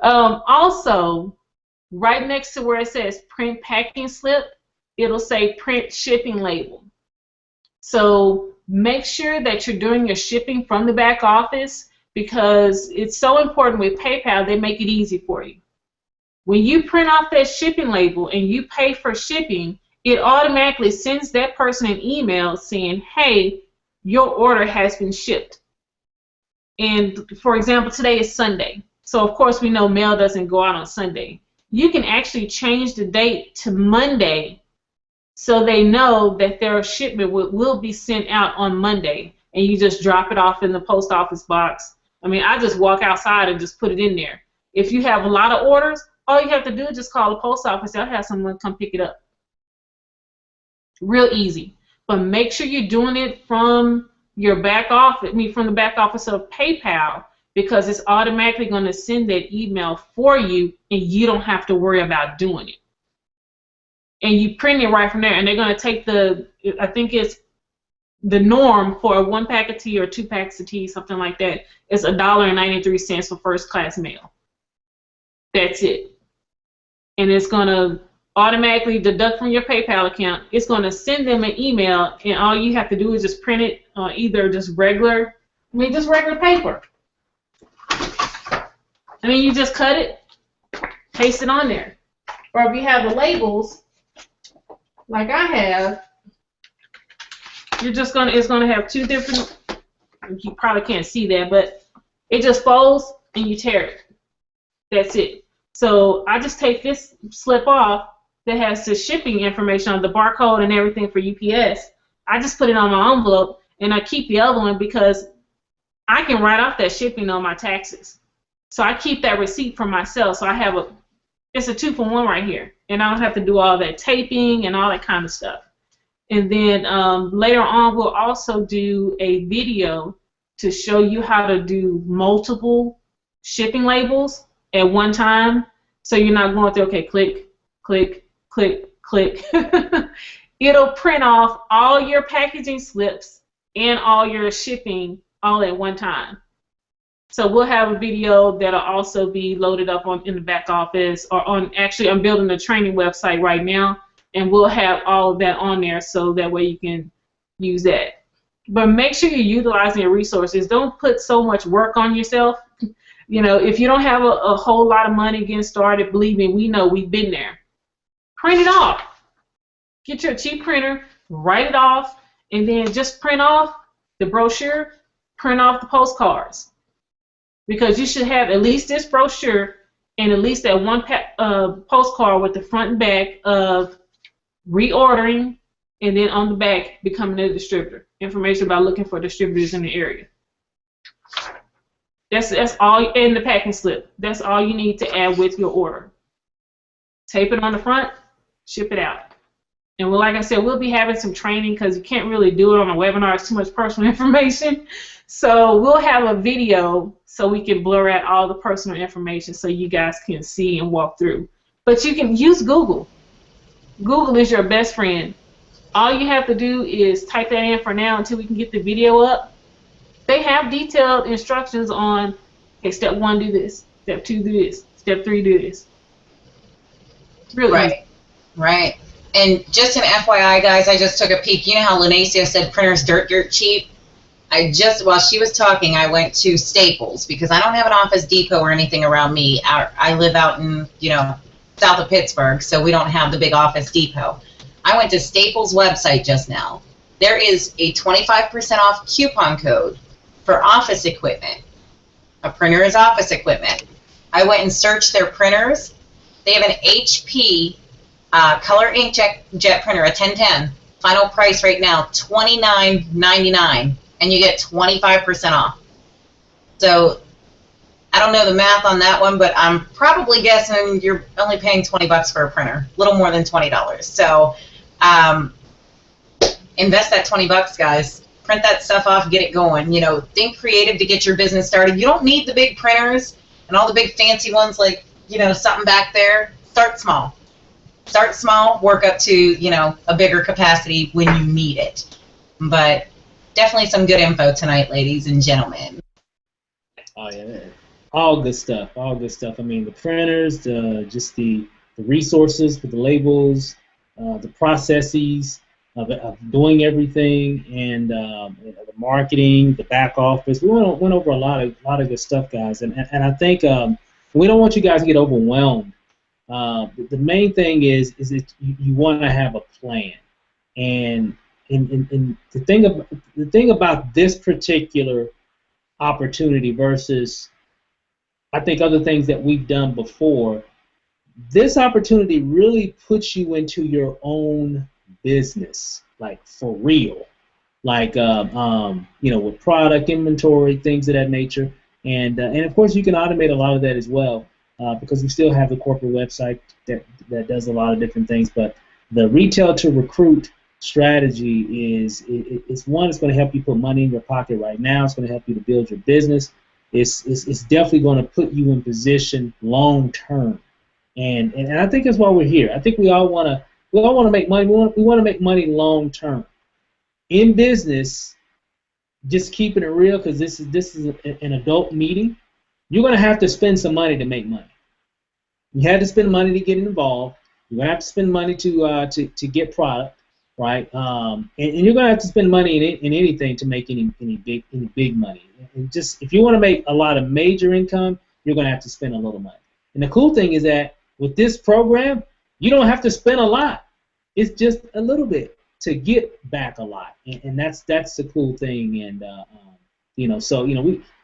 Also, right next to where it says print packing slip, it'll say print shipping label. So make sure that you're doing your shipping from the back office because it's so important with PayPal, they make it easy for you. When you print off that shipping label and you pay for shipping, it automatically sends that person an email saying, hey, your order has been shipped. And for example, today is Sunday. So of course we know mail doesn't go out on Sunday. You can actually change the date to Monday so they know that their shipment will be sent out on Monday, and you just drop it off in the post office box. I mean, I just walk outside and just put it in there. If you have a lot of orders, all you have to do is just call the post office. They'll have someone come pick it up. Real easy. But make sure you're doing it from your back office, from the back office of PayPal, because it's automatically going to send that email for you, and you don't have to worry about doing it. And you print it right from there, and they're going to take I think it's the norm for a 1 pack of tea or 2 packs of tea, something like that, is $1.93 for first class mail. That's it. And it's going to automatically deduct from your PayPal account. It's going to send them an email, and all you have to do is just print it on either just regular paper. I mean, you just cut it, paste it on there. Or if you have the labels, like I have, it's gonna have 2 different. You probably can't see that, but it just folds and you tear it. That's it. So I just take this slip off that has the shipping information on the barcode and everything for UPS. I just put it on my envelope, and I keep the other one because I can write off that shipping on my taxes. So I keep that receipt for myself. So I have it's a 2-for-1 right here, and I don't have to do all that taping and all that kind of stuff. And then later on, we'll also do a video to show you how to do multiple shipping labels at one time, so you're not going through, okay, click, click, click, click. It'll print off all your packaging slips and all your shipping all at one time. So we'll have a video that'll also be loaded up in the back office, or actually I'm building a training website right now, and we'll have all of that on there so that way you can use that. But make sure you're utilizing your resources. Don't put so much work on yourself. You know, if you don't have a whole lot of money getting started, believe me, we know, we've been there. Print it off. Get your cheap printer, write it off, and then just print off the brochure, print off the postcards. Because you should have at least this brochure and at least that one postcard with the front and back of reordering, and then on the back, becoming a distributor. Information about looking for distributors in the area. That's all, and the packing slip. That's all you need to add with your order. Tape it on the front, ship it out. And like I said, we'll be having some training because you can't really do it on a webinar. It's too much personal information. So we'll have a video so we can blur out all the personal information so you guys can see and walk through. But you can use Google. Google is your best friend. All you have to do is type that in for now until we can get the video up. They have detailed instructions on, okay, step 1, do this. Step 2, do this. Step 3, do this. Really right, easy. Right. And just an FYI, guys, I just took a peek. You know how Lenacia said printers dirt cheap? While she was talking, I went to Staples because I don't have an Office Depot or anything around me. I live out in, south of Pittsburgh, so we don't have the big Office Depot. I went to Staples' website just now. There is a 25% off coupon code for office equipment. A printer is office equipment. I went and searched their printers. They have an HP color inkjet printer, a 1010. Final price right now, $29.99, and you get 25% off. So I don't know the math on that one, but I'm probably guessing you're only paying $20 for a printer, a little more than $20. So invest that $20, guys. Print that stuff off, get it going. Think creative to get your business started. You don't need the big printers and all the big fancy ones like, something back there. Start small. Start small, work up to, a bigger capacity when you need it. But definitely some good info tonight, ladies and gentlemen. Oh, yeah. All good stuff. All good stuff. I mean, the printers, just the resources for the labels, the processes of doing everything, and the marketing, the back office. We went over a lot of good stuff, guys. And I think we don't want you guys to get overwhelmed. The main thing is that you want to have a plan, and the thing about this particular opportunity versus I think other things that we've done before, this opportunity really puts you into your own business, like for real, like with product inventory, things of that nature, and of course you can automate a lot of that as well, because we still have the corporate website that does a lot of different things. But the retail to recruit strategy is one that's going to help you put money in your pocket right now. It's going to help you to build your business. It's definitely going to put you in position long term, and I think that's why we're here. I think we all want to make money. We want to make money long term in business. Just keeping it real, because this is an adult meeting. You're going to have to spend some money to make money. You had to spend money to get involved. You're going to have to spend money to get product, right? And you're going to have to spend money in anything to make any big money. And just if you want to make a lot of major income, you're going to have to spend a little money. And the cool thing is that with this program, you don't have to spend a lot. It's just a little bit to get back a lot, and that's the cool thing. And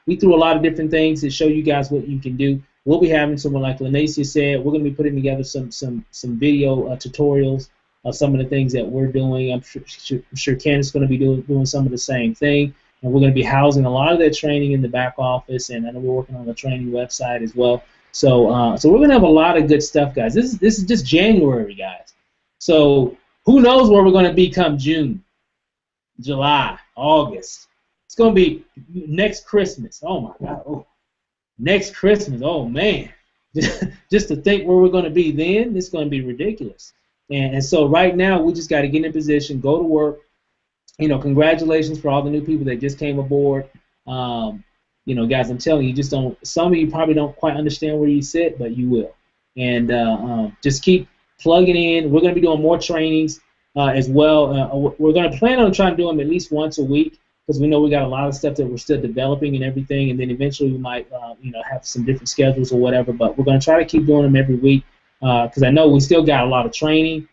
we threw a lot of different things to show you guys what you can do. We'll be having some, like Lanacia said, we're going to be putting together some video tutorials of some of the things that we're doing. I'm sure Candace is going to be doing some of the same thing, and we're going to be housing a lot of that training in the back office, and I know we're working on the training website as well. So we're going to have a lot of good stuff, guys. This is just January, guys. So who knows where we're going to be come June, July, August. It's going to be next Christmas. Oh, my God. Oh, next Christmas. Oh, man. Just to think where we're going to be then, it's going to be ridiculous. And so right now, we just got to get in position, go to work. Congratulations for all the new people that just came aboard. Guys, I'm telling you, some of you probably don't quite understand where you sit, but you will. And just keep plugging in. We're going to be doing more trainings as well. We're going to plan on trying to do them at least once a week, because we know we got a lot of stuff that we're still developing and everything, and then eventually we might have some different schedules or whatever, but we're going to try to keep doing them every week, because I know we still got a lot of training,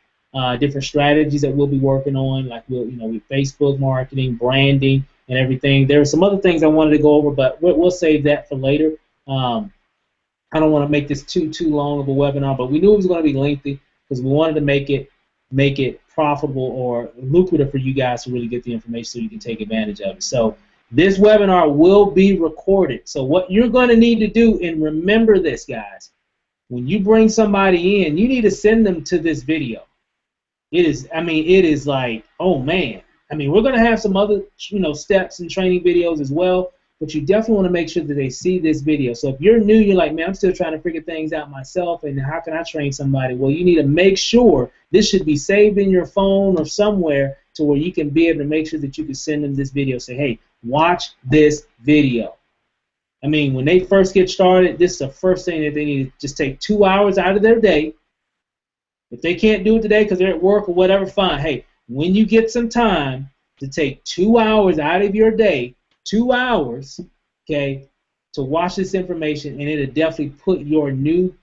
different strategies that we'll be working on, like with Facebook marketing, branding, and everything. There are some other things I wanted to go over, but we'll save that for later. I don't want to make this too long of a webinar, but we knew it was going to be lengthy, because we wanted to make it profitable or lucrative for you guys to really get the information so you can take advantage of it. So this webinar will be recorded. So what you're going to need to do, and remember this, guys, when you bring somebody in, you need to send them to this video. It is like, oh man. We're going to have some other steps and training videos as well, but you definitely want to make sure that they see this video. So if you're new, you're like, man, I'm still trying to figure things out myself, and how can I train somebody? Well, you need to make sure this should be saved in your phone or somewhere to where you can be able to make sure that you can send them this video. Say, hey, watch this video. When they first get started, this is the first thing that they need to just take 2 hours out of their day. If they can't do it today because they're at work or whatever, fine. Hey, when you get some time to take 2 hours out of your day, 2 hours, okay, to watch this information, and it'll definitely put your new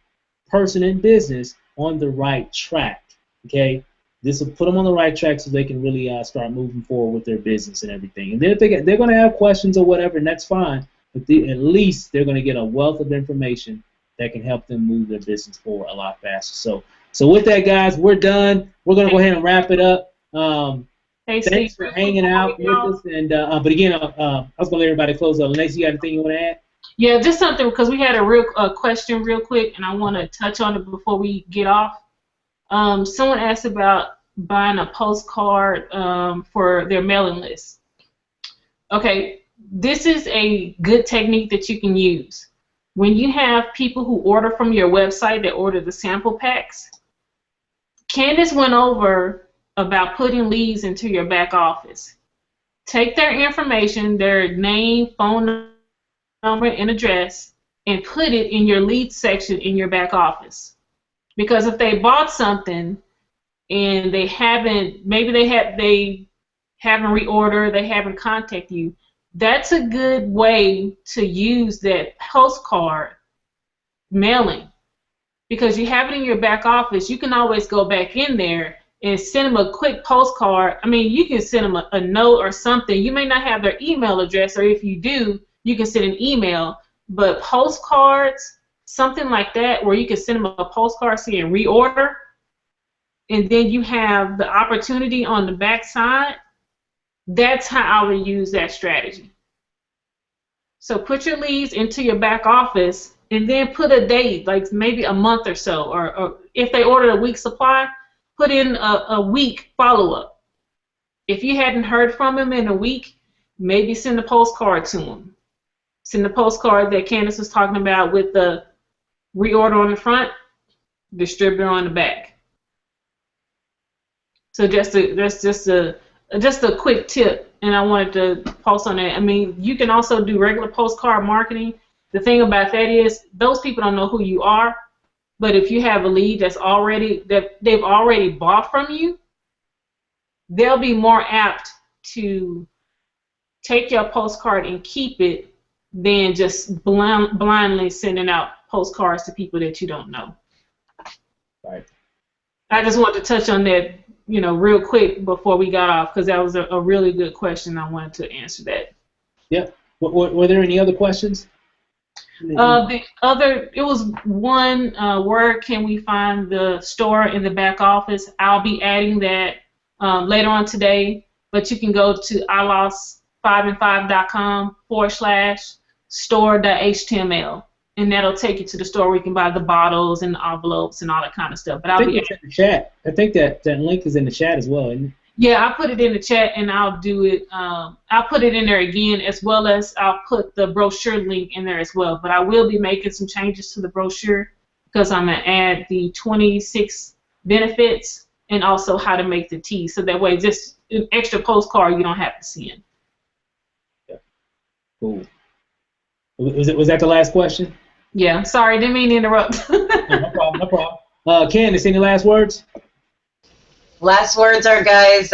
person in business on the right track, okay? This will put them on the right track so they can really start moving forward with their business and everything. And then if they're going to have questions or whatever, and that's fine, but at least they're going to get a wealth of information that can help them move their business forward a lot faster. So with that, guys, we're done. We're going to go ahead and wrap it up. Thanks for hanging out with us. And but again, I was going to let everybody close up. Lacey, you got anything you want to add? Yeah, just something, because we had a question real quick, and I want to touch on it before we get off. Someone asked about buying a postcard for their mailing list. Okay, this is a good technique that you can use. When you have people who order from your website, that order the sample packs, Candace went over about putting leads into your back office. Take their information, their name, phone number, and address, and put it in your lead section in your back office. Because if they bought something and they haven't, maybe they haven't reordered, they haven't contacted you, that's a good way to use that postcard mailing. Because you have it in your back office, you can always go back in there and send them a quick postcard. You can send them a note or something. You may not have their email address, or if you do, you can send an email. But postcards, something like that, where you can send them a postcard saying reorder, and then you have the opportunity on the back side, that's how I would use that strategy. So put your leads into your back office and then put a date, like maybe a month or so, or if they ordered a week supply, put in a week follow-up. If you hadn't heard from them in a week, maybe send a postcard to them. Send the postcard that Candace was talking about with the reorder on the front, distributor on the back. So that's just a quick tip, and I wanted to post on that. I mean, you can also do regular postcard marketing. The thing about that is those people don't know who you are, but if you have a lead that they've already bought from you, they'll be more apt to take your postcard and keep it than just blindly sending out postcards to people that you don't know. Right. I just want to touch on that, real quick before we got off, because that was a really good question. I wanted to answer that. Yep. Were there any other questions? It was one, where can we find the store in the back office? I'll be adding that later on today, but you can go to ilost5and5.com/store.html, and that'll take you to the store where you can buy the bottles and the envelopes and all that kind of stuff. But I think it's in the chat. I think that link is in the chat as well, isn't it? Yeah, I put it in the chat, and I'll do it. I'll put it in there again, as well as I'll put the brochure link in there as well. But I will be making some changes to the brochure because I'm going to add the 26 benefits and also how to make the tea. So that way, just an extra postcard you don't have to send. Yeah. Cool. Was that the last question? Yeah. Sorry, didn't mean to interrupt. No problem. No problem. Candace, any last words? Last words are, guys,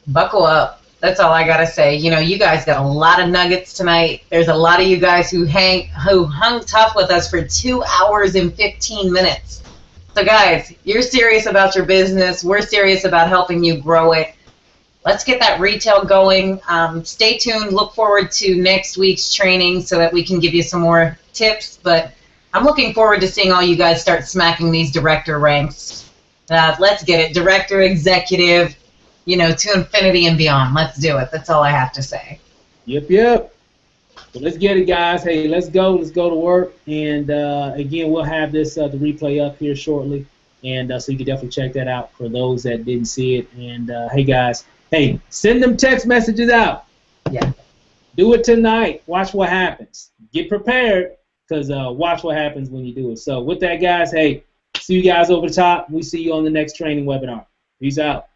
buckle up. That's all I gotta say. You guys got a lot of nuggets tonight. There's a lot of you guys who hung tough with us for 2 hours and 15 minutes. So, guys, you're serious about your business. We're serious about helping you grow it. Let's get that retail going. Stay tuned. Look forward to next week's training so that we can give you some more tips. But I'm looking forward to seeing all you guys start smacking these director ranks. Let's get it. Director, executive, to infinity and beyond. Let's do it. That's all I have to say. Yep. Well, let's get it, guys. Hey, let's go. Let's go to work. And, again, we'll have this the replay up here shortly. And so you can definitely check that out for those that didn't see it. And, hey, guys, send them text messages out. Yeah. Do it tonight. Watch what happens. Get prepared because watch what happens when you do it. So with that, guys, hey, see you guys over the top. We see you on the next training webinar. Peace out.